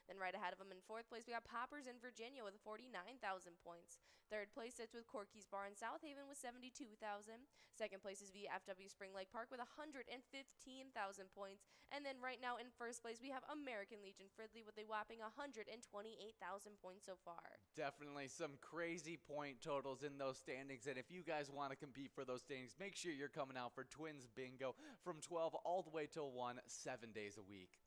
Then right ahead of them in fourth place, we got Poppers in Virginia with 49,000 points. Third place sits with Corky's Bar in South Haven with 72,000. Second place is VFW Spring Lake Park with 115,000 points. And then right now in first place, we have American Legion Fridley with a whopping 128,000 points so far. Definitely some crazy point totals in those standings. And if you guys want to compete for those standings, make sure you're coming out for Twins Bingo from 12 all the way till 1, 7 days a week.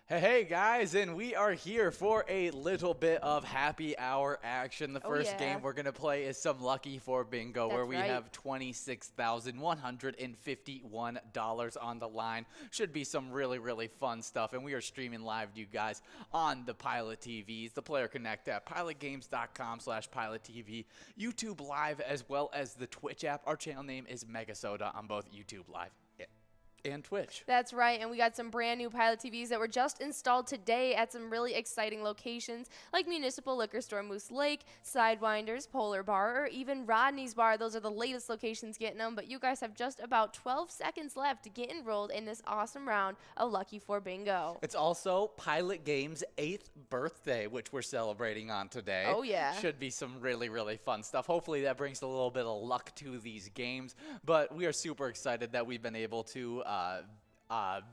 Hey guys, and we are here for a little bit of happy hour action. The first game we're going to play is some Lucky 4 Bingo, where we have $26,151 on the line. Should be some really, really fun stuff, and we are streaming live to you guys on the Pilot TVs, the Player Connect app, pilotgames.com/PilotTV, YouTube Live, as well as the Twitch app. Our channel name is MegaSota on both YouTube Live and Twitch. That's right, and we got some brand new Pilot TVs that were just installed today at some really exciting locations like Municipal Liquor Store Moose Lake, Sidewinders, Polar Bar, or even Rodney's Bar. Those are the latest locations getting them, but you guys have just about 12 seconds left to get enrolled in this awesome round of Lucky 4 Bingo. It's also Pilot Games' 8th birthday, which we're celebrating on today. Oh, yeah. Should be some really, really fun stuff. Hopefully that brings a little bit of luck to these games, but we are super excited that we've been able to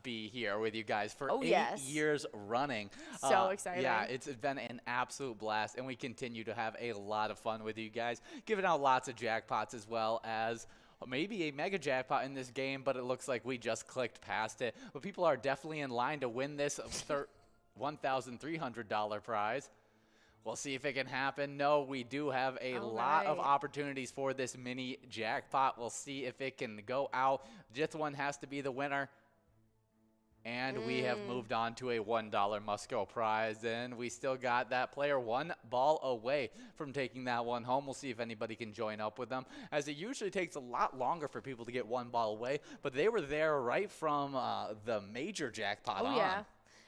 be here with you guys for 8 years running. So exciting. Yeah, it's been an absolute blast, and we continue to have a lot of fun with you guys, giving out lots of jackpots as well as maybe a mega jackpot in this game, but it looks like we just clicked past it. But people are definitely in line to win this $1,300 prize. We'll see if it can happen. No, we do have a lot of opportunities for this mini jackpot. We'll see if it can go out. Just one has to be the winner. And we have moved on to a $1 must-go prize. And we still got that player one ball away from taking that one home. We'll see if anybody can join up with them, as it usually takes a lot longer for people to get one ball away. But they were there right from the major jackpot on. Yeah.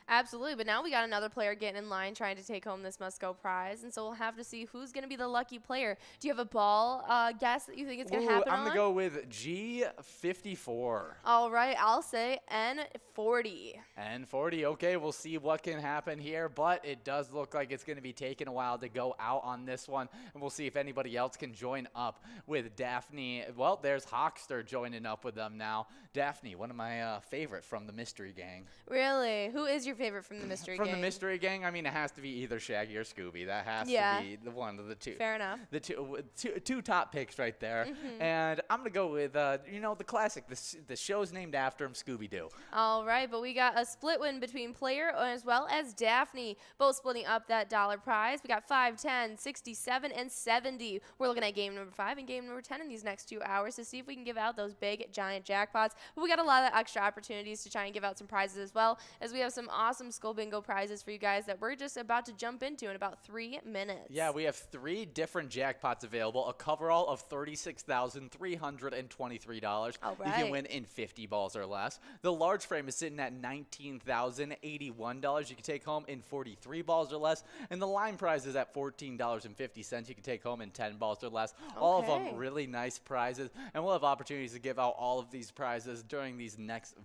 Absolutely, but now we got another player getting in line trying to take home this must-go prize, and so we'll have to see who's going to be the lucky player. Do you have a ball guess that you think it's going to happen I'm going to go with G54. All right, I'll say N40. N40, okay, we'll see what can happen here, but it does look like it's going to be taking a while to go out on this one, and we'll see if anybody else can join up with Daphne. Well, there's Hawkster joining up with them now. Daphne, one of my favorite from the Mystery Gang. Really? Who is your favorite from the Mystery Gang? From the Mystery Gang, I mean, it has to be either Shaggy or Scooby. That has to be the one of the two. Fair enough. The two top picks right there. And I'm going to go with, the classic. The show's named after him, Scooby-Doo. All right, but we got a split win between Player as well as Daphne, both splitting up that dollar prize. We got 5, 10, 67, and 70. We're looking at game number 5 and game number 10 in these next 2 hours to see if we can give out those big, giant jackpots. But we got a lot of extra opportunities to try and give out some prizes as well, as we have some awesome Skull Bingo prizes for you guys that we're just about to jump into in about 3 minutes. Yeah, we have 3 different jackpots available. A coverall of $36,323. All right. You can win in 50 balls or less. The large frame is sitting at $19,081. You can take home in 43 balls or less. And the line prize is at $14.50. You can take home in 10 balls or less. Okay. All of them really nice prizes. And we'll have opportunities to give out all of these prizes during these next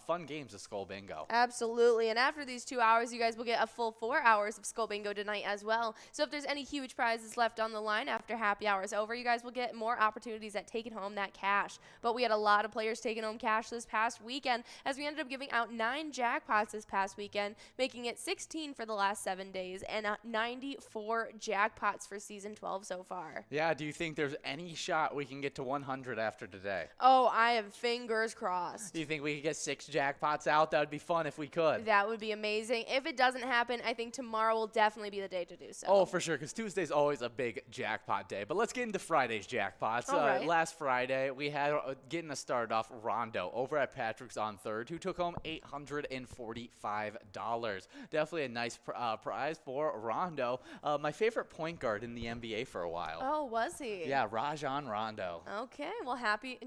fun games of Skull Bingo. Absolutely, and after these 2 hours, you guys will get a full 4 hours of Skull Bingo tonight as well. So if there's any huge prizes left on the line after happy hour is over, you guys will get more opportunities at taking home that cash. But we had a lot of players taking home cash this past weekend, as we ended up giving out 9 jackpots this past weekend, making it 16 for the last 7 days, and 94 jackpots for Season 12 so far. Yeah, do you think there's any shot we can get to 100 after today? Oh, I have fingers crossed. Do you think we could get 6 jackpots out? That would be fun if we could. That would be amazing. If it doesn't happen, I think tomorrow will definitely be the day to do so. Oh, for sure, because Tuesday's always a big jackpot day. But let's get into Friday's jackpots. All right. Last Friday, we had, getting us started off, Rondo over at Patrick's on third, who took home $845. Definitely a nice prize for Rondo. My favorite point guard in the NBA for a while. Oh, was he? Yeah, Rajon Rondo. Okay, well, happy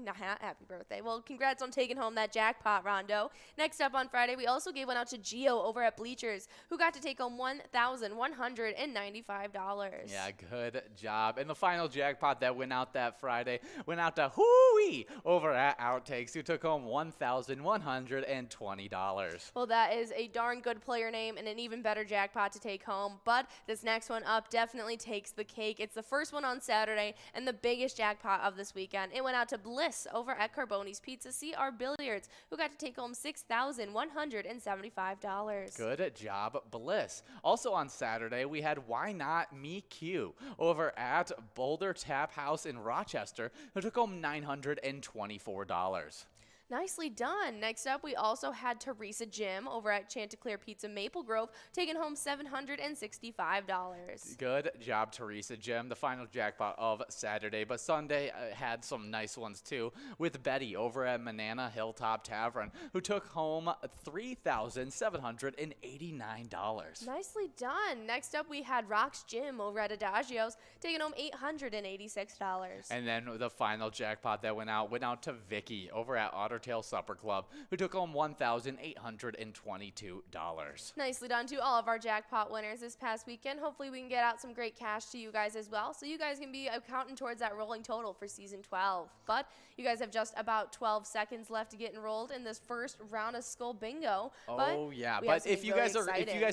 birthday. Well, congrats on taking home that jackpot, Rondo. Next up on Friday, we also gave one out to Gio over at Bleachers, who got to take home $1,195. Yeah, good job. And the final jackpot that went out that Friday went out to Hooey over at Outtakes, who took home $1,120. Well, that is a darn good player name and an even better jackpot to take home. But this next one up definitely takes the cake. It's the first one on Saturday and the biggest jackpot of this weekend. It went out to Bliss over at Carboni's Pizza CR Billiards, who got to take home $6,175. Good job, Bliss. Also on Saturday, we had Why Not Me Q over at Boulder Tap House in Rochester, who took home $924. Nicely done. Next up, we also had Teresa Jim over at Chanticleer Pizza Maple Grove, taking home $765. Good job, Teresa Jim. The final jackpot of Saturday, but Sunday had some nice ones too, with Betty over at Manana Hilltop Tavern, who took home $3,789. Nicely done. Next up, we had Rox Jim over at Adagio's, taking home $886. And then the final jackpot that went out to Vicky over at Ottertail Supper Club, who took home $1,822. Nicely done to all of our jackpot winners this past weekend. Hopefully we can get out some great cash to you guys as well, so you guys can be counting towards that rolling total for Season 12. But you guys have just about 12 seconds left to get enrolled in this first round of Skull Bingo. Oh yeah, but if you guys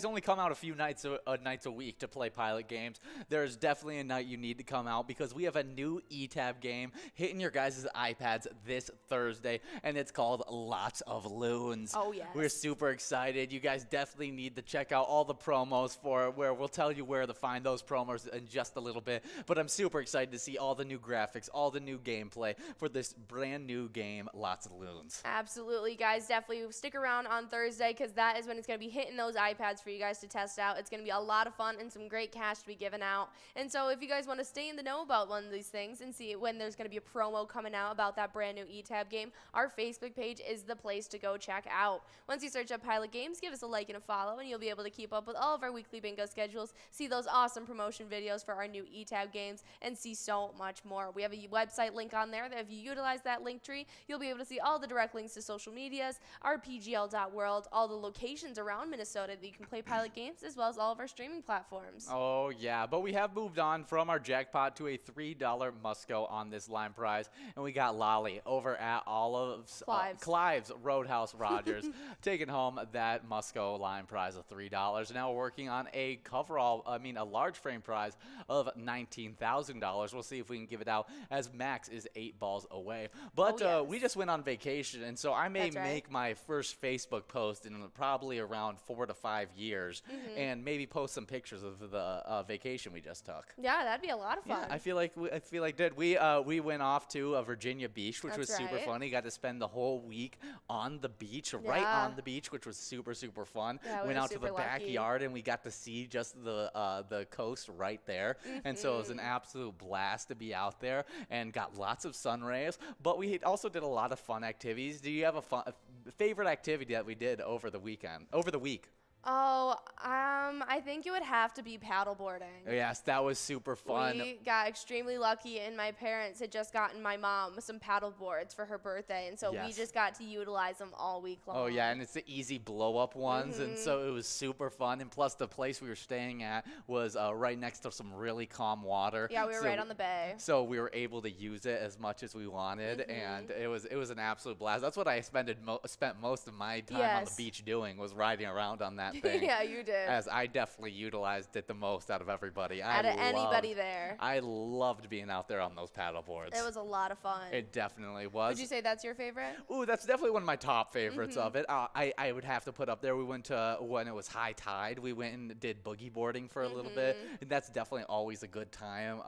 only come out a few nights a week to play pilot games, there's definitely a night you need to come out, because we have a new E-Tab game hitting your guys' iPads this Thursday, and it's called Lots of Loons. Oh, yes. We're super excited. You guys definitely need to check out all the promos for where we'll tell you where to find those promos in just a little bit. But I'm super excited to see all the new graphics, all the new gameplay for this brand new game, Lots of Loons. Absolutely, guys. Definitely stick around on Thursday, because that is when it's going to be hitting those iPads for you guys to test out. It's going to be a lot of fun and some great cash to be given out. And so if you guys want to stay in the know about one of these things and see when there's going to be a promo coming out about that brand new E-Tab game, our Facebook page is the place to go check out. Once you search up Pilot Games, give us a like and a follow, and you'll be able to keep up with all of our weekly bingo schedules, see those awesome promotion videos for our new e-tab games, and see so much more. We have a website link on there that if you utilize that link tree, you'll be able to see all the direct links to social medias, our PGL.world, all the locations around Minnesota that you can play Pilot Games, as well as all of our streaming platforms. Oh, yeah, but we have moved on from our jackpot to a $3 must-go on this line prize, and we got Lolly over at Clive's Roadhouse Rogers taking home that must-go line prize of $3. Now we're working on a a large frame prize of $19,000. We'll see if we can give it out, as Max is 8 balls away. But we just went on vacation, and so I may make my first Facebook post in probably around 4 to 5 years, and maybe post some pictures of the vacation we just took. Yeah, that'd be a lot of fun. Yeah, I feel like we went off to Virginia Beach, which was super fun. Got to spend the whole week on the beach, right on the beach, which was super fun. Yeah, went out to the backyard, and we got to see just the coast right there, and so it was an absolute blast to be out there, and got lots of sun rays. But we also did a lot of fun activities. Do you have a favorite activity that we did over the week? Oh, I think it would have to be paddleboarding. Yes, that was super fun. We got extremely lucky, and my parents had just gotten my mom some paddle boards for her birthday, and so we just got to utilize them all week long. Oh, yeah, and it's the easy blow-up ones, and so it was super fun. And plus, the place we were staying at was right next to some really calm water. Yeah, we were right on the bay. So we were able to use it as much as we wanted, and it was an absolute blast. That's what I spent most of my time on the beach doing, was riding around on that thing. Yeah, you did. As I definitely utilized it the most out of everybody. Anybody there. I loved being out there on those paddle boards. It was a lot of fun. It definitely was. Would you say that's your favorite? Ooh, that's definitely one of my top favorites of it. I would have to put up there. We went to, when it was high tide, we went and did boogie boarding for a little bit. And that's definitely always a good time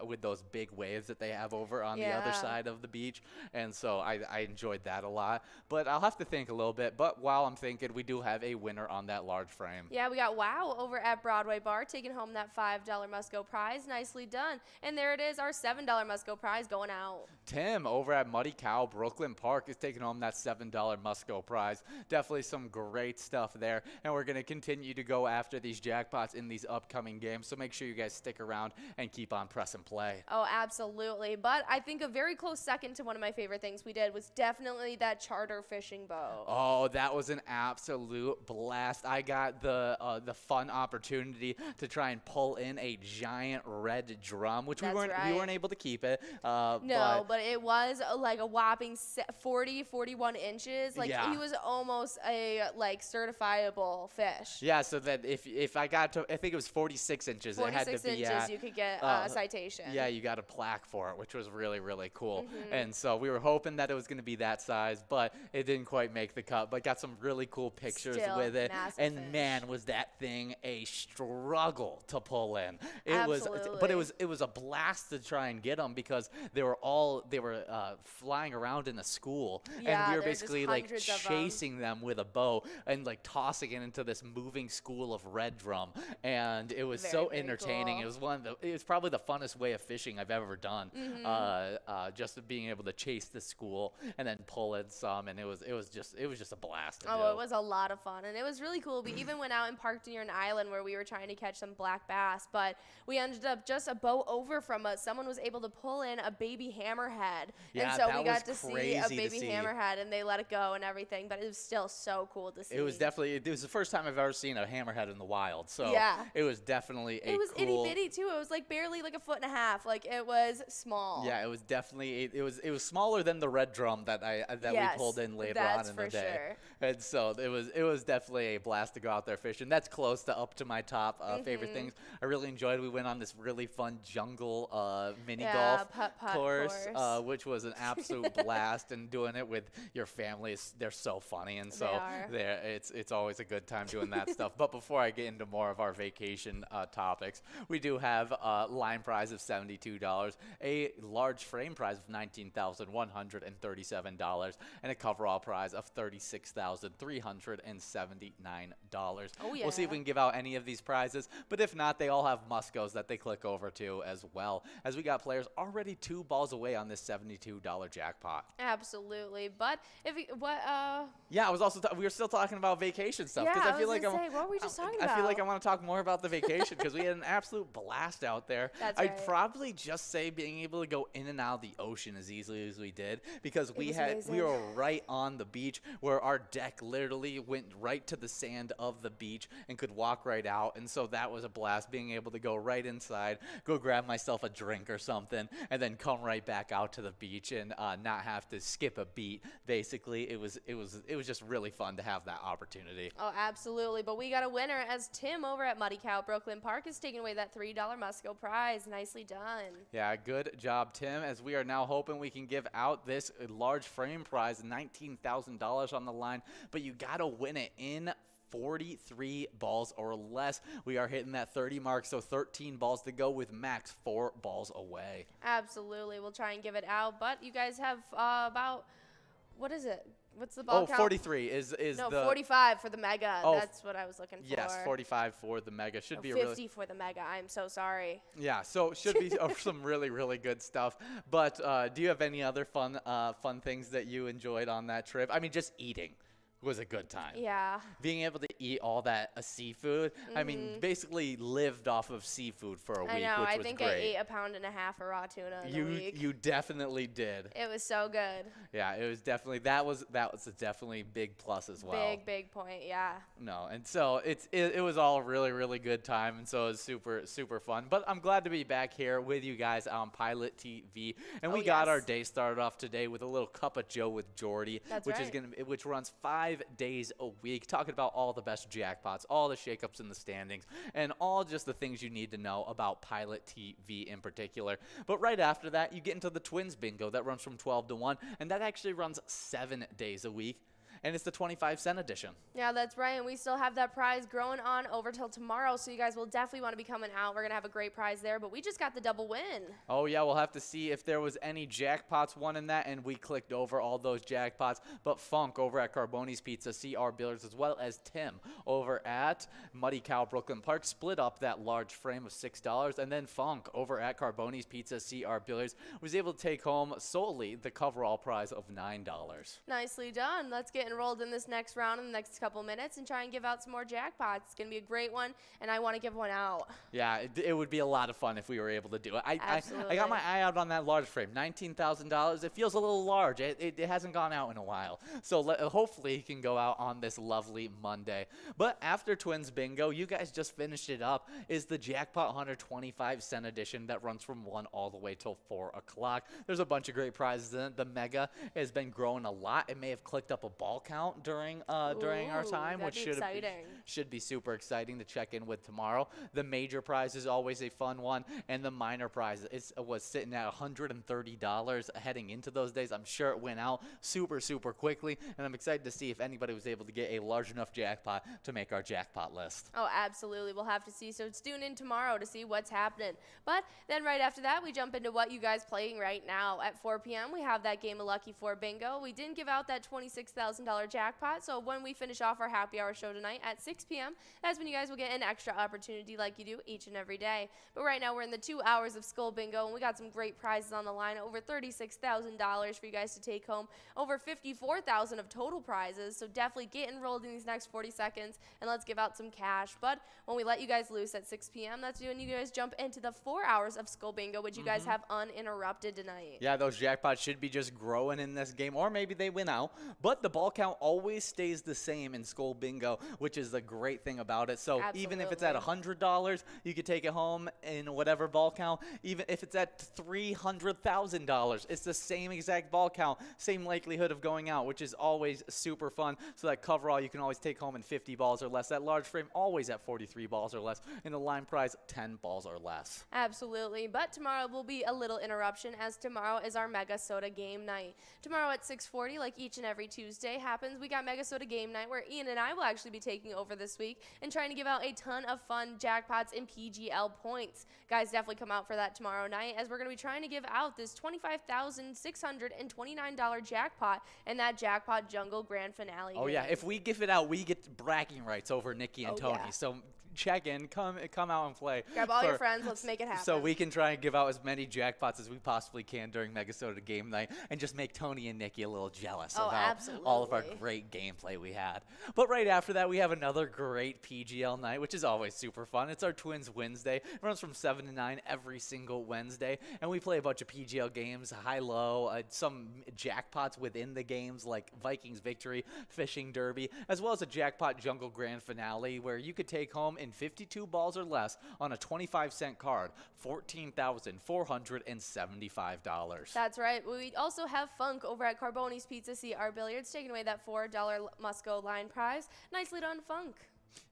with those big waves that they have over on the other side of the beach. And so I enjoyed that a lot. But I'll have to think a little bit. But while I'm thinking, we do have a winner on that large frame. Yeah, we got Wow over at Broadway Bar taking home that $5 must-go prize. Nicely done. And there it is, our $7 must-go prize going out. Tim over at Muddy Cow Brooklyn Park is taking home that $7 must-go prize. Definitely some great stuff there. And we're going to continue to go after these jackpots in these upcoming games. So make sure you guys stick around and keep on press and play. Oh, absolutely. But I think a very close second to one of my favorite things we did was definitely that charter fishing boat. Oh, that was an absolute blast. I got the fun opportunity to try and pull in a giant red drum, which we weren't able to keep it. But it was like a whopping 41 inches. Like he was almost a certifiable fish. Yeah, so that if I got to, I think it was 46 inches. 46 it had to be inches, you could get a citation. Yeah, you got a plaque for it, which was really, really cool. And so we were hoping that it was going to be that size, but it didn't quite make the cut. But got some really cool pictures with it. And fish. Man, was that thing a struggle to pull in. Absolutely. It was a blast to try and get them, because they were flying around in the school, and we were basically chasing them with a bow and tossing it into this moving school of red drum, and it was so entertaining. Cool. It was probably the funnest way of fishing I've ever done. Just being able to chase the school and then pull in some, and it was just a blast to do. It was a lot of fun, and it was really cool. We even went out and parked near an island where we were trying to catch some black bass, but we ended up just a boat over from us. Someone was able to pull in a baby hammerhead, and so we got to see a baby hammerhead, and they let it go and everything. But it was still so cool to see. It was the first time I've ever seen a hammerhead in the wild. So it was definitely it was itty bitty too. It was barely a foot and a half. It was small. Yeah, it was definitely it was smaller than the red drum that we pulled in later on in the day. Sure. And so it was definitely a blast to go out there fishing. That's close to up to my top favorite things. I really enjoyed. We went on this really fun jungle mini golf course, which was an absolute blast. And doing it with your family, they're so funny, and so it's always a good time doing that stuff. But before I get into more of our vacation topics, we do have a line prize of $72, a large frame prize of $19,137, and a coverall prize of $36,379. Oh, yeah. We'll see if we can give out any of these prizes, but if not, they all have must-goes that they click over to as well, as we got players already 2 balls away on this $72 jackpot. Absolutely. But if we, Yeah, I was also we were still talking about vacation stuff yeah, I feel like what were we just talking about? I feel like I want to talk more about the vacation because we had an absolute blast out there. That's I'd right. probably just say being able to go in and out of the ocean as easily as we did, because we amazing. were right on the beach where our deck literally went right to the sand of the beach and could walk right out, and so that was a blast being able to go right inside, go grab myself a drink or something, and then come right back out to the beach and not have to skip a beat. Basically, it was just really fun to have that opportunity. Oh, absolutely. But we got a winner, as Tim over at Muddy Cow Brooklyn Park is taking away that $3 must-go prize. Nicely done. Yeah, good job, Tim, as we are now hoping we can give out this large frame prize, $19,000 on the line, but you got to win it in 43 balls or less. We are hitting that 30 mark, so 13 balls to go with max 4 balls away. Absolutely. We'll try and give it out, but you guys have about, what is it? What's the ball count? 43 is no, the 45 for the mega. Oh, that's what I was looking for. Yes, 45 for the mega. Should be 50 a really for the mega. I'm so sorry. Yeah, so should be some really good stuff. But do you have any other fun things that you enjoyed on that trip? I mean, just eating was a good time. Yeah. Being able to eat all that seafood. I mean, basically lived off of seafood for a week, I know. which I was think great. I ate 1.5 pounds of raw tuna in a week. You definitely did. It was so good. Yeah, it was definitely that was definitely a big plus as well. Big point. Yeah. No, and so it was all really good time, and so it was super fun. But I'm glad to be back here with you guys on Pilot TV, and we got our day started off today with a little cup of Joe with Jordy, That's which right. which runs 5 days a week, talking about all the best jackpots, all the shakeups in the standings, and all just the things you need to know about Pilot TV in particular. But right after that, you get into the Twins Bingo that runs from 12 to 1, and that actually runs 7 days a week. And it's the 25-cent edition. Yeah, that's right. And we still have that prize growing on over till tomorrow. So you guys will definitely want to be coming out. We're going to have a great prize there. But we just got the double win. Oh, yeah. We'll have to see if there was any jackpots won in that. And we clicked over all those jackpots. But Funk over at Carboni's Pizza, CR Billiards, as well as Tim over at Muddy Cow Brooklyn Park split up that large frame of $6. And then Funk over at Carboni's Pizza, CR Billiards, was able to take home solely the coverall prize of $9. Nicely done. Let's get enrolled in this next round in the next couple minutes and try and give out some more jackpots. It's going to be a great one, and I want to give one out. Yeah, it would be a lot of fun if we were able to do it. I Absolutely. got my eye out on that large frame, $19,000. It feels a little large. It hasn't gone out in a while. So hopefully it can go out on this lovely Monday. But after Twins Bingo, you guys just finished it up, is the Jackpot 125-cent edition that runs from 1 all the way till 4 o'clock. There's a bunch of great prizes in it. The Mega has been growing a lot. It may have clicked up a ball count during our time, which should be super exciting to check in with tomorrow. The major prize is always a fun one, and the minor prize was sitting at $130 heading into those days. I'm sure it went out super quickly, and I'm excited to see if anybody was able to get a large enough jackpot to make our jackpot list. Oh, absolutely. We'll have to see. So tune in tomorrow to see what's happening. But then right after that, we jump into what you guys playing right now. At 4 p.m., we have that game of Lucky 4 Bingo. We didn't give out that $26,000 jackpot, so when we finish off our happy hour show tonight at 6 p.m., that's when you guys will get an extra opportunity like you do each and every day. But right now, we're in the 2 hours of Skull Bingo, and we got some great prizes on the line. Over $36,000 for you guys to take home. Over $54,000 of total prizes, so definitely get enrolled in these next 40 seconds, and let's give out some cash. But when we let you guys loose at 6 p.m., that's when you guys jump into the 4 hours of Skull Bingo, which you guys have uninterrupted tonight. Yeah, those jackpots should be just growing in this game, or maybe they win out. But the ball count always stays the same in Skull Bingo, which is the great thing about it. So even if it's at $100, you could take it home in whatever ball count. Even if it's at $300,000, it's the same exact ball count, same likelihood of going out, which is always super fun. So that coverall you can always take home in 50 balls or less. That large frame always at 43 balls or less. And the line prize 10 balls or less. Absolutely. But tomorrow will be a little interruption, as tomorrow is our MegaSota game night. Tomorrow at 6:40, like each and every Tuesday, happens, we got MegaSota Game Night, where Ian and I will actually be taking over this week and trying to give out a ton of fun jackpots and PGL points. Guys, definitely come out for that tomorrow night, as we're going to be trying to give out this $25,629 jackpot and that jackpot jungle grand finale. Oh, yeah. If we give it out, we get bragging rights over Nikki and Tony. Yeah. So check in, come out and play. Grab all your friends, let's make it happen. So we can try and give out as many jackpots as we possibly can during MegaSota Game Night and just make Tony and Nikki a little jealous of all of our great gameplay we had. But right after that, we have another great PGL night, which is always super fun. It's our TwinsWinsDay. It runs from 7 to 9 every single Wednesday, and we play a bunch of PGL games, high-low, some jackpots within the games like Vikings Victory, Fishing Derby, as well as a jackpot jungle grand finale where you could take home in 52 balls or less on a 25-cent card, $14,475. That's right. We also have Funk over at Carboni's Pizza CR Billiards, taking away that $4 Musco line prize. Nicely done, Funk.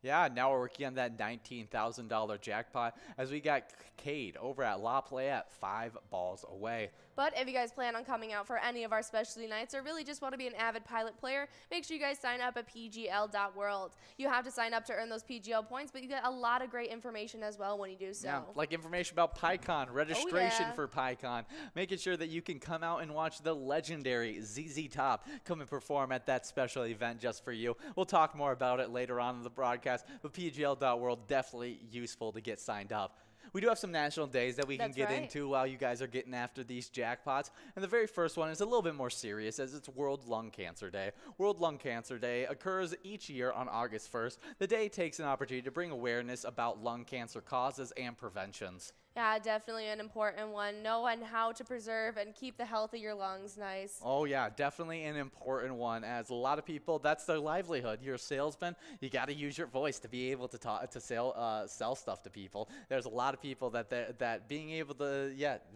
Yeah, now we're working on that $19,000 jackpot as we got Cade over at La Playa at 5 balls away. But if you guys plan on coming out for any of our specialty nights or really just want to be an avid pilot player, make sure you guys sign up at pgl.world. You have to sign up to earn those PGL points, but you get a lot of great information as well when you do so. Yeah, like information about PyCon, registration for PyCon, making sure that you can come out and watch the legendary ZZ Top come and perform at that special event just for you. We'll talk more about it later on in the broadcast, but pgl.world, definitely useful to get signed up. We do have some national days that we can get into while you guys are getting after these jackpots. And the very first one is a little bit more serious, as it's World Lung Cancer Day. World Lung Cancer Day occurs each year on August 1st. The day takes an opportunity to bring awareness about lung cancer causes and preventions. Yeah, definitely an important one. Knowing how to preserve and keep the health of your lungs nice. Oh, yeah, definitely an important one, as a lot of people, that's their livelihood. You're a salesman. You got to use your voice to be able to talk, to sell stuff to people. There's a lot of people that being able to,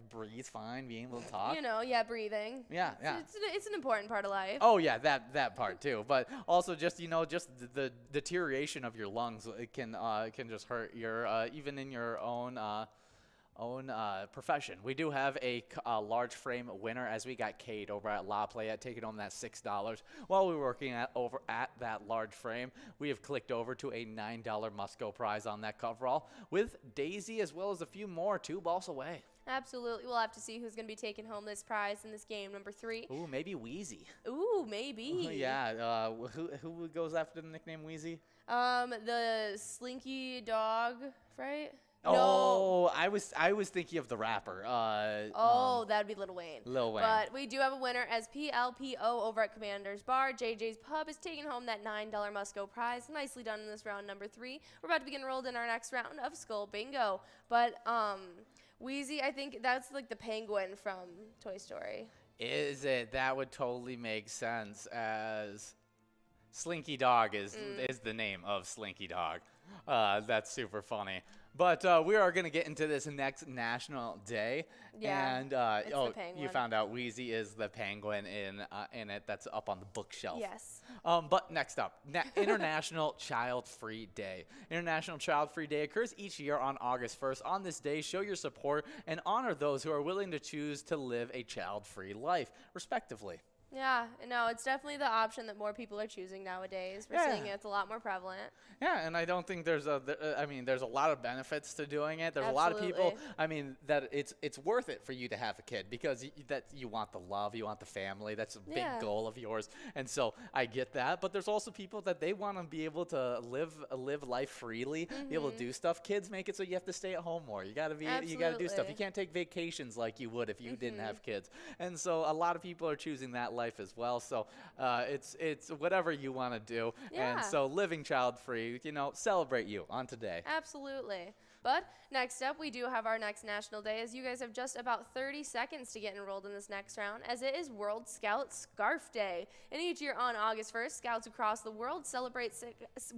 breathe fine, being able to talk. Breathing. Yeah. It's an important part of life. Oh, yeah, that part too. But also just, just the deterioration of your lungs, it can just hurt your, even in your own profession. We do have a large frame winner, as we got Cade over at La Playa taking home that $6. While we were working over at that large frame, we have clicked over to a $9 Musco prize on that coverall with Daisy as well as a few more 2 balls away. Absolutely. We'll have to see who's going to be taking home this prize in this game number 3. Ooh, maybe Wheezy. Ooh, maybe. Yeah. Who goes after the nickname Wheezy? The Slinky Dog, right? Oh, I was thinking of the rapper. That would be Lil Wayne. Lil Wayne. But we do have a winner, as PLPO over at Commander's Bar. JJ's Pub is taking home that $9 Musco prize. Nicely done in this round number 3. We're about to be enrolled in our next round of Skull Bingo. But Wheezy, I think that's like the penguin from Toy Story. Is it? That would totally make sense, as Slinky Dog is the name of Slinky Dog. That's super funny. But we are going to get into this next national day. Yeah, and it's the penguin. You found out Wheezy is the penguin in it. That's up on the bookshelf. Yes. But next up, International Child-Free Day. International Child-Free Day occurs each year on August 1st. On this day, show your support and honor those who are willing to choose to live a child-free life, respectively. Yeah, no, it's definitely the option that more people are choosing nowadays. We're seeing it's a lot more prevalent. Yeah, and I don't think there's a lot of benefits to doing it. There's a lot of people, that it's worth it for you to have a kid because you want the love, you want the family. That's a big goal of yours. And so I get that, but there's also people that they want to be able to live life freely, be able to do stuff. Kids make it so you have to stay at home more. You got to do stuff. You can't take vacations like you would if you didn't have kids. And so a lot of people are choosing that life as well. So it's whatever you want to do. And so living child-free, celebrate you on today. Absolutely. But next up, we do have our next national day, as you guys have just about 30 seconds to get enrolled in this next round, as it is World Scout Scarf Day. And each year on August 1st, scouts across the world celebrate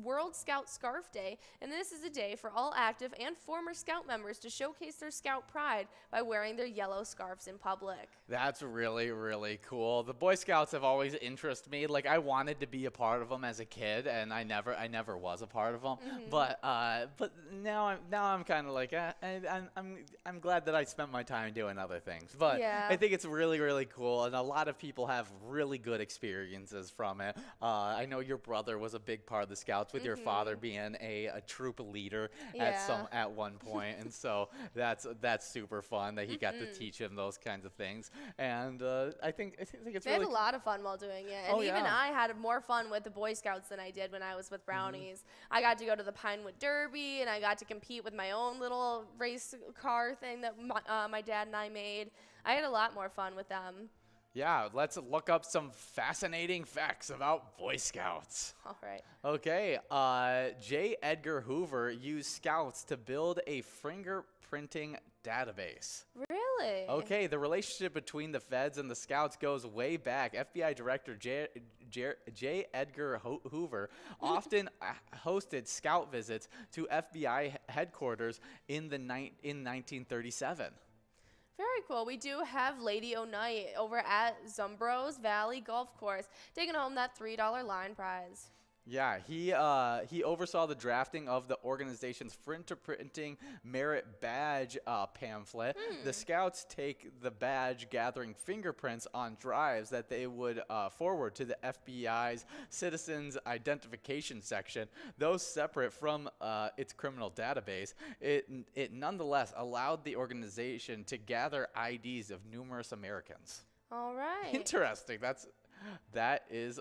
World Scout Scarf Day. And this is a day for all active and former scout members to showcase their scout pride by wearing their yellow scarves in public. That's really, really cool. The Boy Scouts have always interested me. Like, I wanted to be a part of them as a kid, and I never was a part of them. But now I'm I'm kind of like, I'm glad that I spent my time doing other things. But Yeah. I think it's really, really cool, and a lot of people have really good experiences from it. I know your brother was a big part of the Scouts, with your father being a troop leader at one point, and so that's super fun that he got to teach him those kinds of things. And I think it's They really had a lot of fun while doing it. And even I had more fun with the Boy Scouts than I did when I was with Brownies. I got to go to the Pinewood Derby, and I got to compete with my own little race car thing that my dad and I made. I had a lot more fun with them. Yeah, let's look up some fascinating facts about Boy Scouts. All right. Okay, J. Edgar Hoover used Scouts to build a fingerprinting database. Really? Okay, the relationship between the Feds and the Scouts goes way back. FBI Director J. Edgar Hoover often hosted Scout visits to FBI headquarters in 1937. Very cool. We do have Lady O'Night over at Zumbros Valley Golf Course taking home that $3 line prize. Yeah, he oversaw the drafting of the organization's fingerprinting merit badge pamphlet. The Scouts take the badge gathering fingerprints on drives that they would forward to the FBI's Citizens Identification section. Though separate from its criminal database, it nonetheless allowed the organization to gather IDs of numerous Americans. All right. Interesting. That is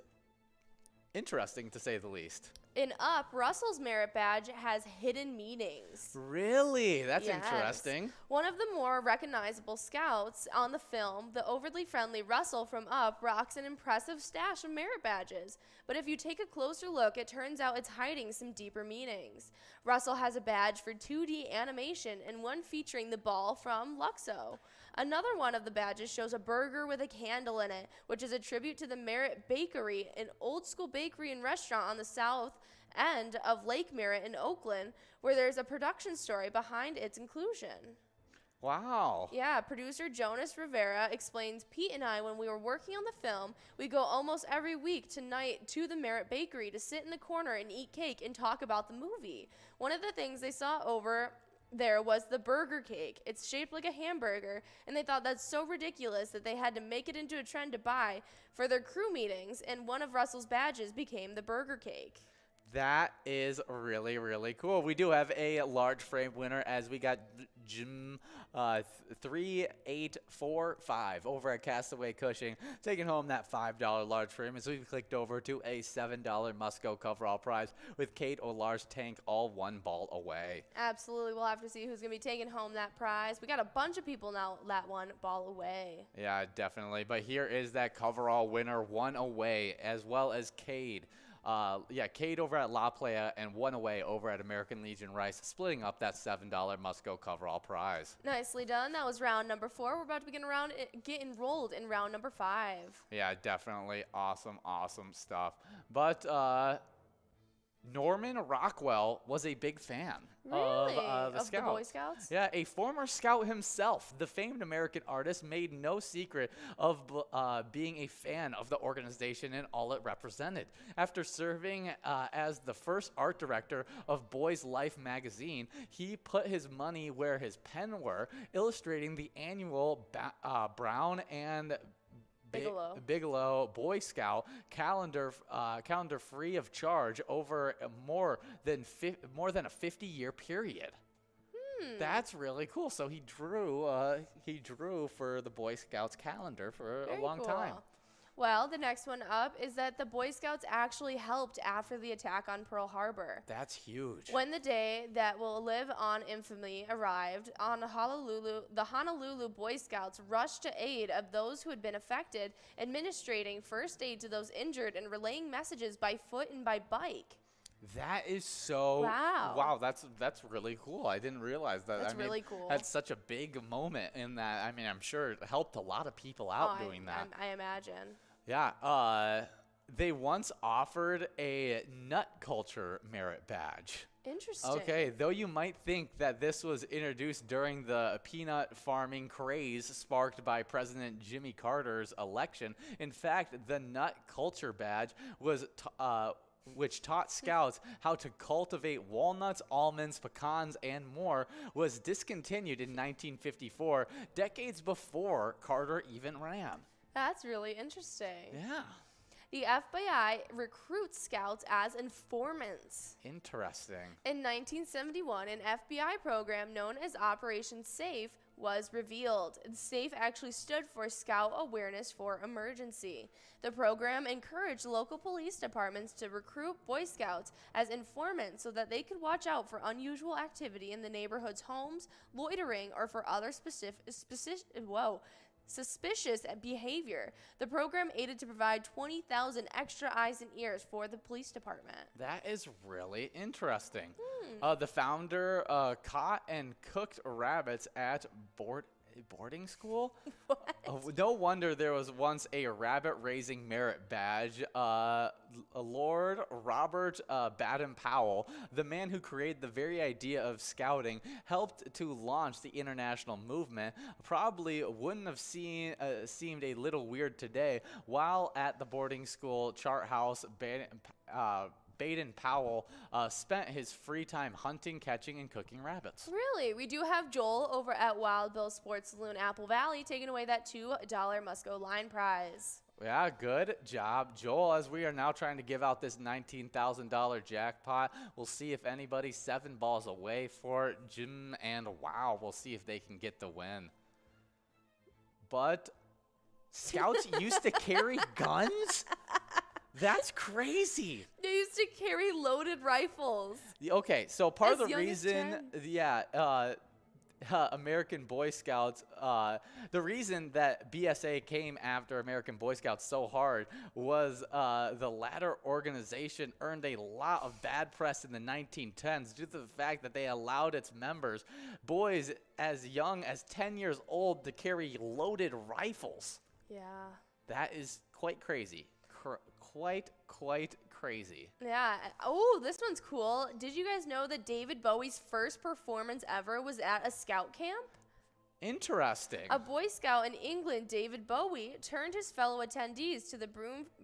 interesting, to say the least. In Up, Russell's merit badge has hidden meanings. Really? That's Yes. interesting. One of the more recognizable Scouts on the film, the overly friendly Russell from Up, rocks an impressive stash of merit badges. But if you take a closer look, it turns out it's hiding some deeper meanings. Russell has a badge for 2D animation and one featuring the ball from Luxo. Another one of the badges shows a burger with a candle in it, which is a tribute to the Merritt Bakery, an old-school bakery and restaurant on the south end of Lake Merritt in Oakland, where there's a production story behind its inclusion. Wow. Yeah, producer Jonas Rivera explains, Pete and I, when we were working on the film, we go almost every week tonight to the Merritt Bakery to sit in the corner and eat cake and talk about the movie. One of the things they saw over there was the burger cake. It's shaped like a hamburger, and they thought that's so ridiculous that they had to make it into a trend to buy for their crew meetings, and one of Russell's badges became the burger cake. That is really, really cool. We do have a large frame winner, as we got Jim 3845 over at Castaway Cushing, taking home that $5 large frame as we clicked over to a $7 Musco coverall prize with Kate O'Lar's tank all one ball away. Absolutely. We'll have to see who's going to be taking home that prize. We got a bunch of people now that one ball away. Yeah, definitely. But here is that coverall winner, one away, as well as Cade. Cade over at La Playa and one away over at American Legion Rice, splitting up that $7 Musco coverall prize. Nicely done. That was round number 4. We're about to get enrolled in round number 5. Yeah, definitely awesome stuff. But Norman Rockwell was a big fan of the Scouts. The Boy Scouts? Yeah, a former Scout himself, the famed American artist made no secret of being a fan of the organization and all it represented. After serving as the first art director of Boys Life magazine, he put his money where his pen were, illustrating the annual Brown and Bigelow Boy Scout calendar free of charge over more than a 50-year period. That's really cool. So he drew for the Boy Scouts calendar for a long time. Well, the next one up is that the Boy Scouts actually helped after the attack on Pearl Harbor. That's huge. When the day that will live on infamy arrived, the Honolulu Boy Scouts rushed to aid of those who had been affected, administering first aid to those injured and relaying messages by foot and by bike. That is so wow. That's really cool. I didn't realize that. That's really cool. That's such a big moment in that. I mean, I'm sure it helped a lot of people out doing that. I imagine. Yeah. They once offered a nut culture merit badge. Interesting. Okay, though you might think that this was introduced during the peanut farming craze sparked by President Jimmy Carter's election, in fact, the nut culture badge was which taught scouts how to cultivate walnuts, almonds, pecans, and more, was discontinued in 1954, decades before Carter even ran. That's really interesting. Yeah. The FBI recruits scouts as informants. Interesting. In 1971, an FBI program known as Operation SAFE was revealed. SAFE actually stood for Scout Awareness for Emergency. The program encouraged local police departments to recruit Boy Scouts as informants so that they could watch out for unusual activity in the neighborhood's homes, loitering, or for other suspicious behavior. The program aided to provide 20,000 extra eyes and ears for the police department. That is really interesting. The founder caught and cooked rabbits at boarding school? What? No wonder there was once a rabbit raising merit badge. Lord Robert Baden-Powell, the man who created the very idea of scouting, helped to launch the international movement. Probably wouldn't have seemed a little weird today. While at the boarding school chart house, Baden-Powell spent his free time hunting, catching, and cooking rabbits. Really? We do have Joel over at Wild Bill Sports Saloon, Apple Valley, taking away that $2 Musco line prize. Yeah, good job, Joel. As we are now trying to give out this $19,000 jackpot, we'll see if anybody's 7 balls away for Jim and Wow. We'll see if they can get the win. But scouts used to carry guns? That's crazy. They used to carry loaded rifles. Okay, so part of As the young as reason, 10? American Boy Scouts, the reason that BSA came after American Boy Scouts so hard was the latter organization earned a lot of bad press in the 1910s due to the fact that they allowed its members, boys as young as 10 years old, to carry loaded rifles. Yeah. That is quite crazy. Quite crazy. Yeah. Oh, this one's cool. Did you guys know that David Bowie's first performance ever was at a scout camp? Interesting. A Boy Scout in England, David Bowie, turned his fellow attendees to the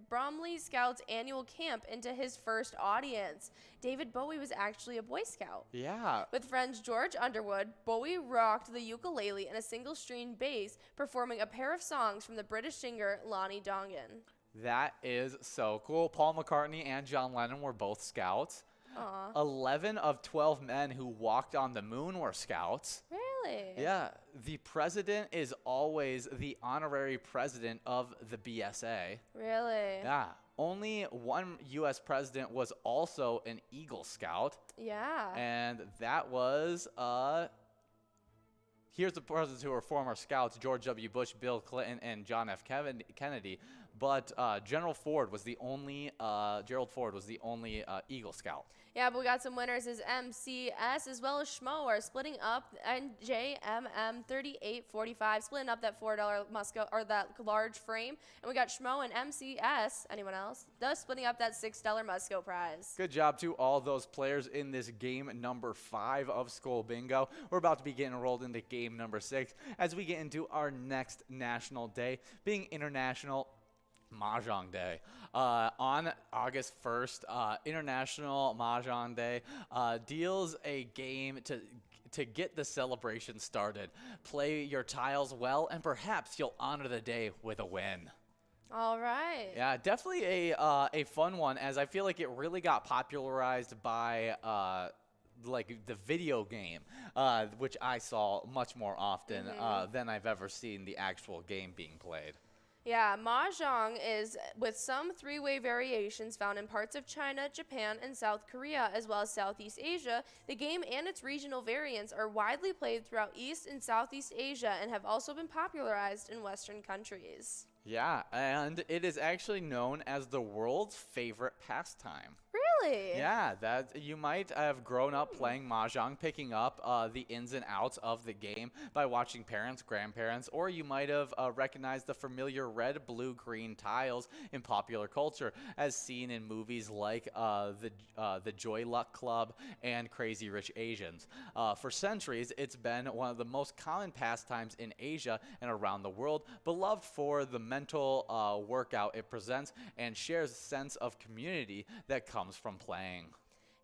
Bromley Scouts annual camp into his first audience. David Bowie was actually a Boy Scout. Yeah. With friends George Underwood, Bowie rocked the ukulele and a single-string bass, performing a pair of songs from the British singer Lonnie Donegan. That is so cool. Paul McCartney and John Lennon were both scouts. Aw. 11 of 12 men who walked on the moon were scouts. Really? Yeah. The president is always the honorary president of the BSA. Really? Yeah. Only one U.S. president was also an Eagle Scout. Yeah. And that was, here's the presidents who were former scouts: George W. Bush, Bill Clinton, and John F. Kennedy. But Gerald Ford was the only Eagle Scout. Yeah, but we got some winners as MCS as well as Schmo are splitting up, and JMM 3845 splitting up that $4 Musco or that large frame, and we got Schmo and MCS. Anyone else? Thus splitting up that $6 Musco prize. Good job to all those players in this game number 5 of Skull Bingo. We're about to be getting rolled into game number 6 as we get into our next national day, being International Mahjong Day. On August 1st, International Mahjong Day deals a game to get the celebration started. Play your tiles well, and perhaps you'll honor the day with a win. All right. Yeah, definitely a fun one, as I feel like it really got popularized by like the video game, which I saw much more often than I've ever seen the actual game being played. Yeah, Mahjong is with some 3-way variations found in parts of China, Japan, and South Korea, as well as Southeast Asia. The game and its regional variants are widely played throughout East and Southeast Asia and have also been popularized in Western countries. Yeah, and it is actually known as the world's favorite pastime. Really? Yeah, that you might have grown up playing Mahjong, picking up the ins and outs of the game by watching parents, grandparents, or you might have recognized the familiar red, blue, green tiles in popular culture, as seen in movies like the Joy Luck Club and Crazy Rich Asians. For centuries, it's been one of the most common pastimes in Asia and around the world, beloved for the mental workout it presents and shares a sense of community that comes from playing.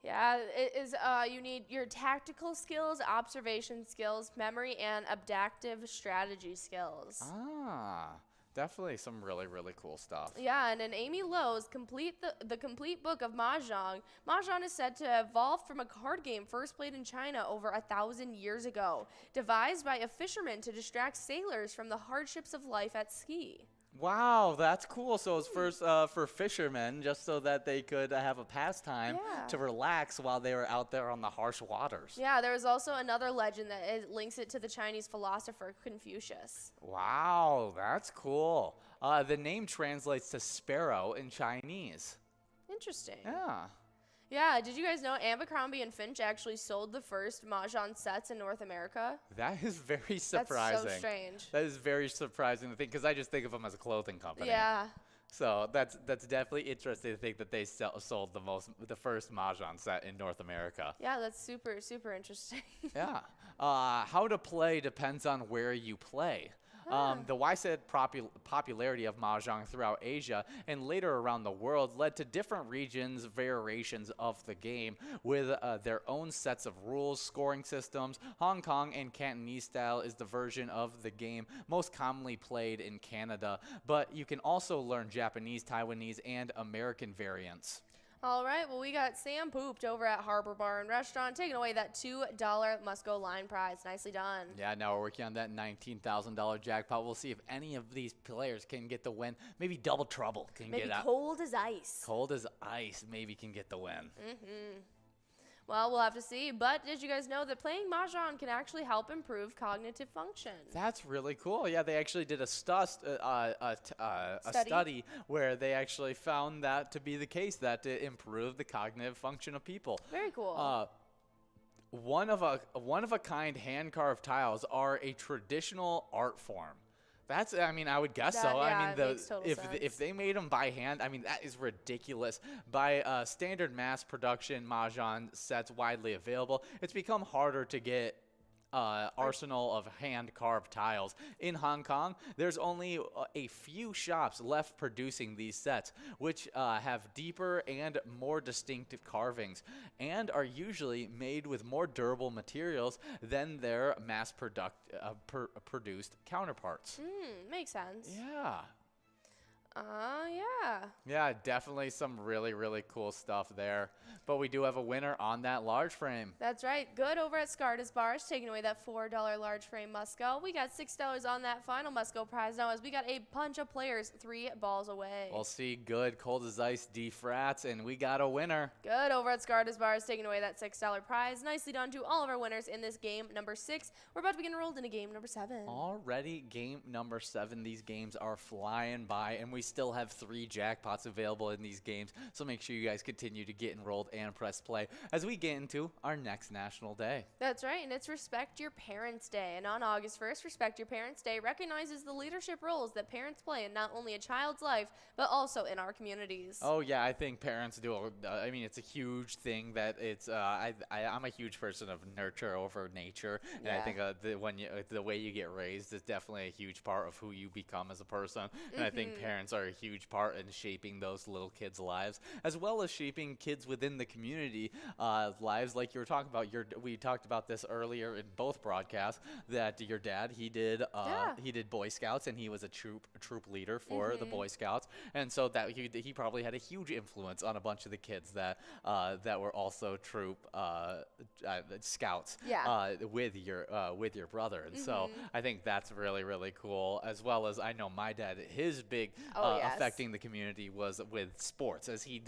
Yeah, it is. You need your tactical skills, observation skills, memory, and adaptive strategy skills. Ah, definitely some really, really cool stuff. Yeah, and in Amy Lowe's the complete book of Mahjong, Mahjong is said to have evolved from a card game first played in China over 1,000 years ago, devised by a fisherman to distract sailors from the hardships of life at sea. Wow, that's cool. So it's first for fishermen, just so that they could have a pastime to relax while they were out there on the harsh waters. Yeah, there was also another legend that links it to the Chinese philosopher Confucius. Wow, that's cool. The name translates to sparrow in Chinese. Interesting. Yeah. Yeah, did you guys know Abercrombie and Finch actually sold the first Mahjong sets in North America? That is very surprising. That's so strange. That is very surprising to think, because I just think of them as a clothing company. Yeah. So that's definitely interesting to think that they sold the first Mahjong set in North America. Yeah, that's super, super interesting. Yeah. How to play depends on where you play. The widespread popularity of Mahjong throughout Asia and later around the world led to different regions' variations of the game with their own sets of rules, scoring systems. Hong Kong and Cantonese style is the version of the game most commonly played in Canada, but you can also learn Japanese, Taiwanese, and American variants. All right, well, we got Sam Pooped over at Harbor Bar and Restaurant taking away that $2 must-go line prize. Nicely done. Yeah, now we're working on that $19,000 jackpot. We'll see if any of these players can get the win. Maybe Double Trouble can get out. Maybe Cold as Ice. Cold as Ice maybe can get the win. Well, we'll have to see. But did you guys know that playing Mahjong can actually help improve cognitive function? That's really cool. Yeah, they actually did a study where they actually found that to be the case, that it improved the cognitive function of people. Very cool. One of a kind hand carved tiles are a traditional art form. That's, I mean, I would guess so. Yeah, I mean, makes total sense. if they made them by hand, I mean, that is ridiculous. By standard mass production Mahjong sets widely available, it's become harder to get arsenal of hand-carved tiles. In Hong Kong, there's only a few shops left producing these sets, which have deeper and more distinctive carvings, and are usually made with more durable materials than their mass-produced counterparts. Makes sense. Yeah. Yeah. Yeah, definitely some really, really cool stuff there. But we do have a winner on that large frame. That's right. Good over at Scarta's Bars, taking away that $4 large frame must-go. We got $6 on that final must-go prize now as we got a bunch of players 3 balls away. We'll see. Good, Cold as Ice, D-Frats, and we got a winner. Good over at Scarta's Bars, taking away that $6 prize. Nicely done to all of our winners in this game number 6. We're about to be enrolled into game number 7. Already game number 7. These games are flying by, and we still have 3 jackpots available in these games, so make sure you guys continue to get enrolled and press play as we get into our next national day. That's right, and it's Respect Your Parents Day. And on August 1st, Respect Your Parents Day recognizes the leadership roles that parents play in not only a child's life, but also in our communities. Oh yeah, I think parents do. I mean, it's a huge thing that it's. I'm a huge person of nurture over nature, and I think the way you get raised is definitely a huge part of who you become as a person. And I think parents are a huge part in shaping those little kids' lives, as well as shaping kids within the community lives, like you were talking about. We talked about this earlier in both broadcasts, that your dad, he did Boy Scouts, and he was a troop leader for the Boy Scouts, and so that he probably had a huge influence on a bunch of the kids that were also troop scouts with your brother, and so I think that's really, really cool, as well as I know my dad, his big affecting the community community was with sports, as he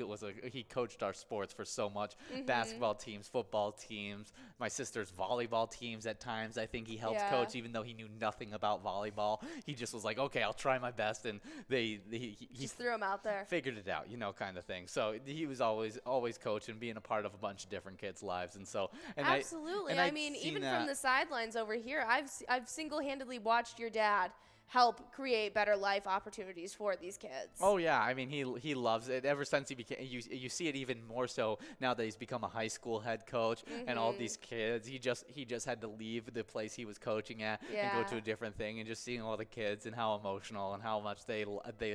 coached our sports for so much. Basketball teams, football teams, my sister's volleyball teams at times. I think he helped coach, even though he knew nothing about volleyball. He just was like, okay, I'll try my best, and he just threw him out there, figured it out, kind of thing. So he was always coaching, being a part of a bunch of different kids' lives, and so absolutely. I mean, even from the sidelines over here, I've single-handedly watched your dad help create better life opportunities for these kids. Oh yeah, I mean he loves it ever since he became. You see it even more so now that he's become a high school head coach, and all these kids. He just had to leave the place he was coaching at and go to a different thing, and just seeing all the kids and how emotional and how much they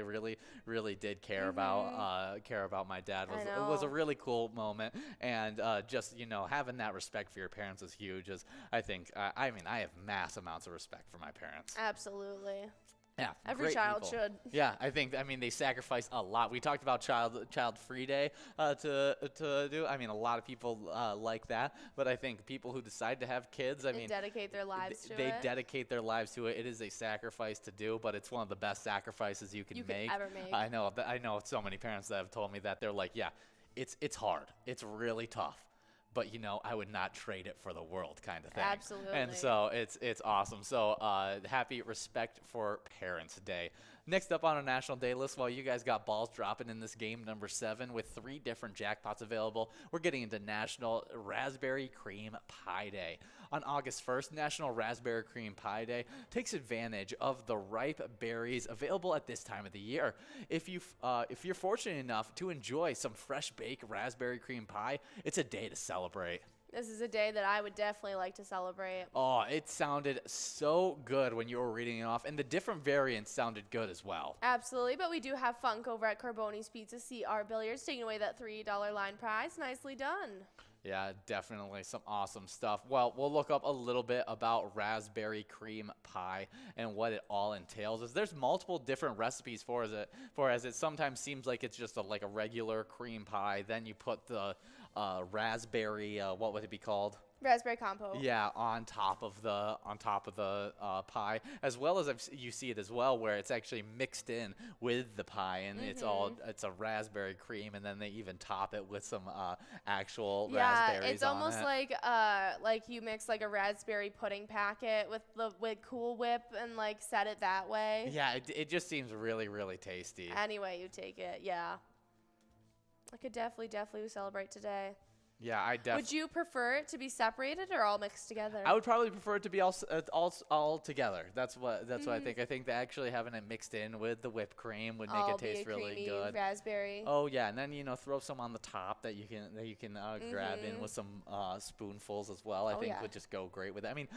really did care about my dad was a really cool moment, and just having that respect for your parents is huge. As I think I have mass amounts of respect for my parents. Absolutely. Yeah, every child should. Yeah, I mean they sacrifice a lot. We talked about child free day to do. I mean, a lot of people like that, but I think people who decide to have kids, dedicate their lives to it. They dedicate their lives to it. It is a sacrifice to do, but it's one of the best sacrifices you can make. Ever make. I know so many parents that have told me that. They're like, yeah, it's hard. It's really tough. But I would not trade it for the world, kind of thing. Absolutely. And so it's awesome. So happy Respect for Parents Day. Next up on our national day list, while you guys got balls dropping in this game number 7 with 3 different jackpots available, we're getting into National Raspberry Cream Pie Day. On August 1st, National Raspberry Cream Pie Day takes advantage of the ripe berries available at this time of the year. If you're fortunate enough to enjoy some fresh baked raspberry cream pie, it's a day to celebrate. This is a day that I would definitely like to celebrate. Oh, it sounded so good when you were reading it off, and the different variants sounded good as well. Absolutely, but we do have Funk over at Carboni's Pizza CR Billiards taking away that $3 line prize. Nicely done. Yeah, definitely some awesome stuff. Well, we'll look up a little bit about raspberry cream pie and what it all entails. Is there's multiple different recipes as it sometimes seems like it's just like a regular cream pie. Then you put the raspberry, what would it be called? Raspberry compote. Yeah, on top of the pie, as well as you see it as well where it's actually mixed in with the pie, and it's a raspberry cream, and then they even top it with some actual raspberries. Yeah, it's almost like you mix like a raspberry pudding packet with Cool Whip and like set it that way. Yeah, it just seems really, really tasty. Any way you take it, yeah. I could definitely celebrate today. Yeah, I definitely. Would you prefer it to be separated or all mixed together? I would probably prefer it to be all together. That's what I think. I think that actually having it mixed in with the whipped cream would make it taste really good. Raspberry. Oh yeah, and then throw some on the top that you can grab in with some spoonfuls as well. I think would just go great with it. I mean,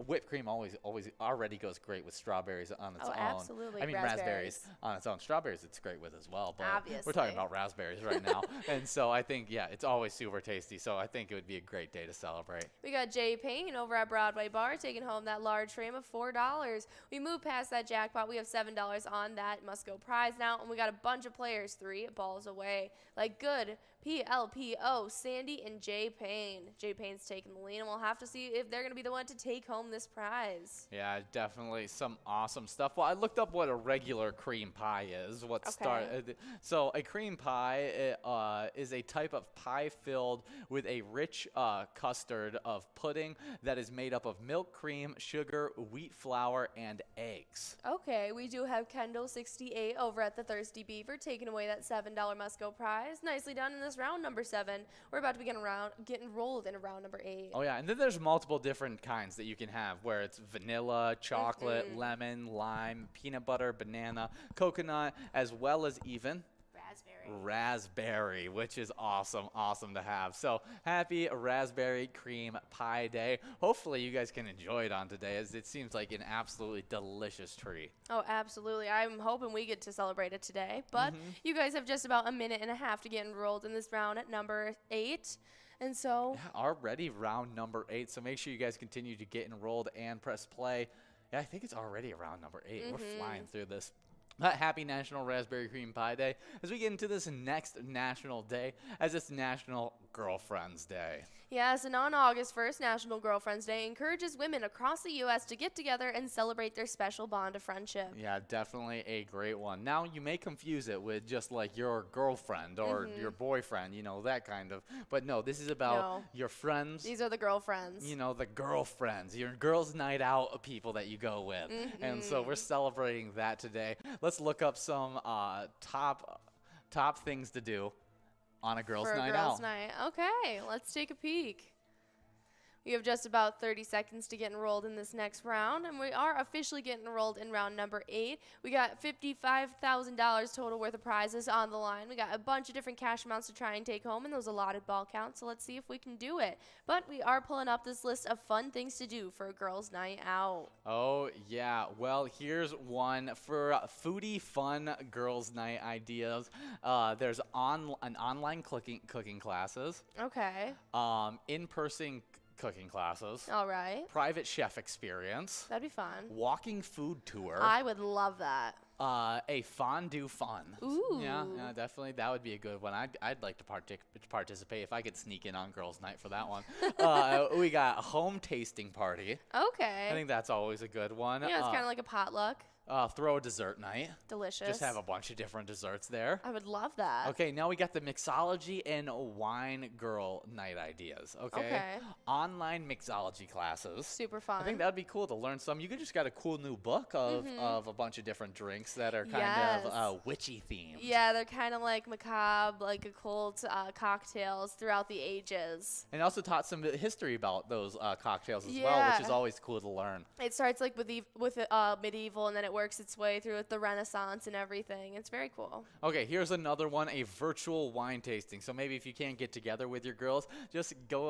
whipped cream always already goes great with strawberries on its own. Absolutely. I mean raspberries on its own. Strawberries it's great with as well. But obviously. We're talking about raspberries right now, and so I think it's always super tasty. So I think it would be a great day to celebrate. We got Jay Payne over at Broadway Bar taking home that large frame of $4. We moved past that jackpot. We have $7 on that must-go prize now, and we got a bunch of players 3 balls away. Like good PLPO, Sandy and Jay Payne. Jay Payne's taking the lead, and we'll have to see if they're going to be the one to take home this prize. Yeah, definitely some awesome stuff. Well, I looked up what a regular cream pie is. So a cream pie is a type of pie filled with a rich custard of pudding that is made up of milk, cream, sugar, wheat flour, and eggs. Okay, we do have Kendall68 over at the Thirsty Beaver taking away that $7 must-go prize. Nicely done in this round number 7. We're about to be getting rolled in round number 8. Oh yeah, and then there's multiple different kinds that you can have, where it's vanilla, chocolate, lemon, lime, peanut butter, banana, coconut, as well as even raspberry, which is awesome to have. So happy Raspberry Cream Pie Day. Hopefully you guys can enjoy it on today, as it seems like an absolutely delicious treat. Oh, absolutely. I'm hoping we get to celebrate it today, but you guys have just about a minute and a half to get enrolled in this round at number 8. And so already round number 8, so make sure you guys continue to get enrolled and press play. Yeah, I think it's already around number 8. We're flying through this. Happy National Raspberry Cream Pie Day as we get into this next national day, as it's National Girlfriend's Day. Yes, and on August 1st, National Girlfriend's Day encourages women across the U.S. to get together and celebrate their special bond of friendship. Yeah, definitely a great one. Now, you may confuse it with just like your girlfriend or your boyfriend, you know, that kind of. But no, this is about your friends. These are the girlfriends. You know, the girlfriends, your girls' night out people that you go with. And so we're celebrating that today. Let's look up some top things to do on a girls' night out. Okay, let's take a peek. We have just about 30 seconds to get enrolled in this next round, and we are officially getting enrolled in round number 8. We got $55,000 total worth of prizes on the line. We got a bunch of different cash amounts to try and take home in those allotted ball counts, so let's see if we can do it. But we are pulling up this list of fun things to do for a girls' night out. Oh, yeah. Well, here's one for foodie fun girls' night ideas. There's an online cooking classes. Okay. In-person cooking classes. All right. Private chef experience. That'd be fun. Walking food tour. I would love that. A fondue fun. Ooh. Yeah, definitely. That would be a good one. I'd like to participate if I could sneak in on girls' night for that one. We got a home tasting party. Okay. I think that's always a good one. Yeah, it's kind of like a potluck. Throw a dessert night. Delicious. Just have a bunch of different desserts there. I would love that. Okay, now we got the mixology and wine girl night ideas. Okay. Online mixology classes. Super fun. I think that'd be cool to learn some. You could just got a cool new book of a bunch of different drinks that are kind of witchy themed. Yeah, they're kind of like macabre, like occult cocktails throughout the ages. And also taught some history about those cocktails as well, which is always cool to learn. It starts like with medieval, and then it works its way through with the Renaissance and everything. It's very cool. Okay, here's another one, a virtual wine tasting. So maybe if you can't get together with your girls, just go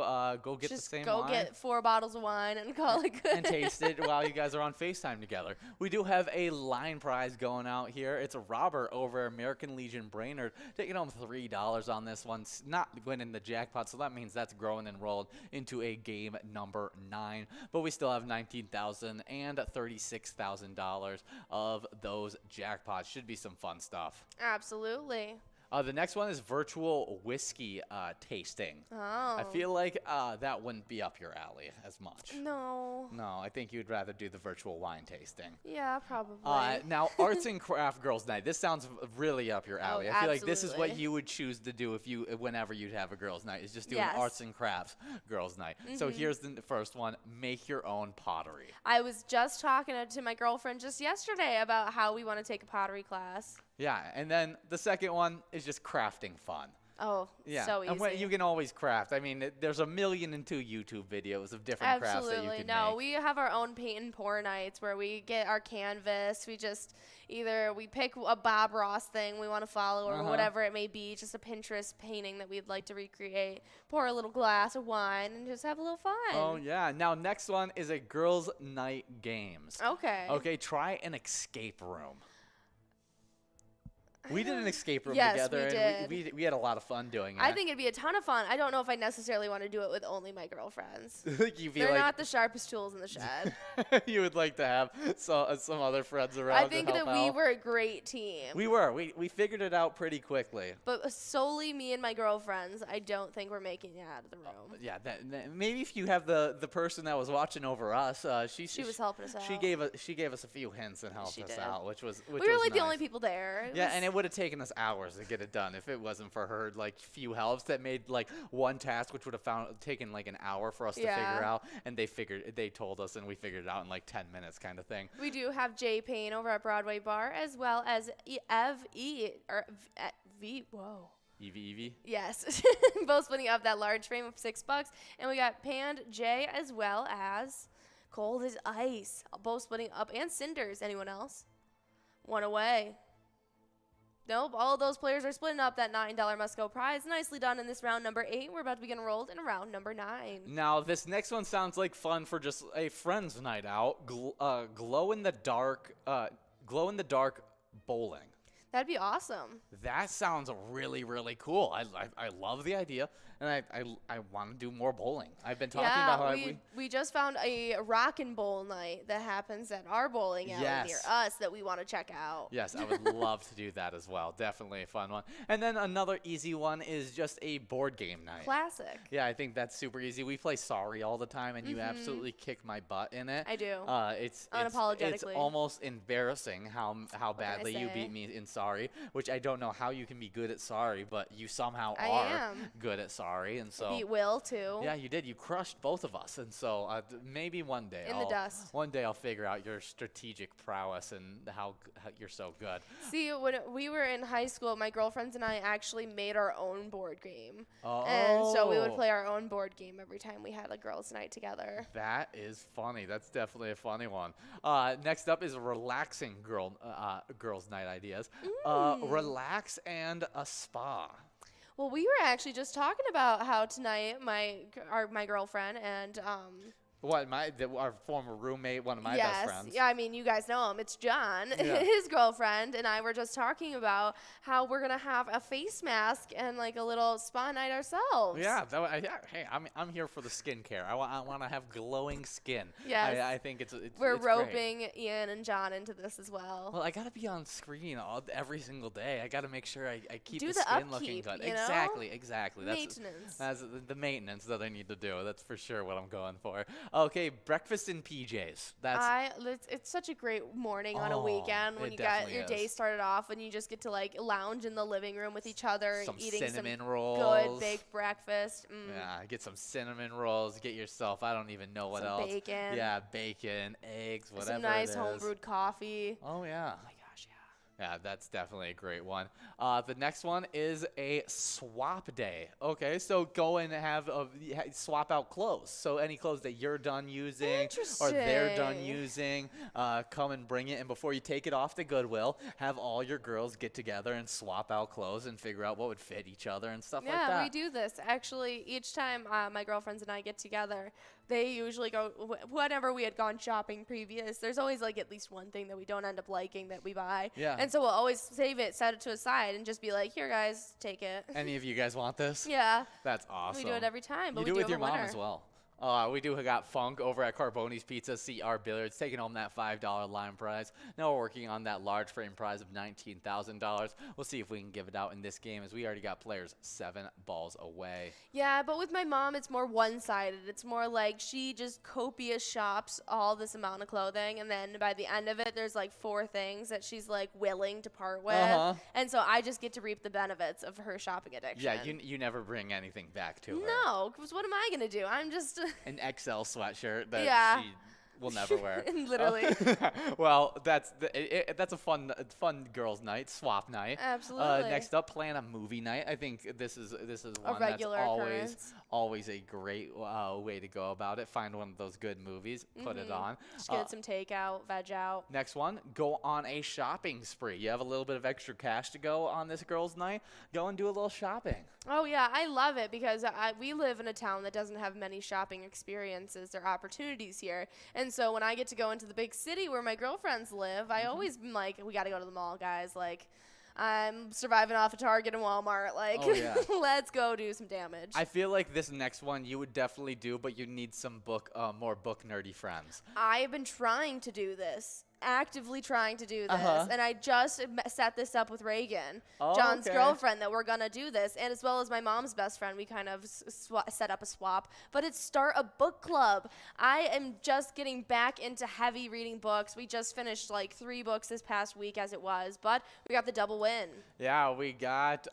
get the same wine. Just go get 4 bottles of wine and call it good. And taste it while you guys are on FaceTime together. We do have a line prize going out here. It's a Robert over American Legion Brainerd taking home $3 on this one. Not winning the jackpot, so that means that's growing and rolled into a game number 9. But we still have $19,000 and $36,000 of those jackpots. Should be some fun stuff. Absolutely. The next one is virtual whiskey tasting. Oh. I feel like that wouldn't be up your alley as much. No. No, I think you'd rather do the virtual wine tasting. Yeah, probably. Now, arts and craft girls' night. This sounds really up your alley. I feel like this is what you would choose to do whenever you'd have a girls' night. Is just do an arts and crafts girls' night. So here's the first one: make your own pottery. I was just talking to my girlfriend just yesterday about how we want to take a pottery class. Yeah, and then the second one is just crafting fun. Oh, yeah. So easy. And you can always craft. I mean, there's 1,000,002 YouTube videos of different crafts that you can make. We have our own paint and pour nights where we get our canvas. We just we pick a Bob Ross thing we want to follow or whatever it may be, just a Pinterest painting that we'd like to recreate. Pour a little glass of wine and just have a little fun. Oh, yeah. Now, next one is a girls' night games. Okay. Okay, try an escape room. We did an escape room yes, together, we and we had a lot of fun doing it. I think it'd be a ton of fun. I don't know if I necessarily want to do it with only my girlfriends. They're not the sharpest tools in the shed. You would like to have some other friends around. I think that we were a great team. We were. We figured it out pretty quickly. But solely me and my girlfriends, I don't think we're making it out of the room. Yeah, maybe if you have the person that was watching over us, she was helping us out. She gave us a few hints and helped us out, which was we were like nice. The only people there. And it would have taken us hours to get it done if it wasn't for her few helps that made one task which would have taken an hour for us to figure out, and they told us and we figured it out in 10 minutes kind of thing. We do have Jay Payne over at Broadway Bar, as well as Evie. Yes. Both splitting up that large frame of $6. And we got Panned Jay as well as Cold as Ice, both splitting up, and Cinders. Anyone else? One away. Nope, all of those players are splitting up that $9 must-go prize. Nicely done in this round number 8. We're about to begin enrolled in round number 9. Now, this next one sounds like fun for just a friend's night out. Glow-in-the-dark bowling. That'd be awesome. That sounds really, really cool. I love the idea, and I want to do more bowling. I've been talking about how we just found a rock and bowl night that happens at our bowling alley near us that we want to check out. Yes, I would love to do that as well. Definitely a fun one. And then another easy one is just a board game night. Classic. Yeah, I think that's super easy. We play Sorry all the time, and you absolutely kick my butt in it. I do. It's unapologetically. It's almost embarrassing how badly you beat me in Sorry, which I don't know how you can be good at Sorry, but you somehow are good at Sorry, and so beat Will too. Yeah, you did. You crushed both of us, and so maybe one day one day I'll figure out your strategic prowess and how you're so good. See, when we were in high school, my girlfriends and I actually made our own board game. Oh. And so we would play our own board game every time we had a girls' night together. That is funny. That's definitely a funny one. Next up is relaxing girls' night ideas. Relax and a spa. Well, we were actually just talking about how tonight my girlfriend and our former roommate, one of my best friends. Yeah, I mean, you guys know him. It's John, his girlfriend, and I were just talking about how we're gonna have a face mask and like a little spa night ourselves. Yeah, hey, I'm here for the skincare. I want to have glowing skin. Yes, I think it's we're it's roping great. Ian and John into this as well. Well, I gotta be on screen every single day. I gotta make sure I keep the the skin upkeep, looking good. you know? Exactly. Maintenance. That's the maintenance that I need to do. That's for sure what I'm going for. Okay, breakfast in PJs. It's such a great morning on a weekend when you got your day started off and you just get to like lounge in the living room with each other, eating cinnamon rolls, good baked breakfast. Yeah, get some cinnamon rolls. Get yourself, I don't even know what some else. Bacon. Yeah, bacon, eggs, whatever. Some nice homebrewed coffee. Oh yeah. Oh my gosh, yeah. Yeah, that's definitely a great one. The next one is a swap day. Okay, so go and swap out clothes. So any clothes that you're done using or they're done using, come and bring it. And before you take it off to Goodwill, have all your girls get together and swap out clothes and figure out what would fit each other and stuff like that. Yeah, we do this. Actually, each time my girlfriends and I get together, they usually go, whenever we had gone shopping previous, there's always like at least one thing that we don't end up liking that we buy. Yeah. And so we'll always save it, set it to a side, and just be like, here, guys, take it. Any of you guys want this? Yeah. That's awesome. We do it every time, but you we do it with your them mom as well. We got Funk over at Carboni's Pizza, CR Billiards, taking home that $5 line prize. Now we're working on that large frame prize of $19,000. We'll see if we can give it out in this game, as we already got players 7 balls away. Yeah, but with my mom, it's more one-sided. It's more like she just copious shops all this amount of clothing, and then by the end of it, there's like 4 things that she's like willing to part with. And so I just get to reap the benefits of her shopping addiction. Yeah, you never bring anything back to her. No, because what am I going to do? I'm just... An XL sweatshirt that she will never wear. Literally. Well, that's a fun girls' night, swap night. Absolutely. Next up, plan a movie night. I think this is one that's always a great way to go about it. Find one of those good movies, put it on. Just get some takeout, veg out. Next one, go on a shopping spree. You have a little bit of extra cash to go on this girls' night. Go and do a little shopping. Oh yeah, I love it because we live in a town that doesn't have many shopping experiences or opportunities here. And so when I get to go into the big city where my girlfriends live, I always am like, we got to go to the mall, guys. Like, I'm surviving off of Target and Walmart. Like, let's go do some damage. I feel like this next one you would definitely do, but you need some more book nerdy friends. I've been trying to do this. Actively trying to do this, and I just set this up with Reagan, John's girlfriend, that we're gonna do this, and as well as my mom's best friend, we kind of set up a swap. But it's start a book club. I am just getting back into heavy reading books. We just finished like 3 books this past week as it was, but we got the double win. Yeah, we got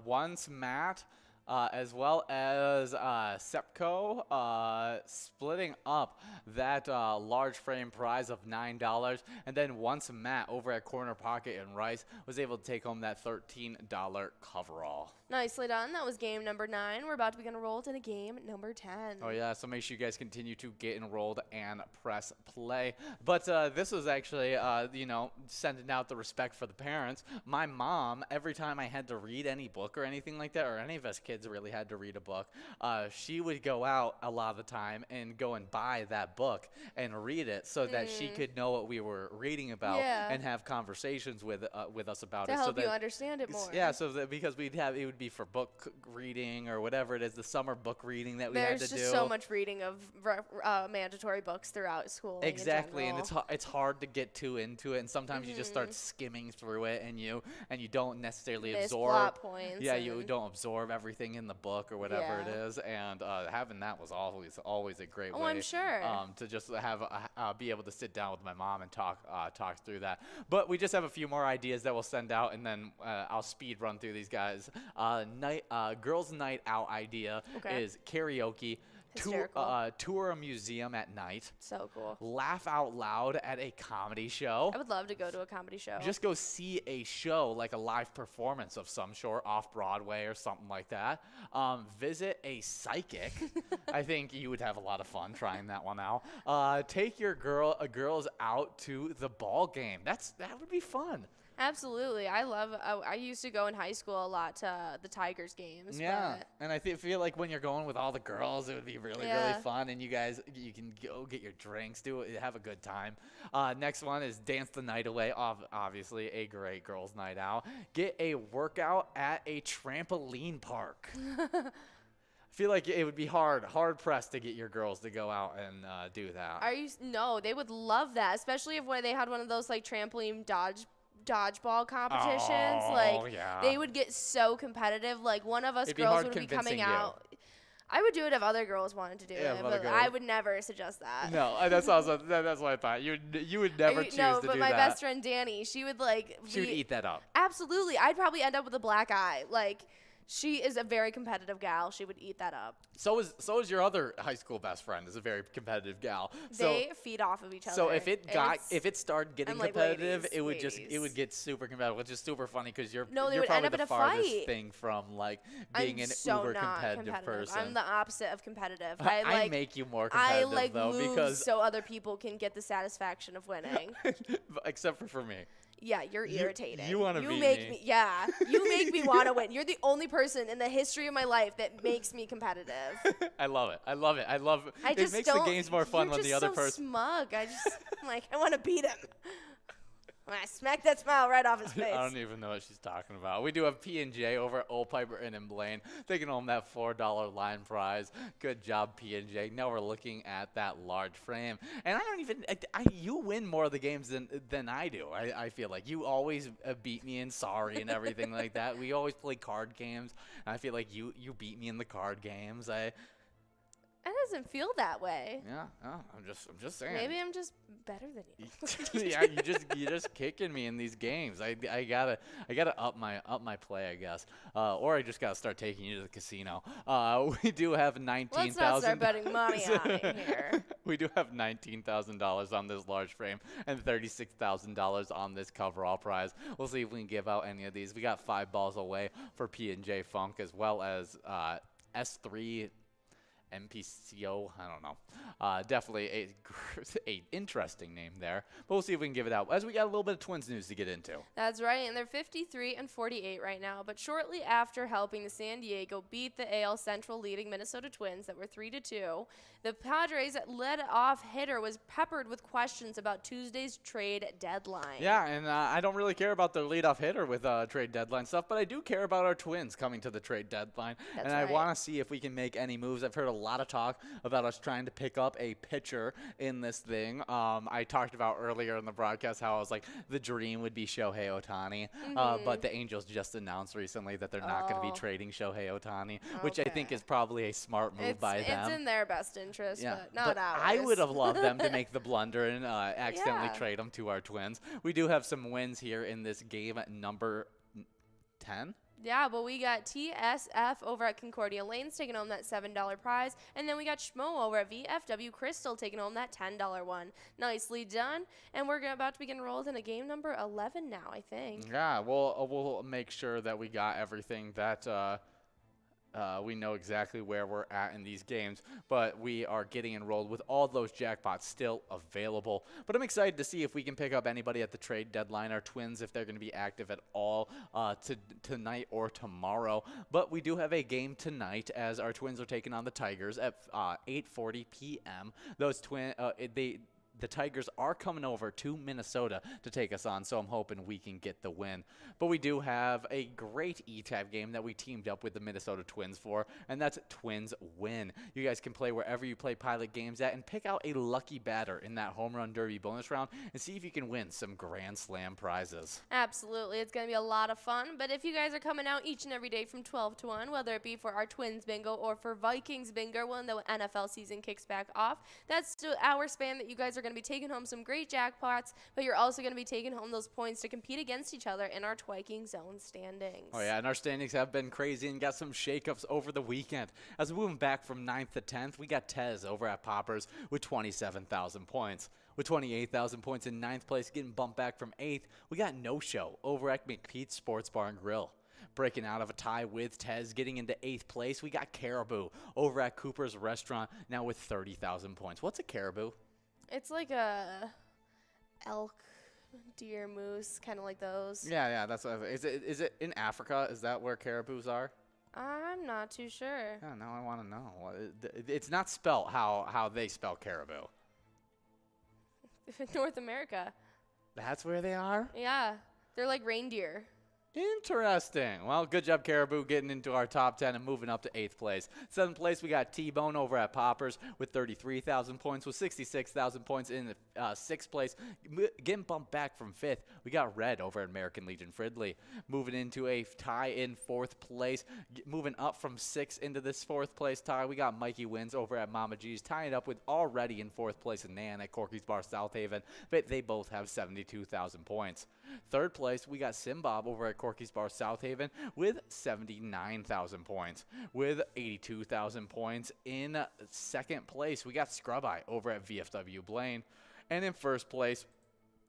Once Matt. As well as Sepco splitting up that large frame prize of $9. And then Once Matt over at Corner Pocket and Rice was able to take home that $13 coverall. Nicely done. That was game number 9. We're about to be enrolled in a game number 10. Oh, yeah. So make sure you guys continue to get enrolled and press play. But this was actually, sending out the respect for the parents. My mom, every time I had to read any book or anything like that, or any of us kids kids really had to read a book, she would go out a lot of the time and go and buy that book and read it so that she could know what we were reading about and have conversations with us about to it. help you understand it more. Yeah, so that because it would be for book reading or whatever it is, the summer book reading that we had to do. There's just so much reading of mandatory books throughout school. Exactly, and it's hard to get too into it, and sometimes you just start skimming through it, and you don't necessarily absorb plot points. Yeah, you don't absorb everything in the book or whatever it is, and having that was always a great way. I'm sure. To just have be able to sit down with my mom and talk through that. But we just have a few more ideas that we'll send out, and then I'll speed run through these guys. Girls' night out idea is karaoke. Tour a museum at night. So cool. Laugh out loud at a comedy show. I would love to go to a comedy show. Just go see a show, like a live performance of some sort off Broadway or something like that. Visit a psychic. I think you would have a lot of fun trying that one out. Take your girls out to the ball game. That would be fun. Absolutely. I used to go in high school a lot to the Tigers games. Yeah, and I feel like when you're going with all the girls, it would be really fun, and you can go get your drinks, have a good time. Next one is dance the night away. Obviously, a great girls' night out. Get a workout at a trampoline park. I feel like it would be hard pressed to get your girls to go out and do that. No, they would love that, especially if they had one of those like trampoline dodgeball competitions. They would get so competitive. Like one of us girls would be coming out. I would do it if other girls wanted to do it, but I would never suggest that. No, that's what I thought. You would never choose to do that. No, but my best friend Danny, she would eat that up. Absolutely. I'd probably end up with a black eye. She is a very competitive gal. She would eat that up. So is your other high school best friend. Is a very competitive gal. They feed off of each other. So if it started getting competitive, ladies, it would get super competitive, which is super funny because you're would probably end up the in a farthest fight. thing from being an uber competitive person. I'm the opposite of competitive. I make you more competitive though lose because so other people can get the satisfaction of winning. Except for me. Yeah, you're irritating. You want to beat me. Yeah, you make me want to win. You're the only person in the history of my life that makes me competitive. I love it. It makes the games more fun when the other person. You're smug. I'm like, I want to beat him. I smack that smile right off his face. I don't even know what she's talking about. We do have P&J over at Old Piper Inn in Blaine, taking home that $4 line prize. Good job, P&J. Now we're looking at that large frame. And you win more of the games than I do. I feel like you always beat me in Sorry and everything like that. We always play card games. And I feel like you beat me in the card games. It doesn't feel that way. Yeah, I'm just saying. Maybe I'm just better than you. Yeah, you're just kicking me in these games. I gotta up my play, I guess. Or I just gotta start taking you to the casino. We do have $19,000. Let's not start betting money on it here. We do have $19,000 on this large frame and $36,000 on this coverall prize. We'll see if we can give out any of these. We got 5 balls away for P&J Funk as well as S3. MPCO, I don't know. Definitely a interesting name there, but we'll see if we can give it out as we got a little bit of Twins news to get into. That's right, and they're 53-48 right now. But shortly after helping the San Diego beat the AL Central leading Minnesota Twins that were 3-2, the Padres' lead-off hitter was peppered with questions about Tuesday's trade deadline. Yeah, and I don't really care about the leadoff hitter with trade deadline stuff, but I do care about our Twins coming to the trade deadline, and I want to see if we can make any moves. I've heard a lot of talk about us trying to pick up a pitcher in this thing. I talked about earlier in the broadcast how I was like, the dream would be Shohei Ohtani, but the Angels just announced recently that they're not going to be trading Shohei Ohtani, which I think is probably a smart move by them. It's in their best interest, but not ours. I would have loved them to make the blunder and accidentally trade them to our Twins. We do have some wins here in this game at number 10. Yeah, but we got TSF over at Concordia Lanes taking home that $7 prize. And then we got Schmo over at VFW Crystal taking home that $10 one. Nicely done. And we're about to begin rolled into game number 11 now, I think. Yeah, we'll make sure that we got everything that We know exactly where we're at in these games, but we are getting enrolled with all those jackpots still available. But I'm excited to see if we can pick up anybody at the trade deadline, our Twins, if they're going to be active at all tonight or tomorrow. But we do have a game tonight as our Twins are taking on the Tigers at 8:40 p.m. The Tigers are coming over to Minnesota to take us on, so I'm hoping we can get the win. But we do have a great E-Type game that we teamed up with the Minnesota Twins for, and that's Twins Win. You guys can play wherever you play Pilot games at and pick out a lucky batter in that Home Run Derby bonus round and see if you can win some Grand Slam prizes. Absolutely. It's going to be a lot of fun. But if you guys are coming out each and every day from 12 to 1, whether it be for our Twins Bingo or for Vikings Bingo when the NFL season kicks back off, that's the hour span that you guys are going to be taking home some great jackpots, but you're also going to be taking home those points to compete against each other in our Twiking Zone standings. Oh, yeah, and our standings have been crazy and got some shakeups over the weekend. As we move back from 9th to 10th, we got Tez over at Poppers with 27,000 points. With 28,000 points in 9th place, getting bumped back from 8th, we got No Show over at McPete's Sports Bar and Grill. Breaking out of a tie with Tez, getting into 8th place, we got Caribou over at Cooper's Restaurant, now with 30,000 points. What's a caribou? It's like a elk, deer, moose, kind of like those. Yeah, that's what is it in Africa? Is that where caribous are? I'm not too sure. Yeah, now I want to know. It's not spelled how they spell caribou. North America. That's where they are? Yeah, they're like reindeer. Interesting. Well, good job, Caribou, getting into our top 10 and moving up to 8th place. 7th place, we got T-Bone over at Poppers with 33,000 points, with 66,000 points in 6th place. Getting bumped back from 5th, we got Red over at American Legion Fridley. Moving into a tie in 4th place. Moving up from 6th into this 4th place tie, we got Mikey Wins over at Mama G's, tying up with already in 4th place and Nan at Corky's Bar South Haven. But they both have 72,000 points. 3rd place, we got Simbob over at Corky's Bar South Haven with 79,000 points. With 82,000 points in 2nd place, we got Scrub Eye over at VFW Blaine. And in 1st place,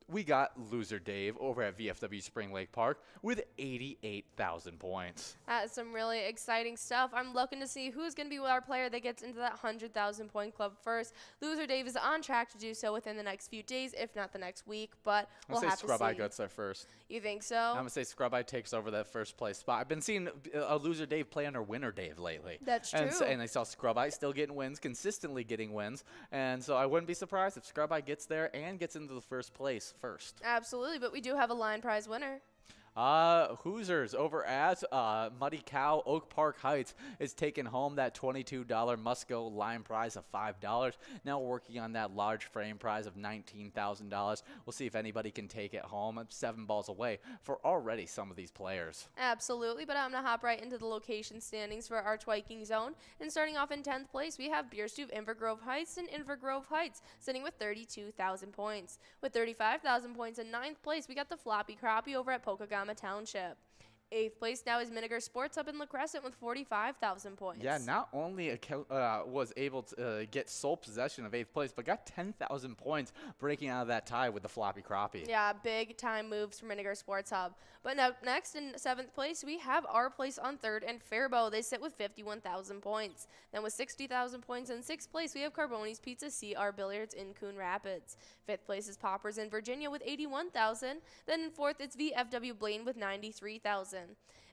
we got Loser Dave over at VFW Spring Lake Park with 88,000 points. That's some really exciting stuff. I'm looking to see who's going to be our player that gets into that 100,000 point club first. Loser Dave is on track to do so within the next few days, if not the next week, but we'll have to see. Scrub Eye gets there first. You think so? I'm going to say Scrub Eye takes over that 1st place spot. I've been seeing a Loser Dave play under Winner Dave lately. That's true. And I saw Scrub Eye still getting wins, consistently getting wins. And so I wouldn't be surprised if Scrub Eye gets there and gets into the 1st place first. Absolutely, but we do have a line prize winner. Hoosers over at Muddy Cow Oak Park Heights is taking home that $22 must-go line prize of $5. Now we're working on that large frame prize of $19,000. We'll see if anybody can take it home. I'm 7 balls away for already some of these players. Absolutely, but I'm going to hop right into the location standings for our Twiking Zone. And starting off in 10th place, we have Beerstube Invergrove Heights and Invergrove Heights, sitting with 32,000 points. With 35,000 points in 9th place, we got the Floppy Crappie over at Pokagama Township. 8th place now is Miniger Sports up in La Crescent with 45,000 points. Yeah, not only was able to get sole possession of 8th place, but got 10,000 points breaking out of that tie with the Floppy Crappie. Yeah, big time moves for Miniger Sports Hub. But now, next in 7th place, we have our place on 3rd and Faribault. They sit with 51,000 points. Then with 60,000 points in 6th place, we have Carboni's Pizza CR Billiards in Coon Rapids. 5th place is Poppers in Virginia with 81,000. Then in 4th, it's VFW Blaine with 93,000.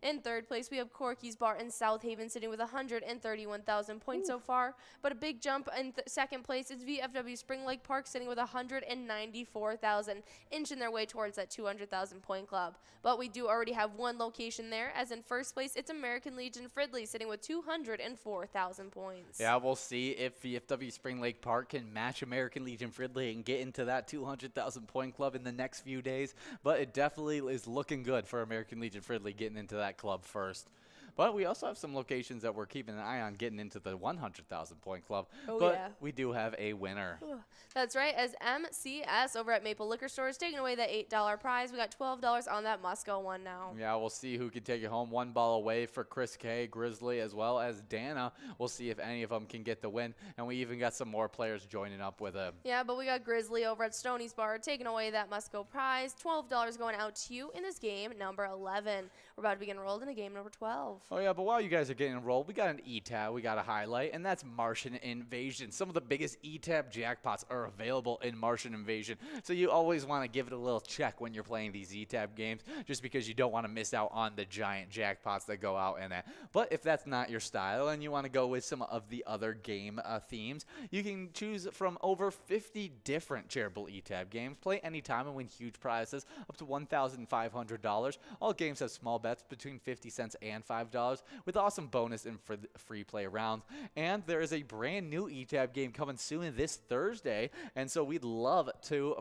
In 3rd place, we have Corky's Bar in South Haven sitting with 131,000 points so far. But a big jump in 2nd place is VFW Spring Lake Park sitting with 194,000, inching their way towards that 200,000 point club. But we do already have one location there, as in 1st place, it's American Legion Fridley sitting with 204,000 points. Yeah, we'll see if VFW Spring Lake Park can match American Legion Fridley and get into that 200,000 point club in the next few days. But it definitely is looking good for American Legion Fridley getting into that club first. But we also have some locations that we're keeping an eye on getting into the 100,000 point club. But we do have a winner. That's right, as MCS over at Maple Liquor Store is taking away that $8 prize. We got $12 on that Musco one now. Yeah, we'll see who can take it home. 1 ball away for Chris K, Grizzly, as well as Dana. We'll see if any of them can get the win. And we even got some more players joining up with him. Yeah, but we got Grizzly over at Stoney's Bar taking away that Musco prize. $12 going out to you in this game number 11. We're about to begin enrolled in a game number 12. Oh, yeah, but while you guys are getting enrolled, we got an E-Tab we got to highlight, and that's Martian Invasion. Some of the biggest E-Tab jackpots are available in Martian Invasion, so you always want to give it a little check when you're playing these E-Tab games, just because you don't want to miss out on the giant jackpots that go out in it. But if that's not your style and you want to go with some of the other game themes, you can choose from over 50 different charitable E-Tab games. Play anytime and win huge prizes up to $1,500. All games have small bets between 50 cents and $5 with awesome bonus and free play rounds. And there is a brand new E-Tab game coming soon this Thursday, and so we'd love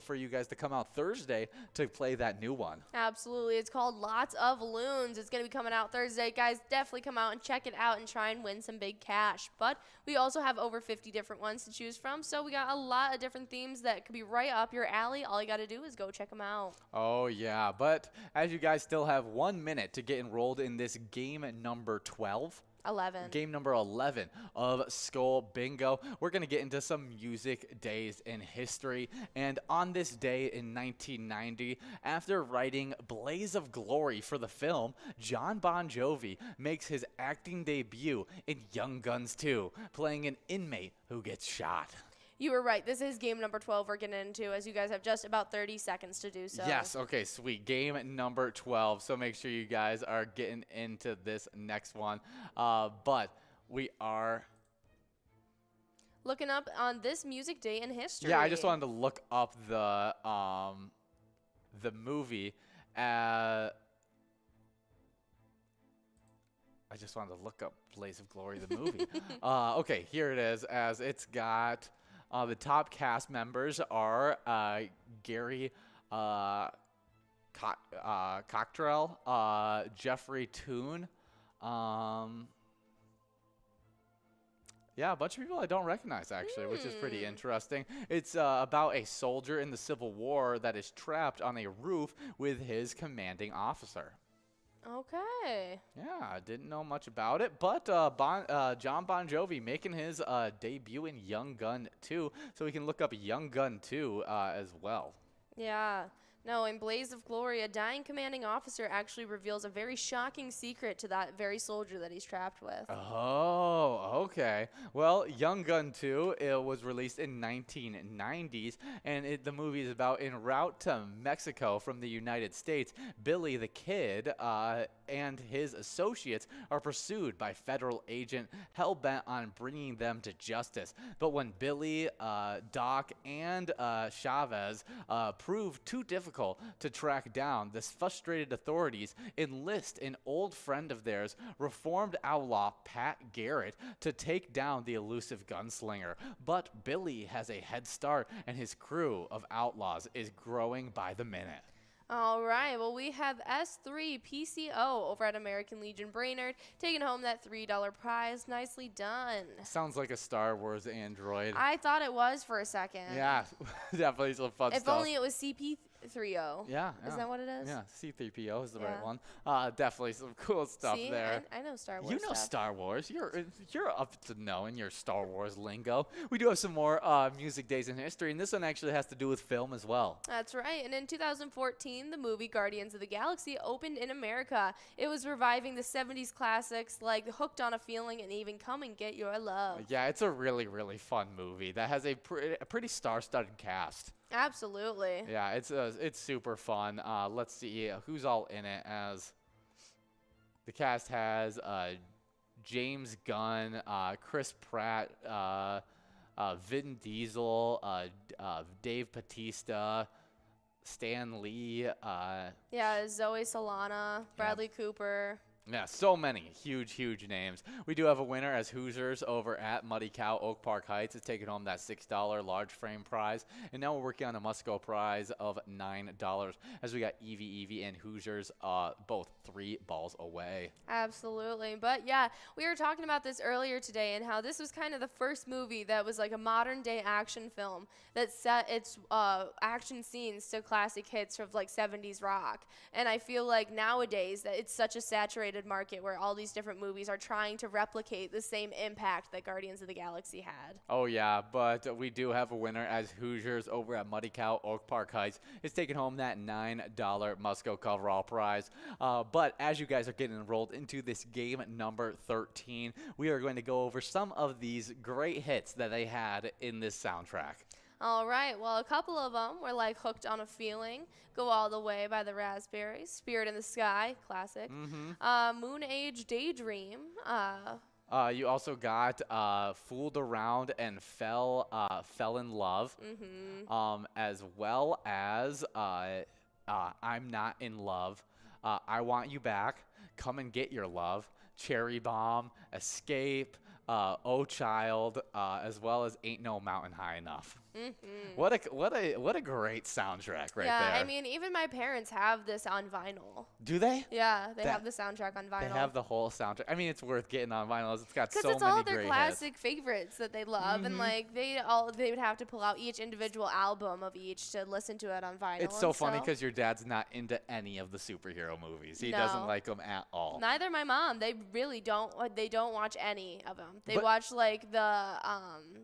for you guys to come out Thursday to play that new one. Absolutely. It's called Lots of Loons. It's going to be coming out Thursday. Guys, definitely come out and check it out and try and win some big cash. But we also have over 50 different ones to choose from, so we got a lot of different themes that could be right up your alley. All you got to do is go check them out. Oh, yeah. But as you guys still have 1 minute to get enrolled in this game number 12. 11. Game number 11 of Skull Bingo. We're going to get into some music days in history. And on this day in 1990, after writing Blaze of Glory for the film, Jon Bon Jovi makes his acting debut in Young Guns 2, playing an inmate who gets shot. You were right. This is game number 12 we're getting into, as you guys have just about 30 seconds to do so. Yes, okay, sweet. Game number 12. So make sure you guys are getting into this next one. But we are looking up on this music day in history. Yeah, I just wanted to look up the movie. I just wanted to look up Blaze of Glory, the movie. Okay, here it is. As it's got the top cast members are Gary Cockrell, Jeffrey Toone. Yeah, a bunch of people I don't recognize, actually, which is pretty interesting. It's about a soldier in the Civil War that is trapped on a roof with his commanding officer. Okay. Yeah, I didn't know much about it, but Jon Bon Jovi making his debut in Young Gun 2, so we can look up Young Gun 2 as well. Yeah. No, in Blaze of Glory, a dying commanding officer actually reveals a very shocking secret to that very soldier that he's trapped with. Oh, okay. Well, Young Gun 2, it was released in 1990s, and the movie is about en route to Mexico from the United States. Billy the Kid and his associates are pursued by federal agent hell-bent on bringing them to justice. But when Billy, Doc, and Chavez prove too difficult to track down, the frustrated authorities enlist an old friend of theirs, reformed outlaw Pat Garrett, to take down the elusive gunslinger. But Billy has a head start, and his crew of outlaws is growing by the minute. All right, well, we have S3 PCO over at American Legion Brainerd taking home that $3 prize. Nicely done. Sounds like a Star Wars android. I thought it was for a second. Yeah, definitely some fun stuff. If only it was CP3O. Yeah. Is that what it is? Yeah, C-3PO is the right one. Definitely some cool stuff there. I know Star Wars You know stuff. Star Wars. You're up to know in your Star Wars lingo. We do have some more music days in history, and this one actually has to do with film as well. That's right. And in 2014, the movie Guardians of the Galaxy opened in America. It was reviving the 70s classics like Hooked on a Feeling and even Come and Get Your Love. Yeah, it's a really, really fun movie that has a pretty star-studded cast. Absolutely. Yeah, it's super fun. Let's see who's all in it. As the cast has James Gunn, Chris Pratt, Vin Diesel, Dave Bautista, Stan Lee. Zoe Salana, Bradley Cooper. Yeah, so many huge names. We do have a winner as Hoosiers over at Muddy Cow Oak Park Heights is taking home that $6 large frame prize. And now we're working on a Musco prize of $9 as we got Evie and Hoosiers both 3 balls away. Absolutely. But yeah, we were talking about this earlier today and how this was kind of the first movie that was like a modern day action film that set its action scenes to classic hits of like 70s rock. And I feel like nowadays that it's such a saturated saturated market where all these different movies are trying to replicate the same impact that Guardians of the Galaxy had. Oh, yeah, but we do have a winner as Hoosiers over at Muddy Cow Oak Park Heights is taking home that $9 Musco coverall prize. But as you guys are getting enrolled into this game number 13, we are going to go over some of these great hits that they had in this soundtrack. All right, well, a couple of them were like Hooked on a Feeling, Go All the Way by the Raspberries, Spirit in the Sky, classic, Moon Age Daydream. You also got Fooled Around and Fell in Love, as well as I'm Not in Love, I Want You Back, Come and Get Your Love, Cherry Bomb, Escape, Oh Child, as well as Ain't No Mountain High Enough. What a great soundtrack right there. Yeah, I mean, even my parents have this on vinyl. Do they? Yeah, they have the soundtrack on vinyl. They have the whole soundtrack. I mean, it's worth getting on vinyl. It's got so many great hits. Because it's all their classic favorites that they love, and like they would have to pull out each individual album of each to listen to it on vinyl. It's so funny because your dad's not into any of the superhero movies. He doesn't like them at all. Neither my mom. They really don't. They don't watch any of them. They watch like the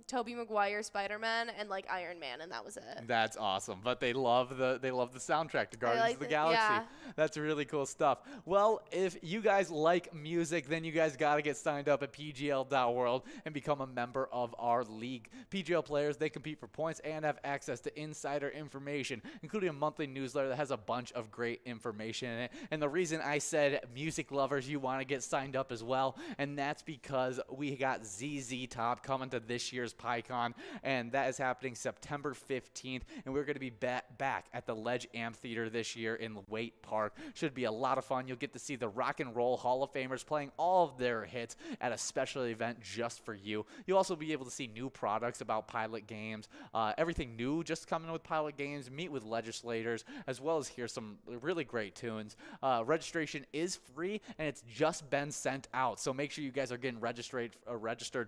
Tobey Maguire Spider-Man and like Iron Man, and that was it. That's awesome. But they love the soundtrack to Guardians of the Galaxy. Yeah. That's really cool stuff. Well, if you guys like music, then you guys got to get signed up at pgl.world and become a member of our league. PGL players, they compete for points and have access to insider information, including a monthly newsletter that has a bunch of great information in it. And the reason I said music lovers, you want to get signed up as well, and that's because we got ZZ Top coming to this year's PyCon, and that is happening September 15th, and we're going to be back at the Ledge Amphitheater this year in Waite Park. Should be a lot of fun. You'll get to see the Rock and Roll Hall of Famers playing all of their hits at a special event just for you. You'll also be able to see new products about Pilot Games, everything new just coming with Pilot Games, meet with legislators, as well as hear some really great tunes. Registration is free, and it's just been sent out, so make sure you guys are getting registered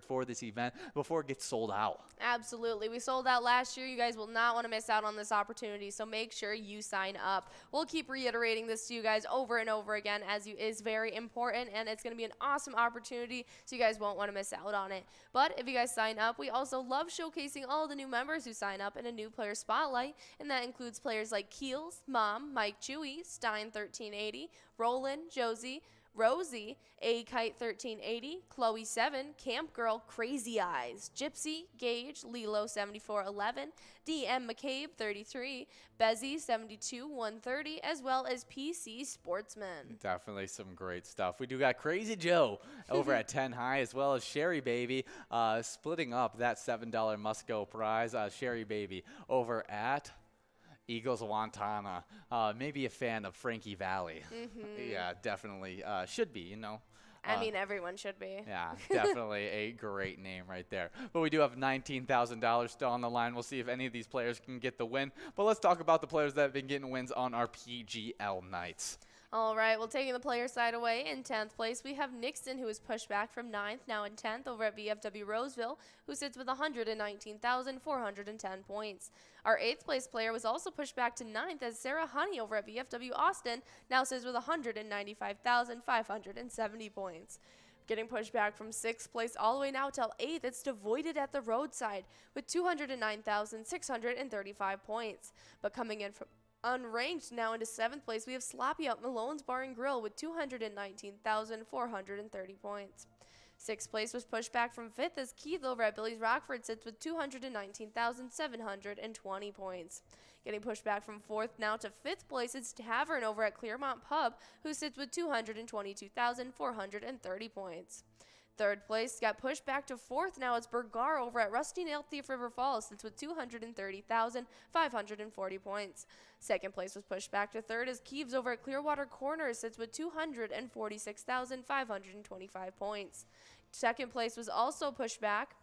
for this event before it gets sold out. Absolutely. We sold out last year. You guys will not want to miss out on this opportunity, so make sure you sign up. We'll keep reiterating this to you guys over and over again, as it is very important, and it's going to be an awesome opportunity, so you guys won't want to miss out on it. But if you guys sign up, we also love showcasing all the new members who sign up in a new player spotlight, and that includes players like Keels, Mom, Mike Chewy, Stein1380, Roland, Josie, Rosie, A-Kite 1380, Chloe 7, Camp Girl, Crazy Eyes, Gypsy, Gage, Lilo 7411, DM McCabe 33, Bezzy 72 130, as well as PC Sportsman. Definitely some great stuff. We do got Crazy Joe over at 10 High, as well as Sherry Baby, splitting up that $7 Musco prize. Sherry Baby over at Eagles Wantana, maybe a fan of Frankie Valley. Yeah, definitely should be, you know. I mean, everyone should be. Yeah, definitely a great name right there. But we do have $19,000 still on the line. We'll see if any of these players can get the win. But let's talk about the players that have been getting wins on our PGL nights. All right, well, taking the player side away, in 10th place, we have Nixon, who is pushed back from 9th, now in 10th, over at VFW Roseville, who sits with 119,410 points. Our 8th place player was also pushed back to 9th, as Sarah Honey over at VFW Austin now sits with 195,570 points. Getting pushed back from 6th place all the way now till 8th, it's Devoided at the Roadside with 209,635 points. But coming in from unranked now into 7th place, we have Sloppy at Malone's Bar and Grill with 219,430 points. 6th place was pushed back from 5th, as Keith over at Billy's Rockford sits with 219,720 points. Getting pushed back from 4th now to 5th place, it's Tavern over at Clearmont Pub, who sits with 222,430 points. 3rd place got pushed back to 4th. Now it's Bergar over at Rusty Nail Thief River Falls, sits with 230,540 points. 2nd place was pushed back to 3rd, as Keeves over at Clearwater Corners sits with 246,525 points. 2nd place was also pushed back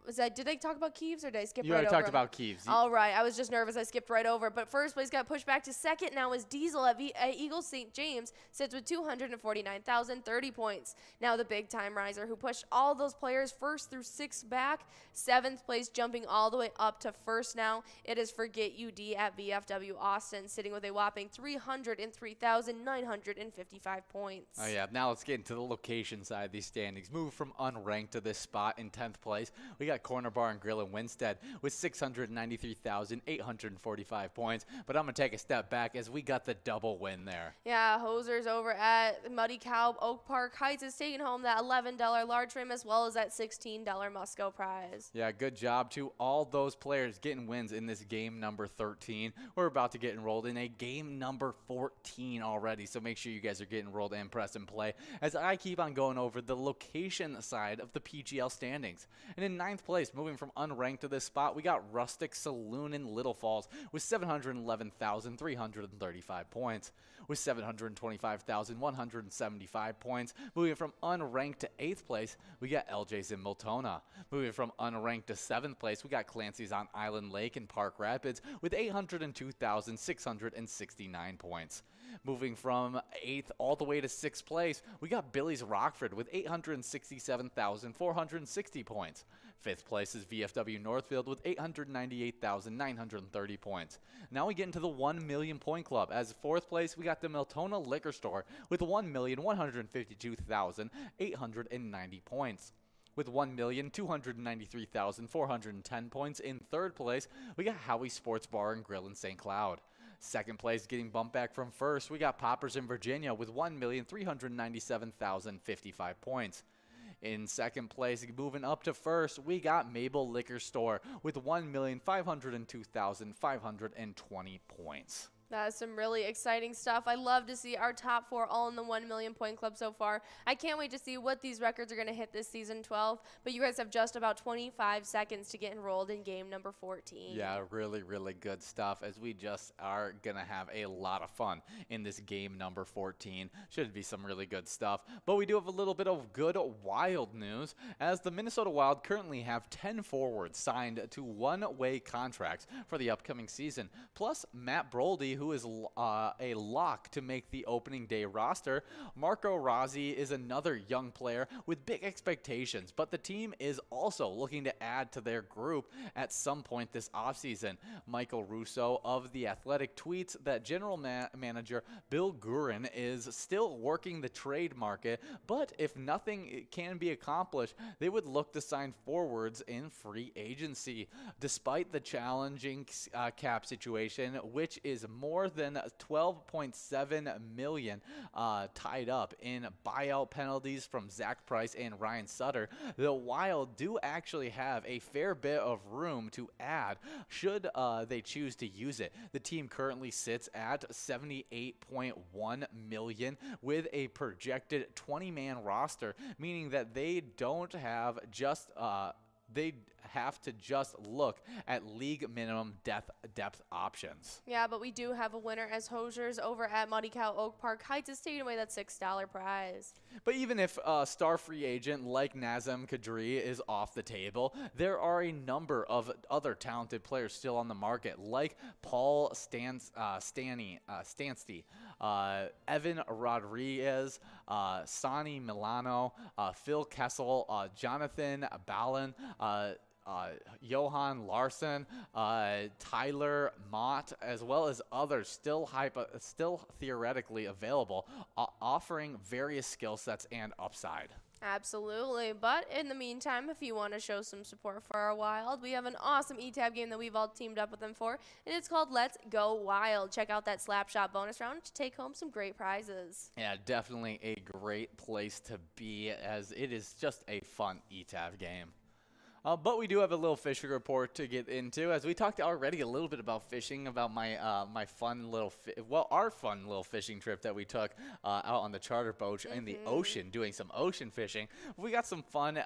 Did I talk about Keeves or did I skip You right already over talked him? about Keeves. All right. I was just nervous. I skipped right over. But first place got pushed back to second now is Diesel at Eagle St. James, sits with 249,030 points. Now the big time riser who pushed all those players first through sixth back, seventh place jumping all the way up to first now. It is Forget UD at VFW Austin, sitting with a whopping 303,955 points. Oh, yeah. Now let's get into the location side of these standings. Move from unranked to this spot in 10th place. We got Corner Bar and Grill in Winstead with 693,845 points. But I'm going to take a step back as we got the double win there. Yeah, Hosers over at Muddy Cow Oak Park Heights is taking home that $11 large trim as well as that $16 Musco prize. Yeah, good job to all those players getting wins in this game number 13. We're about to get enrolled in a game number 14 already, so make sure you guys are getting enrolled and press and play as I keep on going over the location side of the PGL standings. And in 9th place, moving from unranked to this spot, we got Rustic Saloon in Little Falls with 711,335 points. With 725,175 points. Moving from unranked to 8th place, we got LJ's in Miltona. Moving from unranked to 7th place, we got Clancy's on Island Lake in Park Rapids with 802,669 points. Moving from 8th all the way to 6th place, we got Billy's Rockford with 867,460 points. 5th place is VFW Northfield with 898,930 points. Now we get into the 1 million point club. As 4th place, we got the Miltona Liquor Store with 1,152,890 points. With 1,293,410 points in 3rd place, we got Howie Sports Bar and Grill in St. Cloud. 2nd place, getting bumped back from 1st, we got Poppers in Virginia with 1,397,055 points. In 2nd place, moving up to 1st, we got Mabel Liquor Store with 1,502,520 points. That is some really exciting stuff. I love to see our top 4 all in the 1 million point club so far. I can't wait to see what these records are going to hit this season 12, but you guys have just about 25 seconds to get enrolled in game number 14. Yeah, really, really good stuff as we just are going to have a lot of fun in this game number 14. Should be some really good stuff, but we do have a little bit of good Wild news as the Minnesota Wild currently have 10 forwards signed to one-way contracts for the upcoming season, plus Matt Broldy, who is a lock to make the opening day roster. Marco Rossi is another young player with big expectations, but the team is also looking to add to their group at some point this offseason. Michael Russo of The Athletic tweets that general manager Bill Guerin is still working the trade market, but if nothing can be accomplished, they would look to sign forwards in free agency. Despite the challenging cap situation, which is more than 12.7 million tied up in buyout penalties from Zach Price and Ryan Sutter, the Wild do actually have a fair bit of room to add should they choose to use it. The team currently sits at 78.1 million with a projected 20-man roster, meaning that they don't have just they have to just look at league minimum depth options. Yeah, but we do have a winner as Hosers over at Muddy Cow Oak Park Heights is taking away that $6 prize. But even if a star free agent like Nazem Kadri is off the table, there are a number of other talented players still on the market, like Paul Stanley, Evan Rodriguez, Sonny Milano, Phil Kessel, Jonathan Ballin, Johan Larson, Tyler Mott, as well as others still theoretically available, offering various skill sets and upside. Absolutely. But in the meantime, if you want to show some support for our Wild, we have an awesome eTab game that we've all teamed up with them for, and it's called Let's Go Wild. Check out that Slapshot bonus round to take home some great prizes. Yeah, definitely a great place to be as it is just a fun eTab game. But we do have a little fishing report to get into, as we talked already a little bit about fishing, about my my fun little our fun little fishing trip that we took out on the charter boat in the ocean, doing some ocean fishing. We got some fun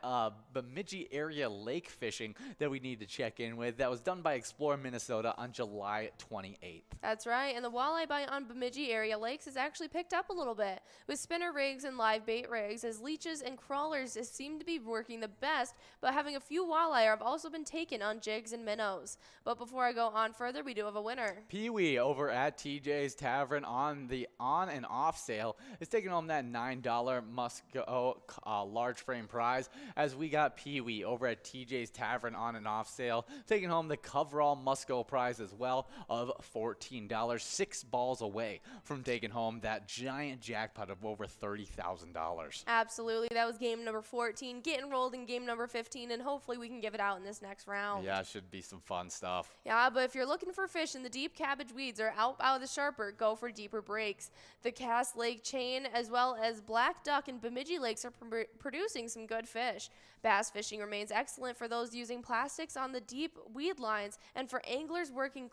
Bemidji area lake fishing that we need to check in with. That was done by Explore Minnesota on July 28th. That's right, and the walleye bite on Bemidji area lakes has actually picked up a little bit with spinner rigs and live bait rigs, as leeches and crawlers seem to be working the best, but having a few 2 walleye have also been taken on jigs and minnows. But before I go on further, we do have a winner. Pee-wee over at TJ's Tavern on the on and off sale is taking home that $9 Musco large frame prize, as we got Pee-wee over at TJ's Tavern on and off sale taking home the coverall Musco prize as well of $14, 6 balls away from taking home that giant jackpot of over $30,000. Absolutely. That was game number 14. Get enrolled in game number 15, and hopefully we can give it out in this next round. Yeah, it should be some fun stuff. Yeah, but if you're looking for fish in the deep cabbage weeds or out by the sharper, go for deeper breaks. The Cass Lake chain, as well as Black Duck and Bemidji lakes, are producing some good fish. Bass fishing remains excellent for those using plastics on the deep weed lines, and for anglers working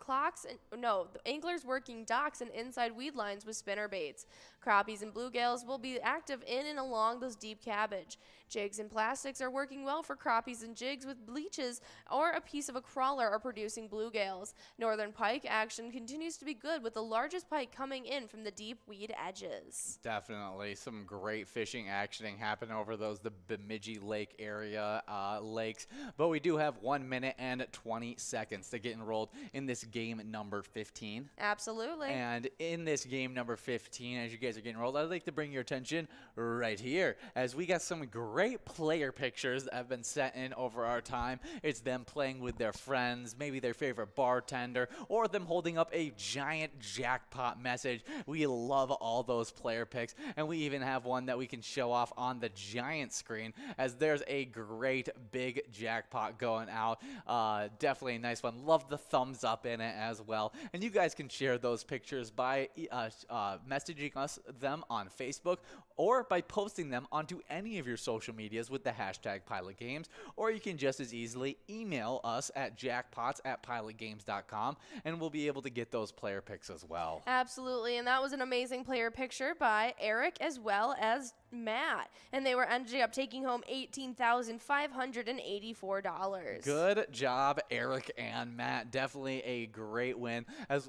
anglers working docks and inside weed lines with spinner baits. Crappies and bluegills will be active in and along those deep cabbage. Jigs and plastics are working well for crappies, and jigs with bleaches or a piece of a crawler are producing bluegills. Northern pike action continues to be good, with the largest pike coming in from the deep weed edges. Definitely some great fishing actioning happening over the Bemidji Lake area lakes. But we do have 1 minute and 20 seconds to get enrolled in this game number 15. Absolutely. And in this game number 15, as you guys are getting enrolled, I'd like to bring your attention right here, as we got some great player pictures that have been sent in over our time. It's them playing with their friends, maybe their favorite bartender, or them holding up a giant jackpot message. We love all those player pics, and we even have one that we can show off on the giant screen, as there's a great big jackpot going out. Definitely a nice one. Love the thumbs up in it as well. And you guys can share those pictures by messaging us them on Facebook, or by posting them onto any of your social medias with the hashtag PilotGames, or you can just as easily email us at jackpots@pilotgames.com, and we'll be able to get those player pics as well. Absolutely, and that was an amazing player picture by Eric as well as Matt, and they were ending up taking home $18,584. Good job, Eric and Matt. Definitely a great win, as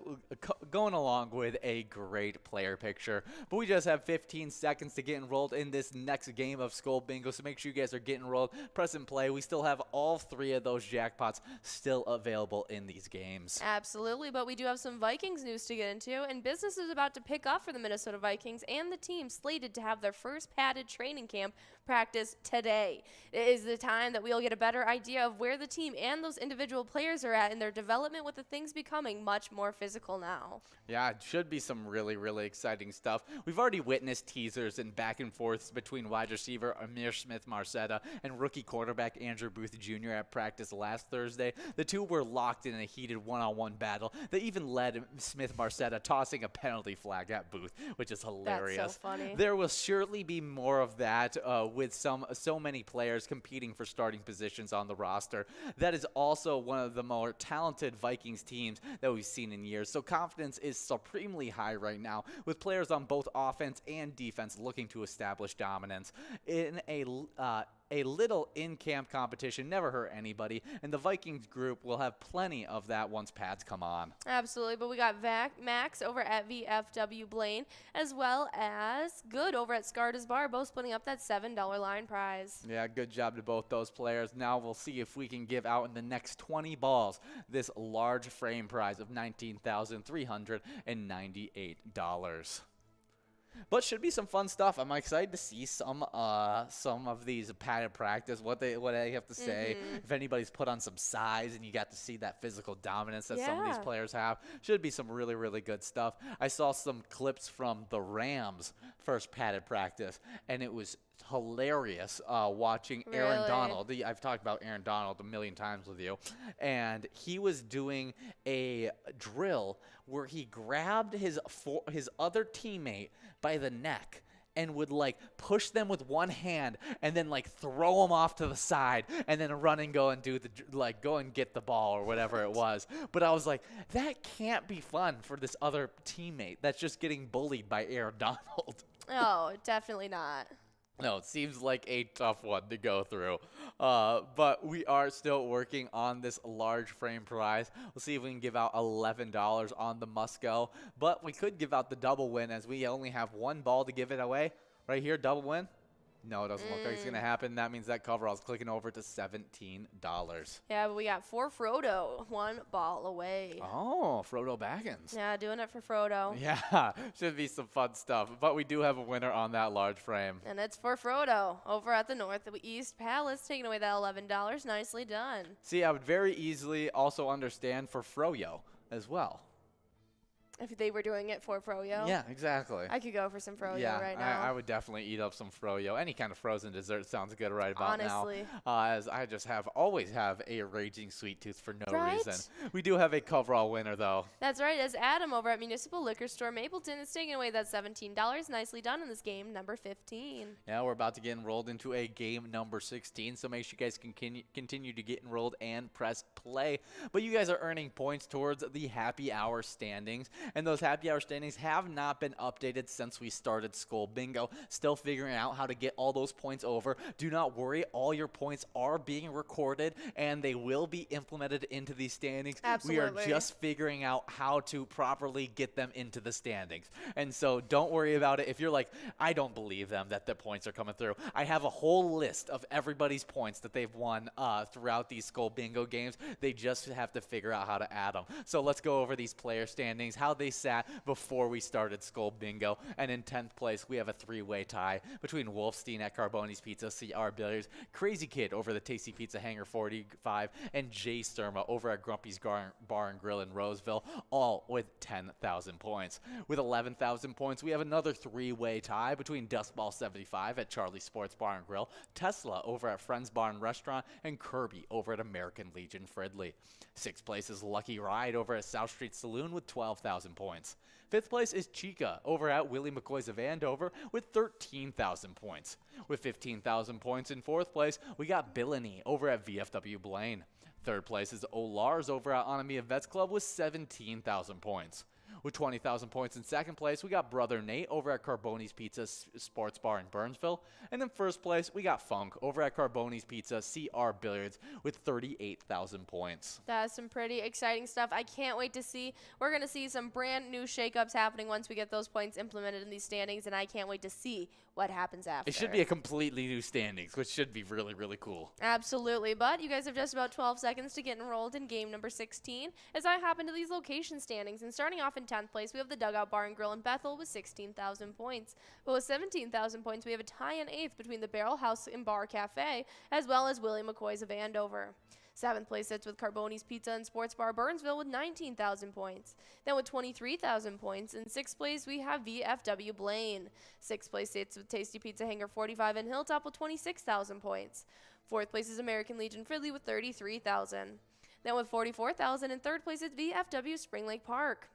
going along with a great player picture. But we just have 15 seconds to get enrolled in this next game of Skull Bingo, so make sure you guys are getting enrolled. Press and play. We still have all 3 of those jackpots still available in these games. Absolutely, but we do have some Vikings news to get into, and business is about to pick up for the Minnesota Vikings and the team slated to have their first padded training camp practice today. It is the time that we'll get a better idea of where the team and those individual players are at in their development, with the things becoming much more physical now. Yeah, it should be some really, really exciting stuff. We've already witnessed teasers and back and forths between wide receiver Amir Smith-Marcetta and rookie quarterback Andrew Booth Jr. at practice last Thursday. The two were locked in a heated one-on-one battle that even led Smith-Marcetta tossing a penalty flag at Booth, which is hilarious. That's so funny. There will surely be more of that with so many players competing for starting positions on the roster. That is also one of the more talented Vikings teams that we've seen in years. So confidence is supremely high right now, with players on both offense and defense looking to establish dominance. In a little in-camp competition never hurt anybody, and the Vikings group will have plenty of that once pads come on. Absolutely, but we got Max over at VFW Blaine, as well as Good over at Scarta's Bar, both splitting up that $7 line prize. Yeah, good job to both those players. Now we'll see if we can give out in the next 20 balls this large frame prize of $19,398. But should be some fun stuff. I'm excited to see some of these padded practice, what they have to say. If anybody's put on some size and you got to see that physical dominance that some of these players have, should be some really, really good stuff. I saw some clips from the Rams' first padded practice, and it was hilarious watching Aaron Donald. I've talked about Aaron Donald a million times with you, and he was doing a drill where he grabbed his other teammate by the neck and would like push them with one hand and then like throw them off to the side and then run and go and do go and get the ball or whatever it was. But I was like, that can't be fun for this other teammate that's just getting bullied by Aaron Donald. Oh, definitely not. No, it seems like a tough one to go through. But we are still working on this large frame prize. We'll see if we can give out $11 on the Musco. But we could give out the double win, as we only have one ball to give it away. Right here, double win. No, it doesn't look like it's going to happen. That means that coverall's clicking over to $17. Yeah, but we got 4 Frodo, 1 ball away. Oh, Frodo Baggins. Yeah, doing it for Frodo. Yeah, should be some fun stuff. But we do have a winner on that large frame. And it's for Frodo over at the Northeast Palace, taking away that $11. Nicely done. See, I would very easily also understand for Froyo as well. If they were doing it for Froyo. Yeah, exactly. I could go for some Froyo right now. I would definitely eat up some Froyo. Any kind of frozen dessert sounds good right about Honestly. now. As I just always have a raging sweet tooth for no Right? reason. We do have a coverall winner, though. That's right, as Adam over at Municipal Liquor Store Mapleton is taking away that $17. Nicely done in this game, number 15. Yeah, we're about to get enrolled into a game number 16, so make sure you guys can continue to get enrolled and press play. But you guys are earning points towards the happy hour standings, and those happy hour standings have not been updated since we started Skull Bingo. Still figuring out how to get all those points over. Do not worry, all your points are being recorded, and they will be implemented into these standings. Absolutely. We are just figuring out how to properly get them into the standings. And so don't worry about it. If you're like, I don't believe them that the points are coming through, I have a whole list of everybody's points that they've won throughout these Skull Bingo games. They just have to figure out how to add them. So let's go over these player standings, how they sat before we started Skull Bingo. And in 10th place, we have a 3-way tie between Wolfstein at Carboni's Pizza, CR Billiards, Crazy Kid over the Tasty Pizza Hangar 45, and Jay Sturma over at Grumpy's Bar and Grill in Roseville, all with 10,000 points. With 11,000 points, we have another 3-way tie between Dustball 75 at Charlie's Sports Bar and Grill, Tesla over at Friends Bar and Restaurant, and Kirby over at American Legion Fridley. 6th place is Lucky Ride over at South Street Saloon with 12,000 points. 5th place is Chica over at Willie McCoy's of Andover with 13,000 points. With 15,000 points in 4th place, we got Billany over at VFW Blaine. 3rd place is Olars over at Anamia Vets Club with 17,000 points. With 20,000 points in 2nd place, we got Brother Nate over at Carboni's Pizza Sports Bar in Burnsville. And in 1st place, we got Funk over at Carboni's Pizza CR Billiards with 38,000 points. That's some pretty exciting stuff. I can't wait to see. We're going to see some brand new shakeups happening once we get those points implemented in these standings, and I can't wait to see what happens after. It should be a completely new standings, which should be really, really cool. Absolutely, but you guys have just about 12 seconds to get enrolled in game number 16 as I hop into these location standings. And starting off in 10th place, we have the Dugout Bar and Grill in Bethel with 16,000 points. But with 17,000 points, we have a tie in 8th between the Barrel House and Bar Cafe, as well as Willie McCoy's of Andover. 7th place sits with Carboni's Pizza and Sports Bar Burnsville with 19,000 points. Then with 23,000 points, in 6th place we have VFW Blaine. 6th place sits with Tasty Pizza Hangar 45 and Hilltop with 26,000 points. 4th place is American Legion Fridley with 33,000. Then with 44,000, in 3rd place is VFW Spring Lake Park.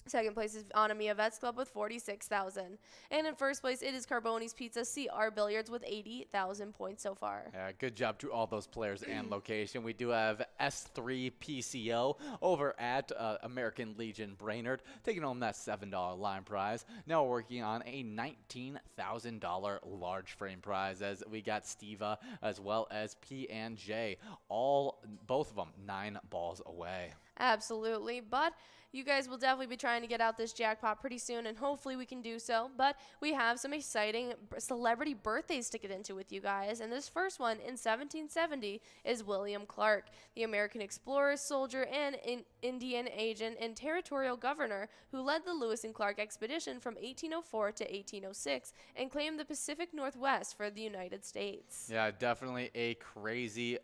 2nd place is Anamia Vets Club with 46,000. And in 1st place, it is Carboni's Pizza CR Billiards with 80,000 points so far. Yeah, good job to all those players and location. We do have S3 PCO over at American Legion Brainerd, taking home that $7 line prize. Now we're working on a $19,000 large frame prize as we got Steva as well as P&J, both of them 9 balls away. Absolutely, but you guys will definitely be trying to get out this jackpot pretty soon, and hopefully we can do so. But we have some exciting celebrity birthdays to get into with you guys, and this first one in 1770 is William Clark, the American explorer, soldier, and Indian agent and territorial governor who led the Lewis and Clark expedition from 1804 to 1806 and claimed the Pacific Northwest for the United States. Yeah, definitely a crazy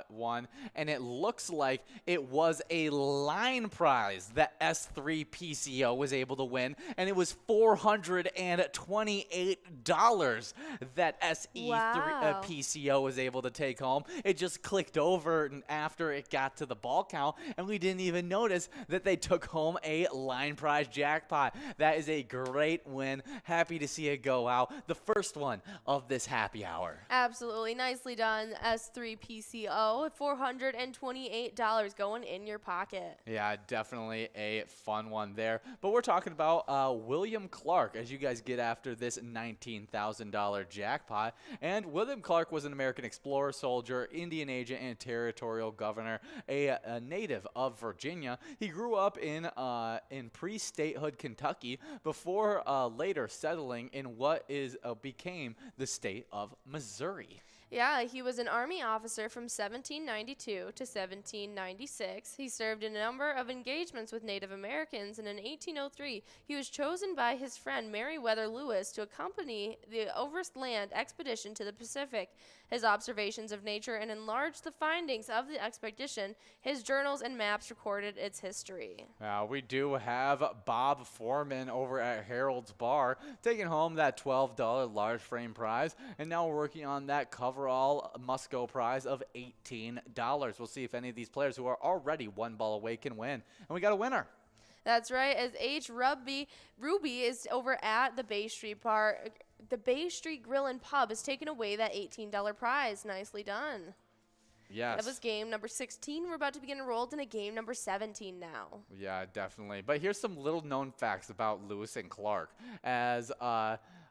one, and it looks like it was a line prize that S3 PCO was able to win, and it was $428 that SE3 PCO was able to take home. It just clicked over after it got to the ball count, and we didn't even notice that they took home a line prize jackpot. That is a great win. Happy to see it go out. The first one of this happy hour. Absolutely. Nicely done, S3 PCO. PCO, $428 going in your pocket. Yeah, definitely a fun one there. But we're talking about William Clark as you guys get after this $19,000 jackpot. And William Clark was an American explorer, soldier, Indian agent, and territorial governor, a native of Virginia. He grew up in pre-statehood Kentucky before later settling in what became the state of Missouri. Yeah, he was an Army officer from 1792 to 1796. He served in a number of engagements with Native Americans, and in 1803, he was chosen by his friend Meriwether Lewis to accompany the overland expedition to the Pacific. His observations of nature and enlarged the findings of the expedition. His journals and maps recorded its history. We do have Bob Foreman over at Harold's Bar taking home that $12 large frame prize, and now we're working on that coverall must-go prize of $18. We'll see if any of these players who are already one ball away can win, and we got a winner. That's right, as Ruby is over at the Bay Street Bar. The Bay Street Grill and Pub has taken away that $18 prize. Nicely done. Yes. That was game number 16. We're about to begin enrolled into game number 17 now. Yeah, definitely. But here's some little-known facts about Lewis and Clark. As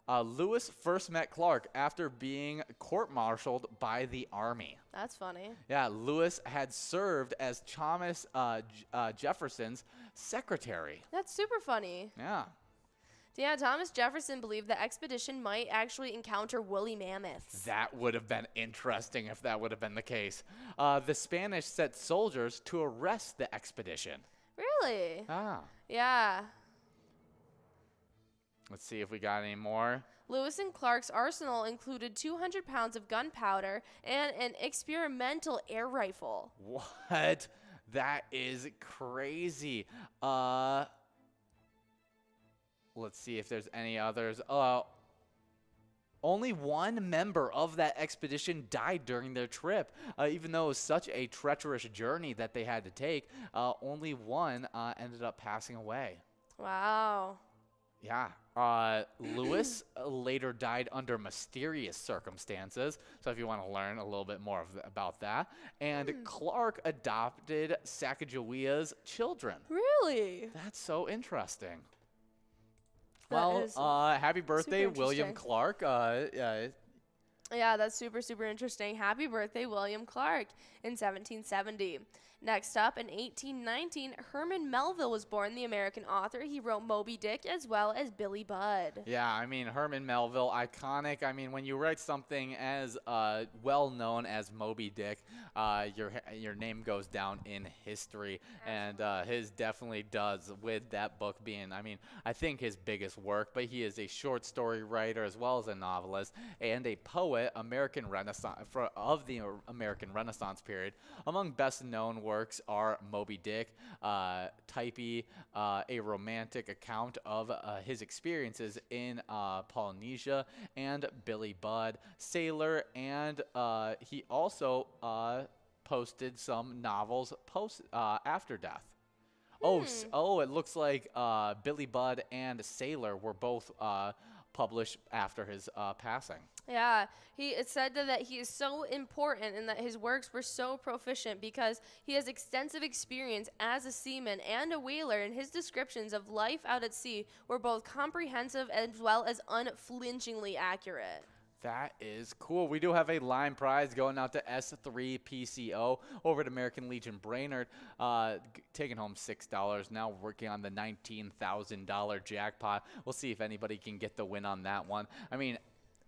Lewis first met Clark after being court-martialed by the Army. That's funny. Yeah, Lewis had served as Thomas Jefferson's secretary. That's super funny. Yeah. Yeah, Thomas Jefferson believed the expedition might actually encounter woolly mammoths. That would have been interesting if that would have been the case. The Spanish sent soldiers to arrest the expedition. Really? Ah. Yeah. Let's see if we got any more. Lewis and Clark's arsenal included 200 pounds of gunpowder and an experimental air rifle. What? That is crazy. Let's see if there's any others. Only one member of that expedition died during their trip. Even though it was such a treacherous journey that they had to take, only one ended up passing away. Wow. Yeah. Lewis later died under mysterious circumstances. So if you want to learn a little bit more about that. And Clark adopted Sacagawea's children. Really? That's so interesting. Well, happy birthday, William Clark. Yeah, that's super, super interesting. Happy birthday, William Clark, in 1770. Next up, in 1819, Herman Melville was born, the American author. He wrote Moby Dick as well as Billy Budd. Yeah, I mean, Herman Melville, iconic. I mean, when you write something as well-known as Moby Dick, your name goes down in history. Absolutely. And his definitely does, with that book being, I mean, I think his biggest work, but he is a short story writer as well as a novelist and a poet, of the American Renaissance period. Among best-known works are Moby Dick, Typee, a romantic account of his experiences in Polynesia, and Billy Budd, Sailor, and he also posted some novels after death. Oh, it looks like Billy Budd and Sailor were both published after his passing. Yeah, it said that he is so important and that his works were so proficient because he has extensive experience as a seaman and a whaler, and his descriptions of life out at sea were both comprehensive as well as unflinchingly accurate. That is cool. We do have a line prize going out to S3 PCO over at American Legion Brainerd, taking home $6. Now working on the $19,000 jackpot. We'll see if anybody can get the win on that one. I mean,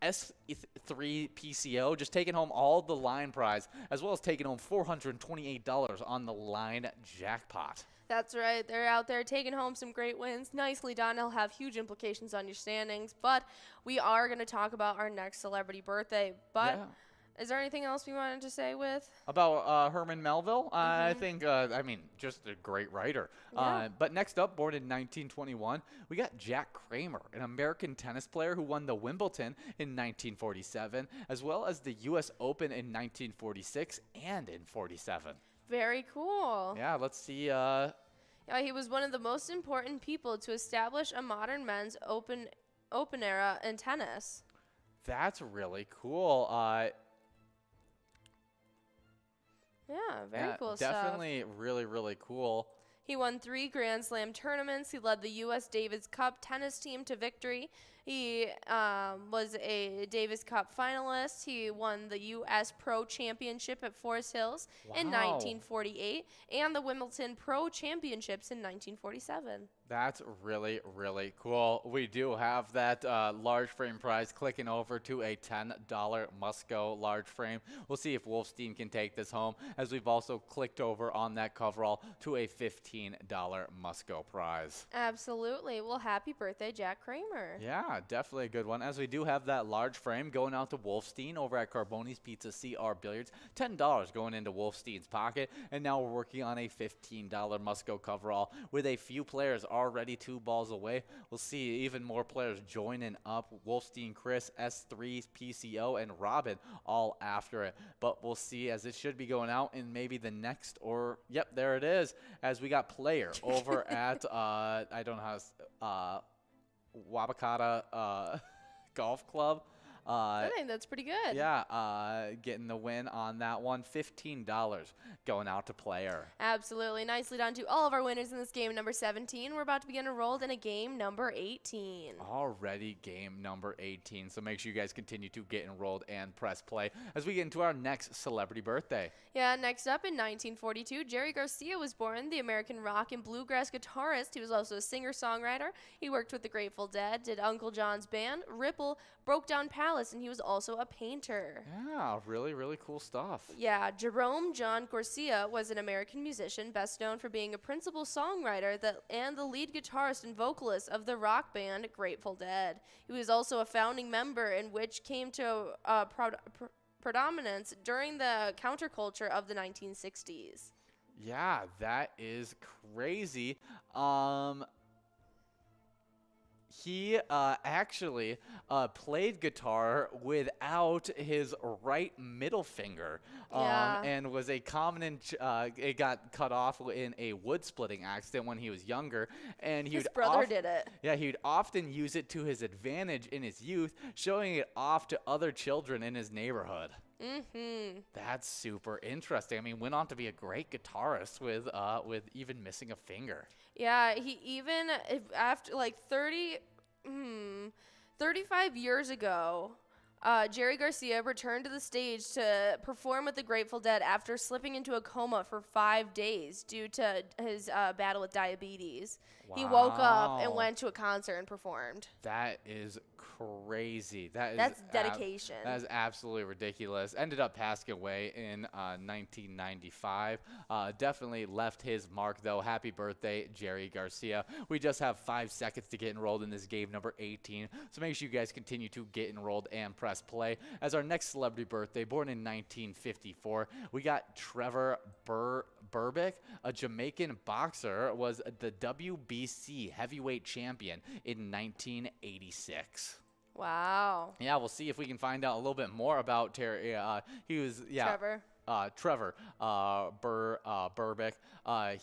S3 PCO just taking home all the line prize, as well as taking home $428 on the line jackpot. That's right. They're out there taking home some great wins. Nicely done. It'll have huge implications on your standings. But we are going to talk about our next celebrity birthday. But is there anything else we wanted to say about Herman Melville? I think, I mean, just a great writer. Yeah. But next up, born in 1921, we got Jack Kramer, an American tennis player who won the Wimbledon in 1947, as well as the U.S. Open in 1946 and in 47. Very cool. Yeah, let's see. Yeah, he was one of the most important people to establish a modern men's open era in tennis. That's really cool. Yeah, very cool stuff. Definitely really, really cool. He won 3 Grand Slam tournaments. He led the U.S. Davis Cup tennis team to victory. He was a Davis Cup finalist. He won the U.S. Pro Championship at Forest Hills in 1948 and the Wimbledon Pro Championships in 1947. That's really, really cool. We do have that large frame prize clicking over to a $10 Musco large frame. We'll see if Wolfstein can take this home, as we've also clicked over on that coverall to a $15 Musco prize. Absolutely. Well, happy birthday, Jack Kramer. Yeah, definitely a good one. As we do have that large frame going out to Wolfstein over at Carboni's Pizza CR Billiards. $10 going into Wolfstein's pocket. And now we're working on a $15 Musco coverall with a few players already 2 balls away. We'll see even more players joining up. Wolfstein, Chris, S3, PCO, and Robin all after it. But we'll see, as it should be going out in maybe the next, or yep, there it is. As we got player over at I don't know how Wabakata Golf Club. I think that's pretty good. Yeah, getting the win on that one. $15 going out to player. Absolutely. Nicely done to all of our winners in this game number 17. We're about to begin enrolled in a game number 18. Already game number 18. So make sure you guys continue to get enrolled and press play as we get into our next celebrity birthday. Yeah, next up in 1942, Jerry Garcia was born, the American rock and bluegrass guitarist. He was also a singer-songwriter. He worked with the Grateful Dead, did Uncle John's band, Ripple, Broke Down Palace, and he was also a painter. Yeah, really, really cool stuff. Yeah, Jerome John Garcia was an American musician, best known for being a principal songwriter and the lead guitarist and vocalist of the rock band Grateful Dead. He was also a founding member, in which came to predominance during the counterculture of the 1960s. Yeah, that is crazy. He actually played guitar without his right middle finger, and was a common. It got cut off in a wood splitting accident when he was younger, and his brother did it. Yeah, he'd often use it to his advantage in his youth, showing it off to other children in his neighborhood. Mm-hmm. That's super interesting. I mean, went on to be a great guitarist with even missing a finger. Yeah, he even after like 35 years ago, Jerry Garcia returned to the stage to perform with the Grateful Dead after slipping into a coma for 5 days due to his battle with diabetes. Wow. He woke up and went to a concert and performed. That is crazy. That's dedication. That is absolutely ridiculous. Ended up passing away in 1995. Definitely left his mark, though. Happy birthday, Jerry Garcia. We just have 5 seconds to get enrolled in this game number 18. So make sure you guys continue to get enrolled and press play. As our next celebrity birthday, born in 1954, we got Trevor Berbick, a Jamaican boxer, was the WBC heavyweight champion in 1986. Wow. Yeah, we'll see if we can find out a little bit more about Terry. He was, Trevor Berbick.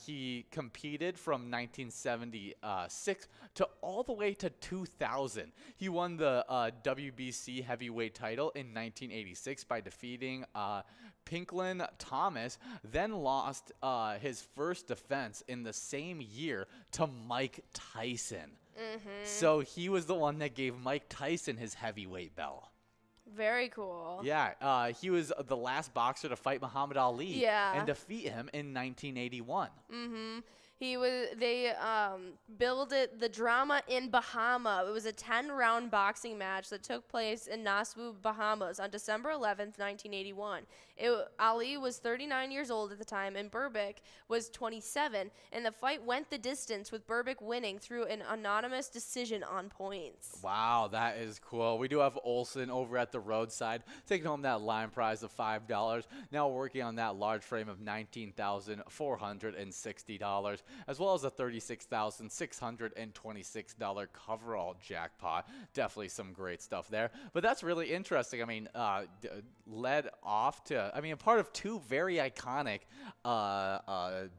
He competed from 1976 to all the way to 2000. He won the WBC heavyweight title in 1986 by defeating Pinklin Thomas, then lost his first defense in the same year to Mike Tyson. Mm-hmm. So he was the one that gave Mike Tyson his heavyweight belt. Very cool. Yeah, he was the last boxer to fight Muhammad Ali and defeat him in 1981. Mm-hmm. They billed it the drama in Bahama. It was a 10-round boxing match that took place in Nassau, Bahamas on December 11th, 1981. Ali was 39 years old at the time, and Berbick was 27, and the fight went the distance, with Berbick winning through an anonymous decision on points. Wow, that is cool. We do have Olsen over at the roadside taking home that line prize of $5. Now working on that large frame of $19,460. as well as a $36,626 coverall jackpot. Definitely some great stuff there. But that's really interesting. I mean, led off to, I mean, a part of two very iconic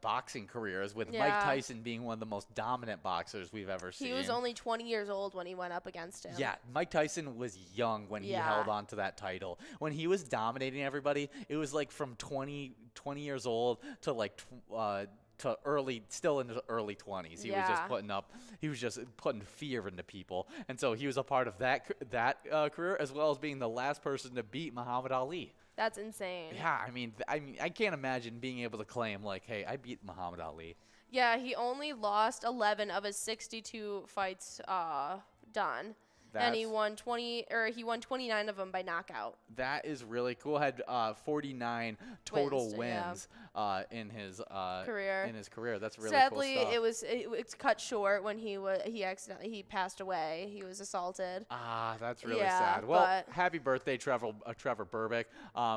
boxing careers, with Mike Tyson being one of the most dominant boxers we've ever seen. He was only 20 years old when he went up against him. Yeah, Mike Tyson was young when he held on to that title. When he was dominating everybody, it was like from 20 years old to like to still in his early 20s. He was just putting fear into people. And so he was a part of that career, as well as being the last person to beat Muhammad Ali. That's insane. Yeah, I mean, I can't imagine being able to claim, like, hey, I beat Muhammad Ali. Yeah, he only lost 11 of his 62 fights done. And he won 29 of them by knockout. That is really cool. Had 49 total wins in his career. That's really cool stuff. Sadly, it's cut short when he passed away. He was assaulted. That's really sad. Well, happy birthday, Trevor Burbick.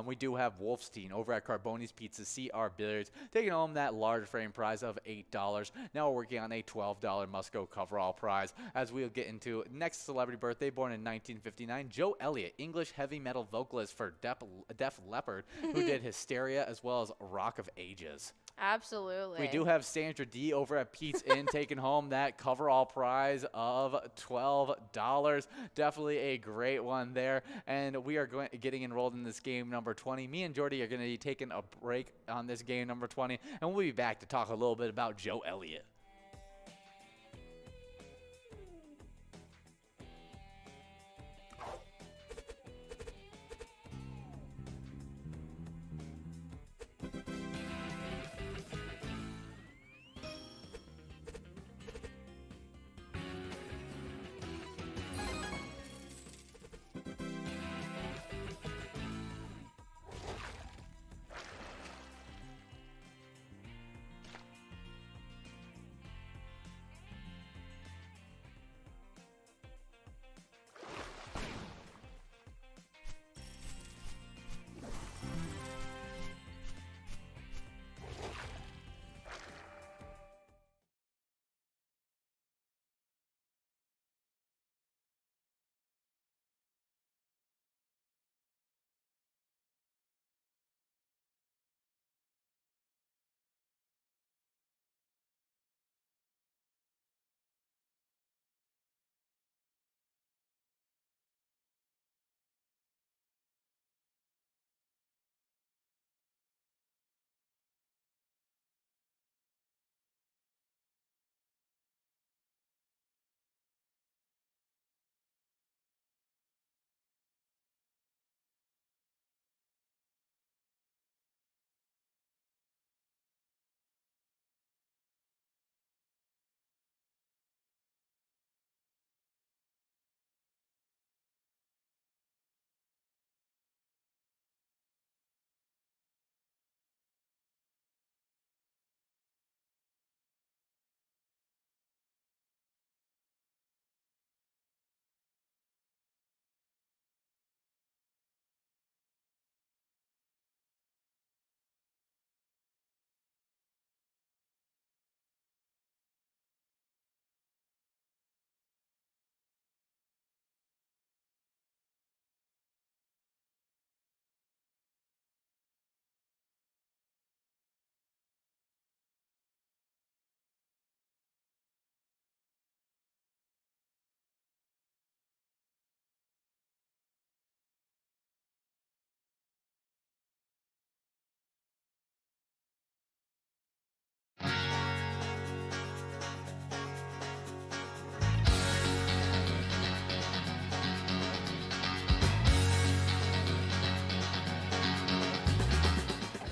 We do have Wolfstein over at Carboni's Pizza CR Billiards taking home that large frame prize of $8. Now we're working on a $12 Musco coverall prize, as we'll get into next celebrity birthday, born in 1959, Joe Elliott, English heavy metal vocalist for Def Leppard, who did Hysteria as well as Rock of Ages. Absolutely. We do have Sandra D over at Pete's Inn taking home that coverall prize of $12. Definitely a great one there. And we are getting enrolled in this game number 20. Me and Jordy are going to be taking a break on this game number 20, and we'll be back to talk a little bit about Joe Elliott.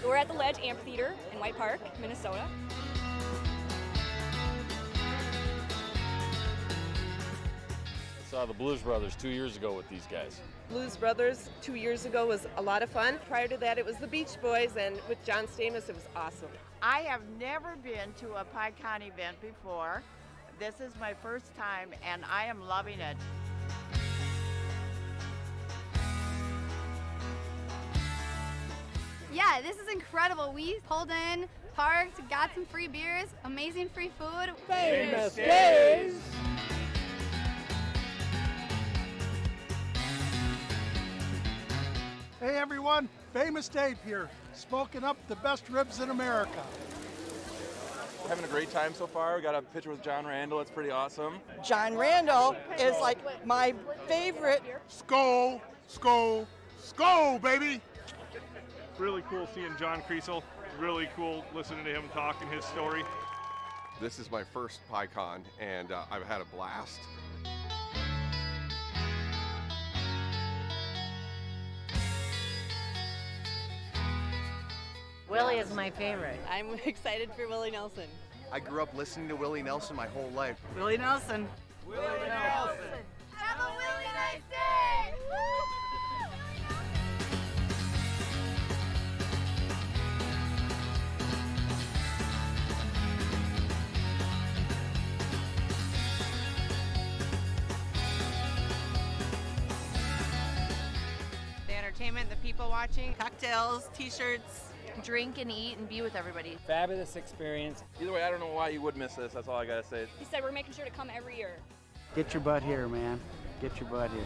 We're at the Ledge Amphitheater in White Park, Minnesota. I saw the Blues Brothers 2 years ago with these guys. Blues Brothers 2 years ago was a lot of fun. Prior to that, it was the Beach Boys, and with John Stamos, it was awesome. I have never been to a PyCon event before. This is my first time, and I am loving it. Yeah, this is incredible. We pulled in parked, got some free beers, amazing free food. Famous Days! Hey everyone, Famous Dave here, smoking up the best ribs in America. Having a great time so far. We got a picture with John Randall. It's pretty awesome. John Randall is like my favorite. Skol, skol, skol, baby! Really cool seeing John Kriesel. Really cool listening to him talking his story. This is my first PyCon, and I've had a blast. Willie is my favorite. I'm excited for Willie Nelson. I grew up listening to Willie Nelson my whole life. Willie Nelson. Willie Nelson. Have a really nice day! The entertainment, the people watching, cocktails, t-shirts. Drink and eat and be with everybody. Fabulous experience. Either way, I don't know why you would miss this. That's all I gotta say. He said we're making sure to come every year. Get your butt here, man. Get your butt here.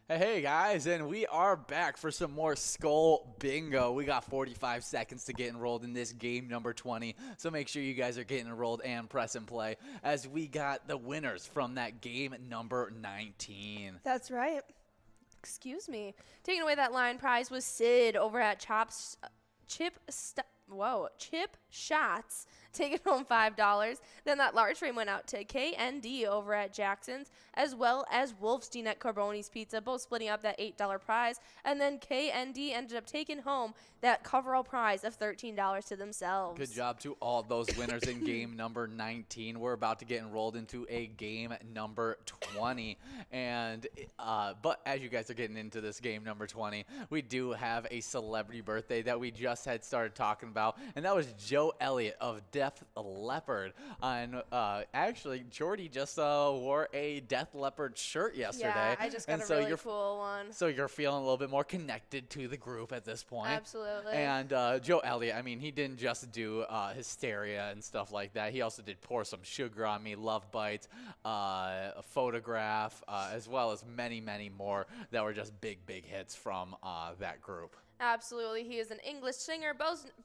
Hey guys, and we are back for some more Skull Bingo. We got 45 seconds to get enrolled in this game number 20, so make sure you guys are getting enrolled and press and play as we got the winners from that game number 19. That's right. Excuse me. Taking away that line prize was Sid over at Chip Shots, taking home $5. Then that large frame went out to KND over at Jackson's, as well as Wolfstein at Carboni's Pizza, both splitting up that $8 prize. And then KND ended up taking home that coverall prize of $13 to themselves. Good job to all those winners in game number 19. We're about to get enrolled into a game number 20. And but as you guys are getting into this game number 20, we do have a celebrity birthday that we just had started talking about, and that was Joe Elliott of Def Leppard. And actually, Jordy just wore a Def Leppard shirt yesterday. Yeah, I just got a really cool one. So you're feeling a little bit more connected to the group at this point. Absolutely. And Joe Elliott, I mean, he didn't just do Hysteria and stuff like that. He also did Pour Some Sugar on Me, Love Bites, a Photograph, as well as many, many more that were just big hits from that group. Absolutely. He is an English singer,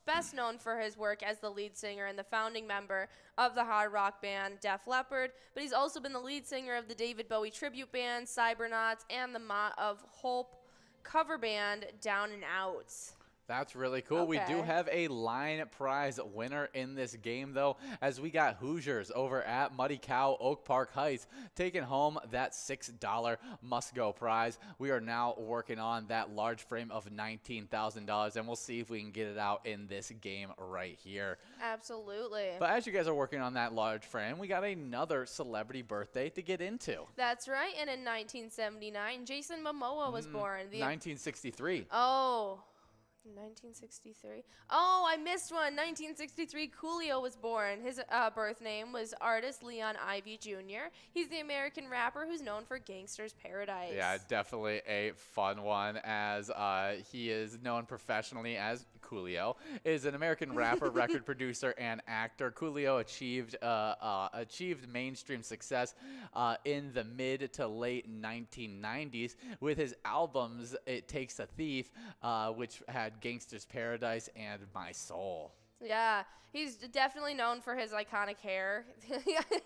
best known for his work as the lead singer and the founding member of the hard rock band Def Leppard, but he's also been the lead singer of the David Bowie tribute band Cybernauts and the Mott of Hope cover band Down and Out. That's really cool. Okay. We do have a line prize winner in this game, though, as we got Hoosiers over at Muddy Cow Oak Park Heights taking home that $6 must-go prize. We are now working on that large frame of $19,000, and we'll see if we can get it out in this game right here. Absolutely. But as you guys are working on that large frame, we got another celebrity birthday to get into. That's right, and in 1979, Jason Momoa was born. 1963. Oh. 1963. Oh, I missed one. 1963, Coolio was born. His birth name was artist Leon Ivy Jr. He's the American rapper who's known for Gangster's Paradise. Yeah, definitely a fun one, as he is known professionally as Coolio, is an American rapper, record producer, and actor. Coolio achieved mainstream success in the mid to late 1990s with his albums It Takes a Thief, which had Gangster's Paradise and My Soul. Yeah, he's definitely known for his iconic hair.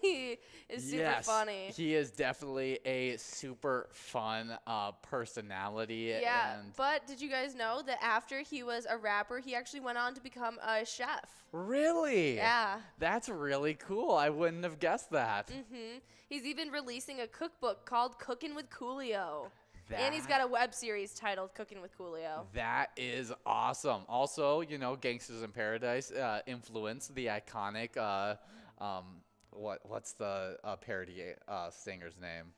He is super funny. He is definitely a super fun personality. Yeah, and but did you guys know that after he was a rapper, he actually went on to become a chef? Really? Yeah. That's really cool. I wouldn't have guessed that. He's even releasing a cookbook called Cooking with Coolio. And he's got a web series titled Cooking with Coolio. That is awesome. Also, you know, Gangsters in Paradise influenced the iconic, what's the parody singer's name?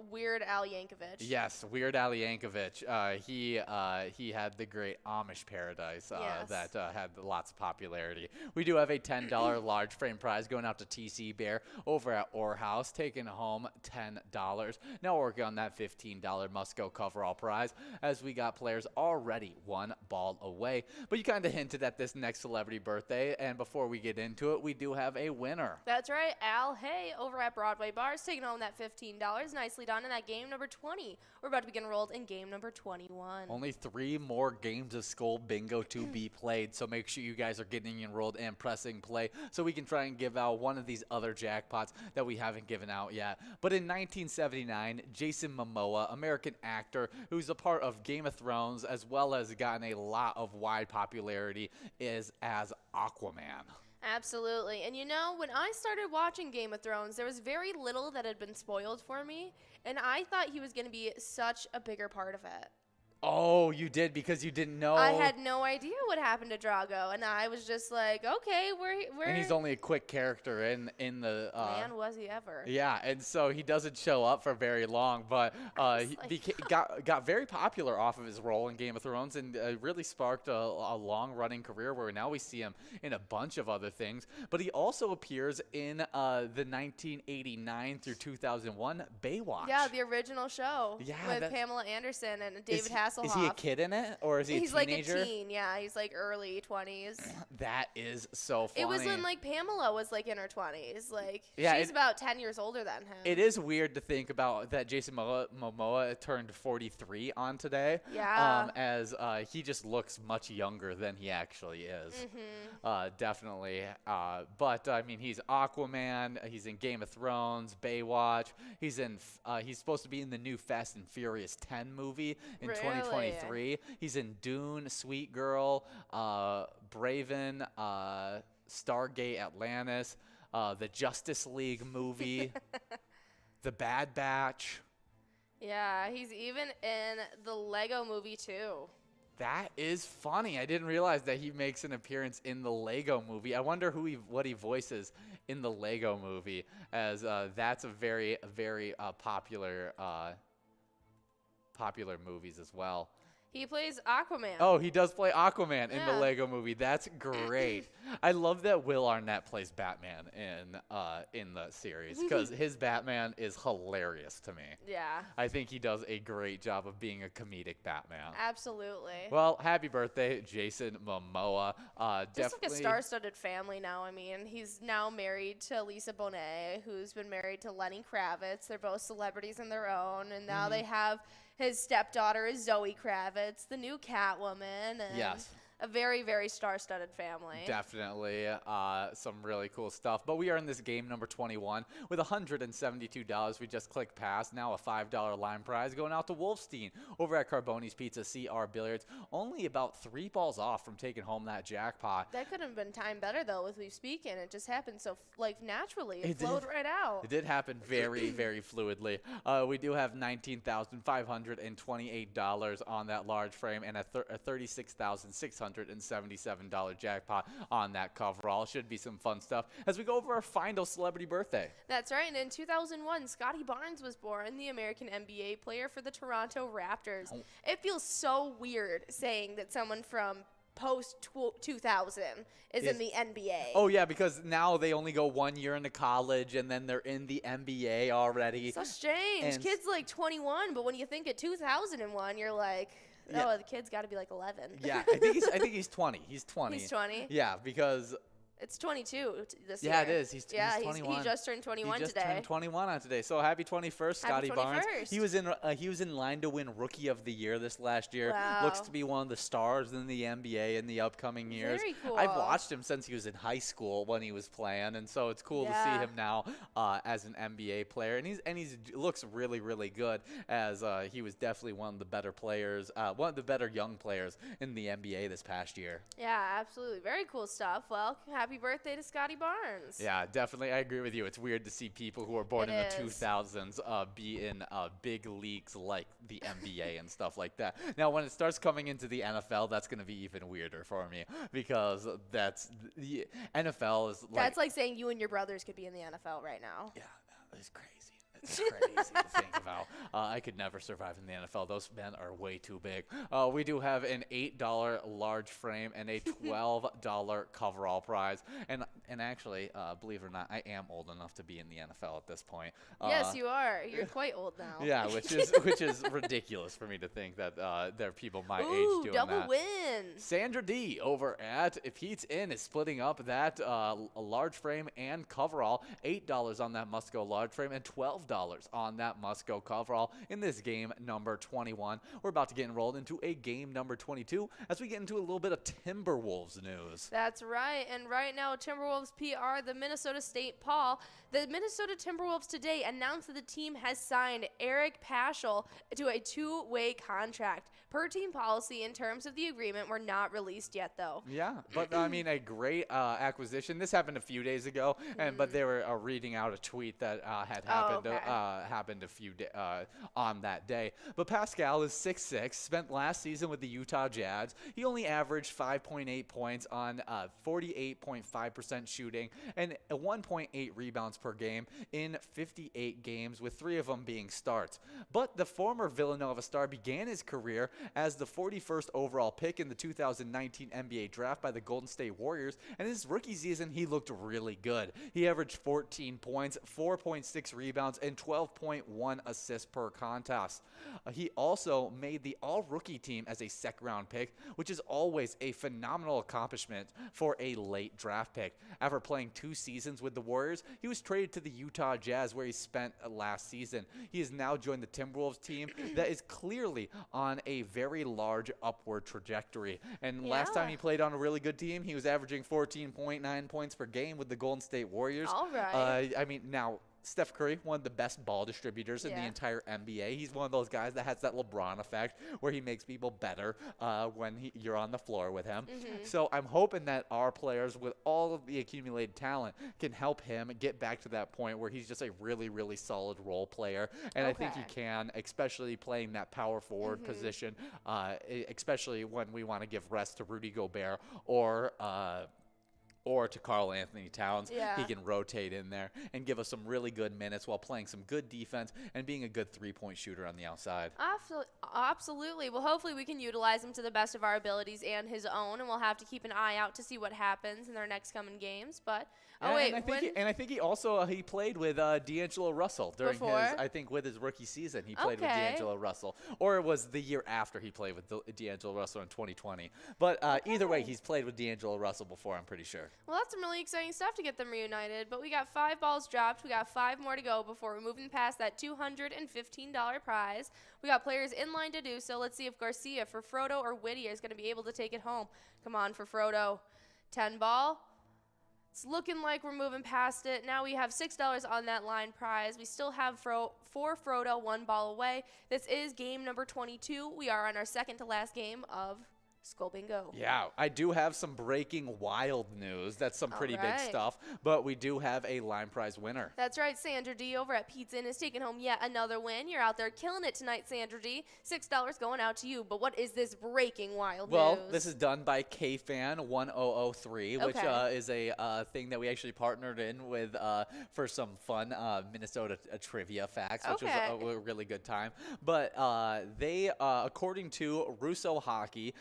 Weird Al Yankovic. Yes, Weird Al Yankovic. He had the great Amish Paradise that had lots of popularity. We do have a $10 large frame prize going out to TC Bear over at Orr House, taking home $10. Now working on that $15 must-go coverall prize, as we got players already one ball away. But you kind of hinted at this next celebrity birthday, and before we get into it, we do have a winner. That's right, Al Hay over at Broadway Bars, taking home that $15. Nicely done in that game number 20. We're about to begin enrolled in game number 21. Only 3 more games of Skull Bingo to be played, so make sure you guys are getting enrolled and pressing play so we can try and give out one of these other jackpots that we haven't given out yet. But in 1979, Jason Momoa, American actor who's a part of Game of Thrones as well as gotten a lot of wide popularity, is as Aquaman. Absolutely. And you know, when I started watching Game of Thrones, there was very little that had been spoiled for me, and I thought he was going to be such a bigger part of it. Oh, you did, because you didn't know. I had no idea what happened to Drago, and I was just like, okay, we're And he's only a quick character in the. Man, was he ever? Yeah, and so he doesn't show up for very long, but he got very popular off of his role in Game of Thrones, and really sparked a long-running career where now we see him in a bunch of other things. But he also appears in the 1989 through 2001 Baywatch. Yeah, the original show. Yeah, with Pamela Anderson and David Hasselhoff. Is he a kid in it, or is he a teenager? He's like a teen, yeah. He's like early 20s. That is so funny. It was when like Pamela was like in her 20s. Like yeah, she's about 10 years older than him. It is weird to think about that Jason Momoa turned 43 on today. Yeah. As he just looks much younger than he actually is. Definitely. But I mean, he's Aquaman. He's in Game of Thrones, Baywatch. He's supposed to be in the new Fast and Furious 10 movie in 2023. He's in Dune, Sweet Girl, Braven, Stargate Atlantis, the Justice League movie, The Bad Batch. Yeah, he's even in the Lego movie too. That is funny. I didn't realize that he makes an appearance in the Lego movie. I wonder what he voices in the Lego movie, as that's a very popular movies as well. He plays Aquaman. Oh, he does play Aquaman in the Lego movie. That's great. I love that Will Arnett plays Batman in the series, because his Batman is hilarious to me. Yeah. I think he does a great job of being a comedic Batman. Absolutely. Well, happy birthday, Jason Momoa. Just like a star-studded family now. I mean, he's now married to Lisa Bonet, who's been married to Lenny Kravitz. They're both celebrities in their own, and now they have his stepdaughter is Zoe Kravitz, the new Catwoman. And yes. A very, very star-studded family. Definitely. Some really cool stuff. But we are in this game number 21 with $172. We just clicked past. Now a $5 line prize going out to Wolfstein over at Carboni's Pizza CR Billiards. Only about 3 balls off from taking home that jackpot. That could have been timed better, though, with we speaking. It just happened so, naturally. It flowed right out. It did happen very, very fluidly. We do have $19,528 on that large frame and a $36,600 $377 jackpot on that coverall. Should be some fun stuff as we go over our final celebrity birthday. That's right. And in 2001, Scotty Barnes was born, the American NBA player for the Toronto Raptors. Oh. It feels so weird saying that someone from post 2000 is in the NBA. Oh, yeah, because now they only go 1 year into college, and then they're in the NBA already. So strange. And Kid's like 21, but when you think of 2001, you're like, oh, Yeah. the kid's got to be like 11. Yeah, I think he's 20. He's 20. He's 20? Yeah, because It's 22 this year. yeah, it is. He's 21. He just turned 21 he just today. turned 21 on today. So happy 21st, Scotty Happy Barnes. 21st. He was in line to win Rookie of the Year this last year. Wow. Looks to be one of the stars in the NBA in the upcoming years. Very cool. I've watched him since he was in high school when he was playing, and so it's cool to see him now as an NBA player. And he looks really, really good, as he was definitely one of the better players, one of the better young players in the NBA this past year. Yeah, absolutely. Very cool stuff. Well, happy birthday to Scotty Barnes. Yeah, definitely. I agree with you. It's weird to see people who are born in the It is. 2000s be in big leagues like the NBA and stuff like that. Now, when it starts coming into the NFL, that's going to be even weirder for me, because the NFL is like... That's like saying you and your brothers could be in the NFL right now. Yeah, it's crazy. It's crazy to think about. I could never survive in the NFL. Those men are way too big. We do have an $8 large frame and a $12 coverall prize. And actually, believe it or not, I am old enough to be in the NFL at this point. Yes, you are. You're quite old now. Yeah, which is ridiculous for me to think that there are people my age doing double that. win. Sandra D over at Pete's Inn is splitting up that a large frame and coverall. $8 on that must-go large frame and $12 on that must-go coverall in this game number 21. We're about to get enrolled into a game number 22 as we get into a little bit of Timberwolves news. That's right. And right now, Timberwolves PR, the Minnesota State Paul. The Minnesota Timberwolves today announced that the team has signed Eric Paschal to a 2-way contract. Per team policy, in terms of the agreement, were not released yet, though. Yeah, but I mean, a great acquisition. This happened a few days ago, but they were reading out a tweet that had happened happened a few on that day. But Pascal is 6'6", spent last season with the Utah Jazz. He only averaged 5.8 points on 48.5% shooting and 1.8 rebounds per game in 58 games, with 3 of them being starts. But the former Villanova star began his career as the 41st overall pick in the 2019 NBA draft by the Golden State Warriors, and his rookie season he looked really good. He averaged 14 points, 4.6 rebounds, and 12.1 assists per contest. He also made the all-rookie team as a second-round pick, which is always a phenomenal accomplishment for a late draft pick. After playing 2 seasons with the Warriors, he was traded to the Utah Jazz, where he spent last season. He has now joined the Timberwolves team that is clearly on a very large upward trajectory. And last time he played on a really good team, he was averaging 14.9 points per game with the Golden State Warriors. All right. I mean, now, Steph Curry, one of the best ball distributors in the entire NBA. He's one of those guys that has that LeBron effect where he makes people better when you're on the floor with him. So I'm hoping that our players, with all of the accumulated talent, can help him get back to that point where he's just a really, really solid role player. And I think he can, especially playing that power forward position, especially when we want to give rest to Rudy Gobert or to Karl Anthony Towns. He can rotate in there and give us some really good minutes while playing some good defense and being a good three-point shooter on the outside. Absolutely. Well, hopefully we can utilize him to the best of our abilities and his own, and we'll have to keep an eye out to see what happens in their next coming games. But I think he also he played with D'Angelo Russell during with his rookie season. He played with D'Angelo Russell, or it was the year after he played with D'Angelo Russell in 2020. But either way, he's played with D'Angelo Russell before, I'm pretty sure. Well, that's some really exciting stuff to get them reunited. But we got 5 balls dropped. We got 5 more to go before we're moving past that $215 prize. We got players in line to do so. Let's see if Garcia, for Frodo, or Whittier is going to be able to take it home. Come on for Frodo. 10 ball. It's looking like we're moving past it. Now we have $6 on that line prize. We still have for Frodo 1 ball away. This is game number 22. We are on our second to last game of Skull Bingo. Yeah, I do have some breaking wild news. That's some pretty big stuff. But we do have a line prize winner. That's right. Sandra D over at Pizza Inn is taking home yet another win. You're out there killing it tonight, Sandra D. $6 going out to you. But what is this breaking wild news? Well, this is done by KFan1003, which is a thing that we actually partnered in with for some fun Minnesota trivia facts, which was a really good time. But they, according to Russo Hockey,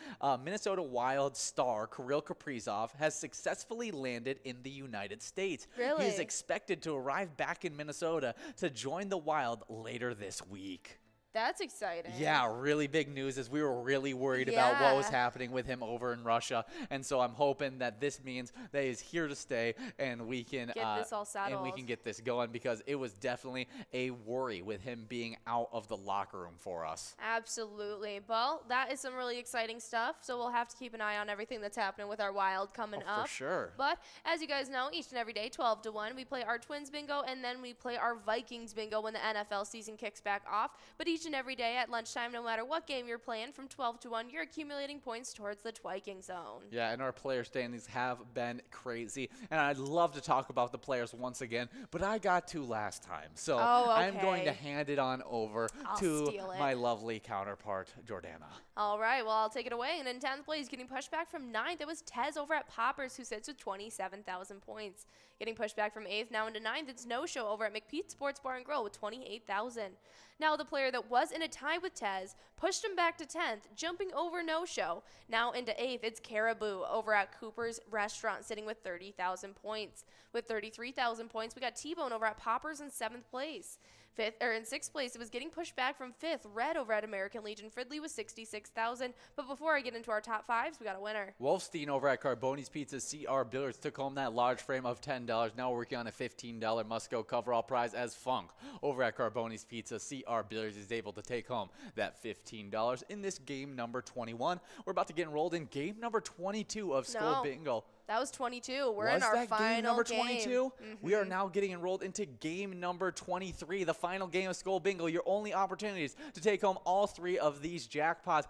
Minnesota Wild star Kirill Kaprizov has successfully landed in the United States. Really? He is expected to arrive back in Minnesota to join the Wild later this week. That's exciting. Yeah, really big news as we were really worried about what was happening with him over in Russia. And so I'm hoping that this means that he's here to stay and we can get this all settled. And we can get this going, because it was definitely a worry with him being out of the locker room for us. Absolutely. Well, that is some really exciting stuff. So we'll have to keep an eye on everything that's happening with our Wild coming up. For sure. But as you guys know, each and every day, 12 to 1, we play our Twins bingo, and then we play our Vikings bingo when the NFL season kicks back off. But each and every day at lunchtime, no matter what game you're playing, from 12 to 1, you're accumulating points towards the Twiking zone. Yeah, and our player standings have been crazy. And I'd love to talk about the players once again, but I got to last time. So I'm going to hand it on over to my lovely counterpart, Jordana. All right, well, I'll take it away. And in 10th place, getting pushed back from 9th, it was Tez over at Poppers, who sits with 27,000 points. Getting pushed back from 8th now into 9th, it's No Show over at McPete Sports Bar and Grill with 28,000. Now the player that was in a tie with Tez pushed him back to 10th, jumping over No Show. Now into 8th, it's Caribou over at Cooper's Restaurant, sitting with 30,000 points. With 33,000 points, we got T-Bone over at Poppers in 7th place. In 6th place, it was getting pushed back from 5th. Red over at American Legion Fridley with 66,000. But before I get into our top fives, we got a winner. Wolfstein over at Carboni's Pizza CR Billiards took home that large frame of $10. Now working on a $15 must-go coverall prize, as Funk over at Carboni's Pizza CR Billiards is able to take home that $15 in this game number 21. We're about to get enrolled in game number 22 of Skull Bingo. That was 22. We're in our final game number 22? game. We are now getting enrolled into game number 23, the final game of Skull Bingo. Your only opportunities to take home all 3 of these jackpots.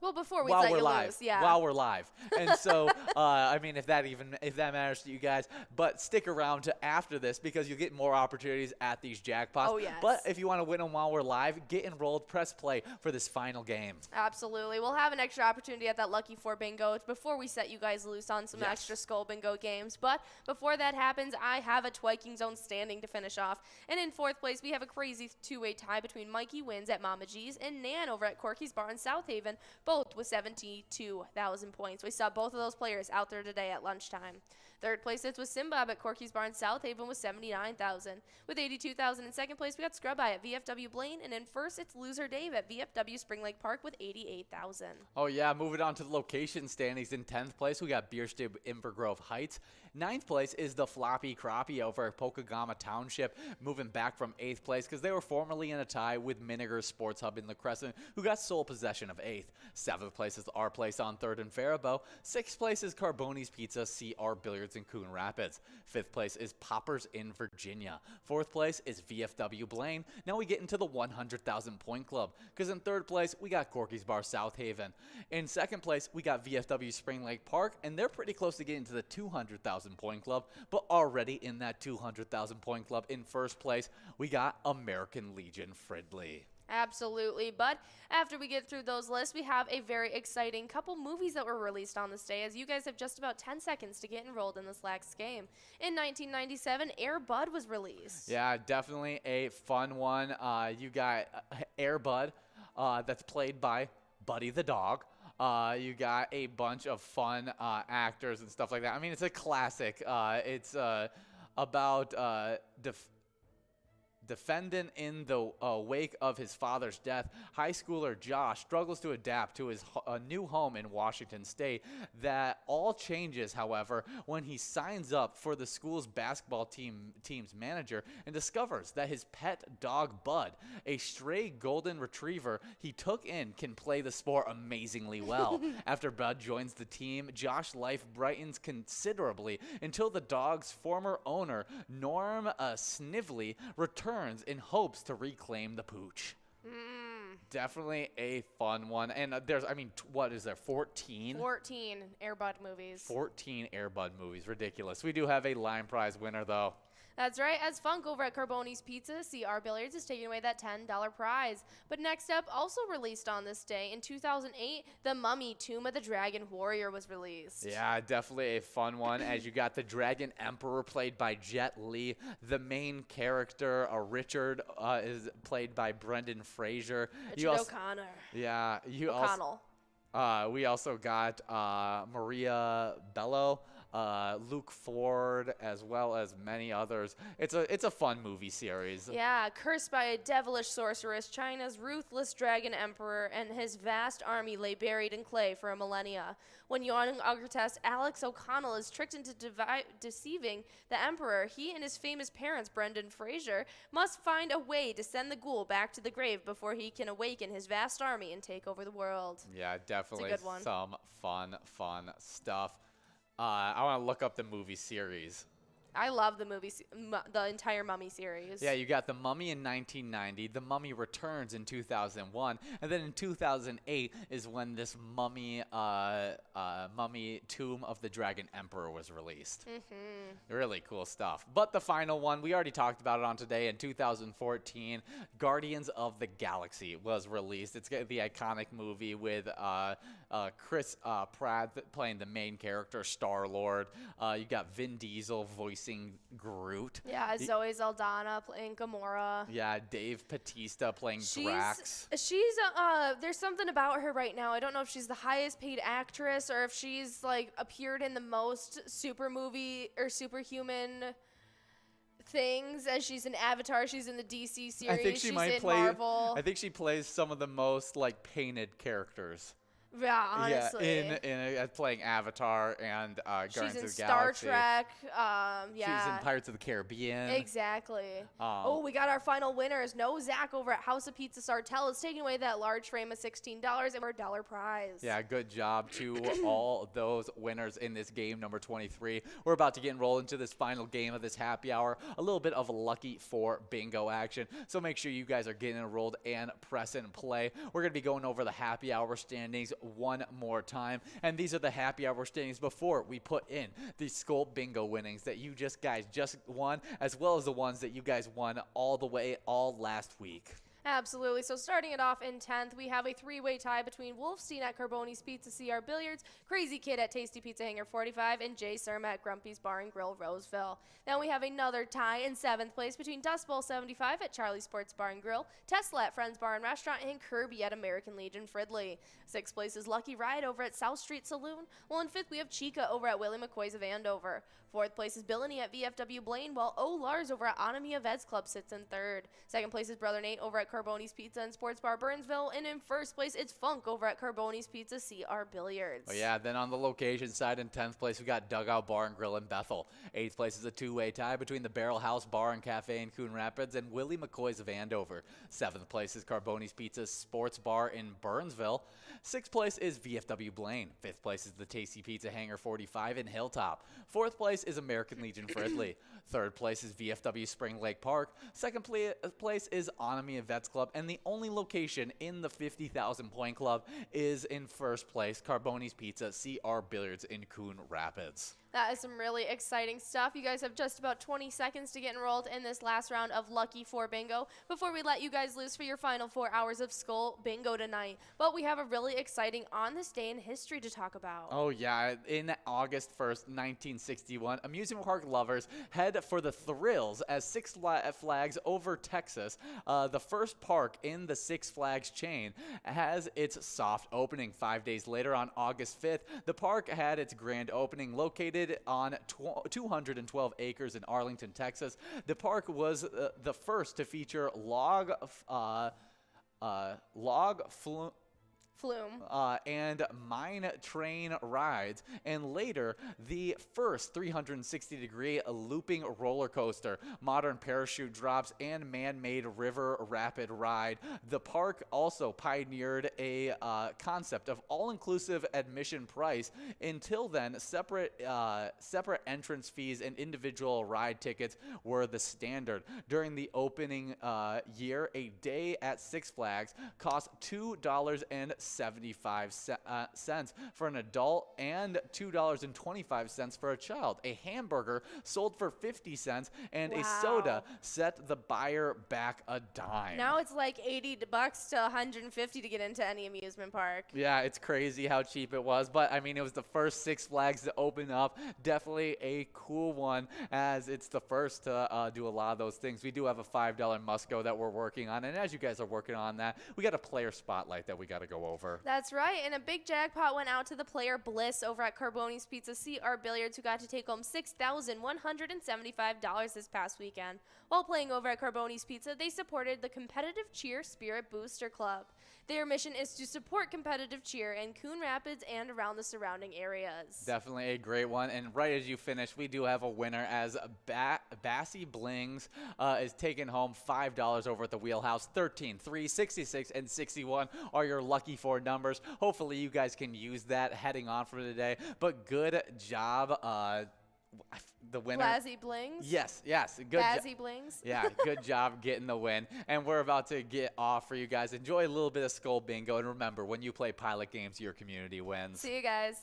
Well, before we let you loose, While we're live. And so, I mean, if that matters to you guys, but stick around to after this, because you'll get more opportunities at these jackpots. Oh, yes. But if you want to win them while we're live, get enrolled, press play for this final game. Absolutely. We'll have an extra opportunity at that Lucky 4 bingo before we set you guys loose on some extra Skull Bingo games. But before that happens, I have a Twiking Zone standing to finish off. And in 4th place, we have a crazy 2-way tie between Mikey Wins at Mama G's and Nan over at Corky's Bar in South Haven, both with 72,000 points. We saw both of those players out there today at lunchtime. 3rd place sits with Simbob at Corky's Bar in South Haven with 79,000. With 82,000 in 2nd place, we got Scrub Eye at VFW Blaine, and in 1st, it's Loser Dave at VFW Spring Lake Park with 88,000. Oh yeah, moving on to the location standings. In 10th place, we got Bierstib Invergrove Heights. 9th place is the Floppy Crappie over at Pokegama Township, moving back from 8th place because they were formerly in a tie with Miniger Sports Hub in La Crescent, who got sole possession of 8th. 7th place is our place on 3rd and Faribault. 6th place is Carboni's Pizza CR Billiards in Coon Rapids. 5th place is Poppers in Virginia. 4th place is VFW Blaine. Now we get into the 100,000 point club, because in 3rd place we got Corky's Bar South Haven. In 2nd place we got VFW Spring Lake Park, and they're pretty close to getting to the 200,000 point club, but already in that 200,000 point club. In 1st place we got American Legion Fridley. Absolutely. But after we get through those lists, we have a very exciting couple movies that were released on this day, as you guys have just about 10 seconds to get enrolled in this last game. In 1997, Air Bud was released. Yeah, definitely a fun one. You got Air Bud, that's played by Buddy the dog. You got a bunch of fun actors and stuff like that. I mean, it's a classic. It's about defendant in the wake of his father's death. High schooler Josh struggles to adapt to his new home in Washington State. That all changes, however, when he signs up for the school's basketball team's manager and discovers that his pet dog Bud, a stray golden retriever he took in, can play the sport amazingly well. After Bud joins the team, Josh's life brightens considerably until the dog's former owner, Norm Snively, returns in hopes to reclaim the pooch. Definitely a fun one. And there's, I mean, what is there, 14? 14 Air Bud movies. 14 Air Bud movies. Ridiculous. We do have a line prize winner, though. That's right, as Funk over at Carboni's Pizza, CR Billiards is taking away that $10 prize. But next up, also released on this day, in 2008, The Mummy Tomb of the Dragon Warrior was released. Yeah, definitely a fun one, as you got the Dragon Emperor played by Jet Li. The main character, Richard, is played by Brendan Fraser. Richard O'Connor. Yeah. O'Connell. We also got Maria Bello, Luke Ford, as well as many others. It's a fun movie series. Yeah, cursed by a devilish sorceress, China's ruthless dragon emperor and his vast army lay buried in clay for a millennia. When young architect Alex O'Connell is tricked into deceiving the emperor, he and his famous parents, Brendan Fraser, must find a way to send the ghoul back to the grave before he can awaken his vast army and take over the world. Yeah, definitely It's a good one. some fun stuff. I want to look up the movie series. I love the the entire Mummy series. Yeah, you got The Mummy in 1990, The Mummy Returns in 2001, and then in 2008 is when this Mummy Tomb of the Dragon Emperor was released. Really cool stuff. But the final one, we already talked about it on today, in 2014, Guardians of the Galaxy was released. It's the iconic movie with Chris Pratt playing the main character, Star-Lord. You got Vin Diesel voicing Groot. Yeah, Zoe Saldana playing Gamora. Yeah, Dave Bautista playing Drax. She's there's something about her right now. I don't know if she's the highest paid actress or if she's like appeared in the most super movie or superhuman things, as she's in Avatar, she's in the DC series, I think she might in play Marvel. I think she plays some of the most like painted characters. Yeah, honestly. Yeah, playing Avatar and Guardians of the Star Galaxy. Trek. Yeah. Yeah. She's in Pirates of the Caribbean. Exactly. We got our final winners. No Zach over at House of Pizza Sartell is taking away that large frame of $16 and our $1 prize. Yeah, good job to all those winners in this game number 23. We're about to get enrolled into this final game of this happy hour. A little bit of Lucky 4 bingo action. So make sure you guys are getting enrolled and press and play. We're going to be going over the happy hour standings one more time, and these are the happy hour standings before we put in the Skull Bingo winnings that you guys just won, as well as the ones that you guys won all last week. Absolutely. So starting it off in 10th, we have a three-way tie between Wolfstein at Carboni's Pizza CR Billiards, Crazy Kid at Tasty Pizza Hangar 45, and Jay Serma at Grumpy's Bar and Grill Roseville. Then we have another tie in 7th place between Dust Bowl 75 at Charlie Sports Bar and Grill, Tesla at Friends Bar and Restaurant, and Kirby at American Legion Fridley. 6th place is Lucky Ride over at South Street Saloon, while in 5th we have Chica over at Willie McCoy's of Andover. 4th place is Billany at VFW Blaine, while O. Lars over at Anamia Vets Club sits in 3rd. 2nd place is Brother Nate over at Carboni's Pizza and Sports Bar Burnsville, and in 1st place it's Funk over at Carboni's Pizza CR Billiards. Oh yeah, then on the location side in 10th place we got Dugout Bar and Grill in Bethel. 8th place is a two-way tie between the Barrel House Bar and Cafe in Coon Rapids and Willie McCoy's of Andover. 7th place is Carboni's Pizza Sports Bar in Burnsville. 6th place is VFW Blaine. 5th place is the Tasty Pizza Hangar 45 in Hilltop. 4th place is American Legion Fridley. 3rd place is VFW Spring Lake Park. 2nd place is Anamia Vets Club. And the only location in the 50,000 point club is in 1st place, Carboni's Pizza CR Billiards in Coon Rapids. That is some really exciting stuff. You guys have just about 20 seconds to get enrolled in this last round of Lucky 4 Bingo before we let you guys loose for your final 4 hours of Skull Bingo tonight. But we have a really exciting On This Day in History to talk about. Oh yeah, in August 1st, 1961, amusement park lovers head for the thrills as Six Flags over Texas, the first park in the Six Flags chain, has its soft opening. 5 days later, on August 5th, the park had its grand opening located on 212 acres in Arlington, Texas. The park was the first to feature Flume. And mine train rides, and later the first 360-degree looping roller coaster, modern parachute drops, and man-made river rapid ride. The park also pioneered a concept of all-inclusive admission price. Until then, separate entrance fees and individual ride tickets were the standard. During the opening year, a day at Six Flags cost $2.75 for an adult and $2.25 for a child. A hamburger sold for 50 cents, and a soda set the buyer back a dime. Now it's like $80 to $150 to get into any amusement park. Yeah, it's crazy how cheap it was, but I mean, it was the first Six Flags to open up. Definitely a cool one, as it's the first to do a lot of those things. We do have a $5 must-go that we're working on, and as you guys are working on that, we got a player spotlight that we got to go over. That's right, and a big jackpot went out to the player Bliss over at Carboni's Pizza CR Billiards, who got to take home $6,175 this past weekend. While playing over at Carboni's Pizza, they supported the Competitive Cheer Spirit Booster Club. Their mission is to support competitive cheer in Coon Rapids and around the surrounding areas. Definitely a great one. And right as you finish, we do have a winner, as Bassy Blings is taking home $5 over at the Wheelhouse. 13, 3, 66, and 61 are your lucky 4 numbers. Hopefully you guys can use that heading on for today. But good job. The winner. Blazzy Blings? Yes. Good Blazzy Blings? Yeah, good job getting the win. And we're about to get off for you guys. Enjoy a little bit of Skull Bingo. And remember, when you play Pilot games, your community wins. See you guys.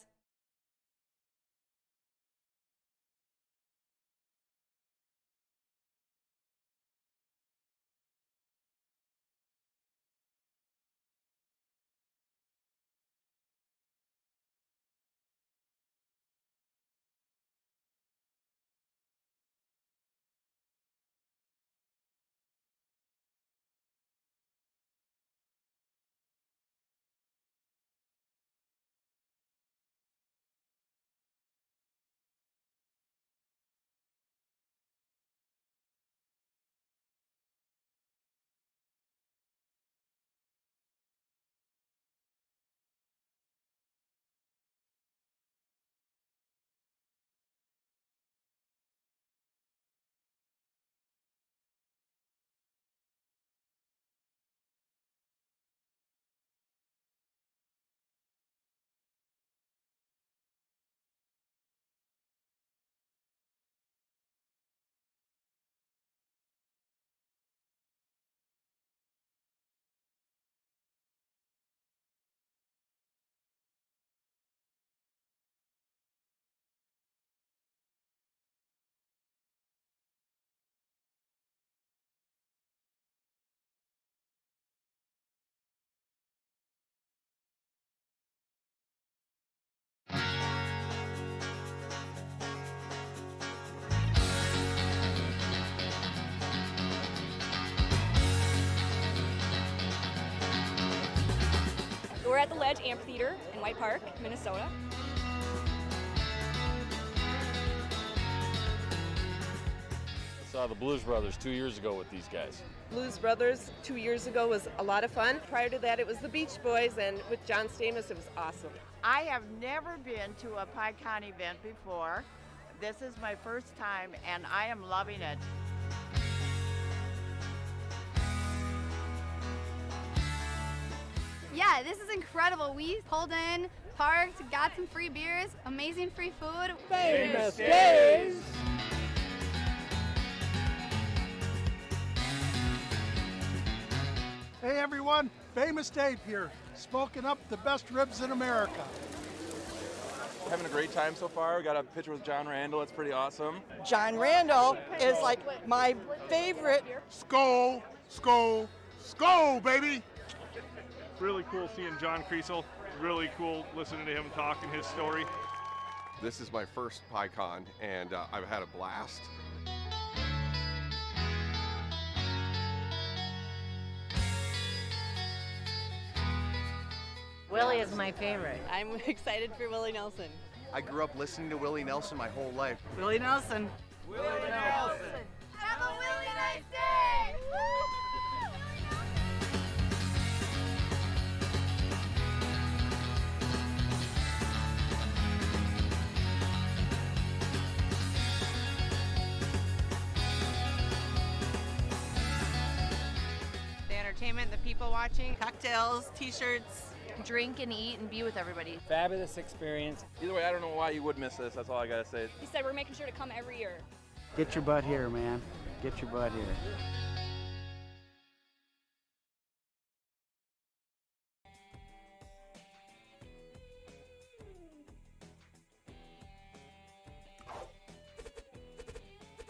We're at the Ledge Amphitheater in White Park, Minnesota. I saw the Blues Brothers 2 years ago with these guys. Blues Brothers 2 years ago was a lot of fun. Prior to that, it was the Beach Boys, and with John Stamos, it was awesome. I have never been to a PyCon event before. This is my first time, and I am loving it. Yeah, this is incredible. We pulled in, parked, got some free beers, amazing free food. Famous days! Hey everyone, Famous Dave here, smoking up the best ribs in America. Having a great time so far. We got a picture with John Randall. It's pretty awesome. John Randall is like my favorite. Skull, skull, skull, baby! Really cool seeing John Creasel. Really cool listening to him talk and his story. This is my first PyCon, and I've had a blast. Willie is my favorite. I'm excited for Willie Nelson. I grew up listening to Willie Nelson my whole life. Willie Nelson. Willie Nelson! Have a really nice day! Woo! entertainment, the people watching, cocktails, t-shirts. Drink and eat and be with everybody. Fabulous experience. Either way, I don't know why you would miss this. That's all I gotta say. He said we're making sure to come every year. Get your butt here, man. Get your butt here.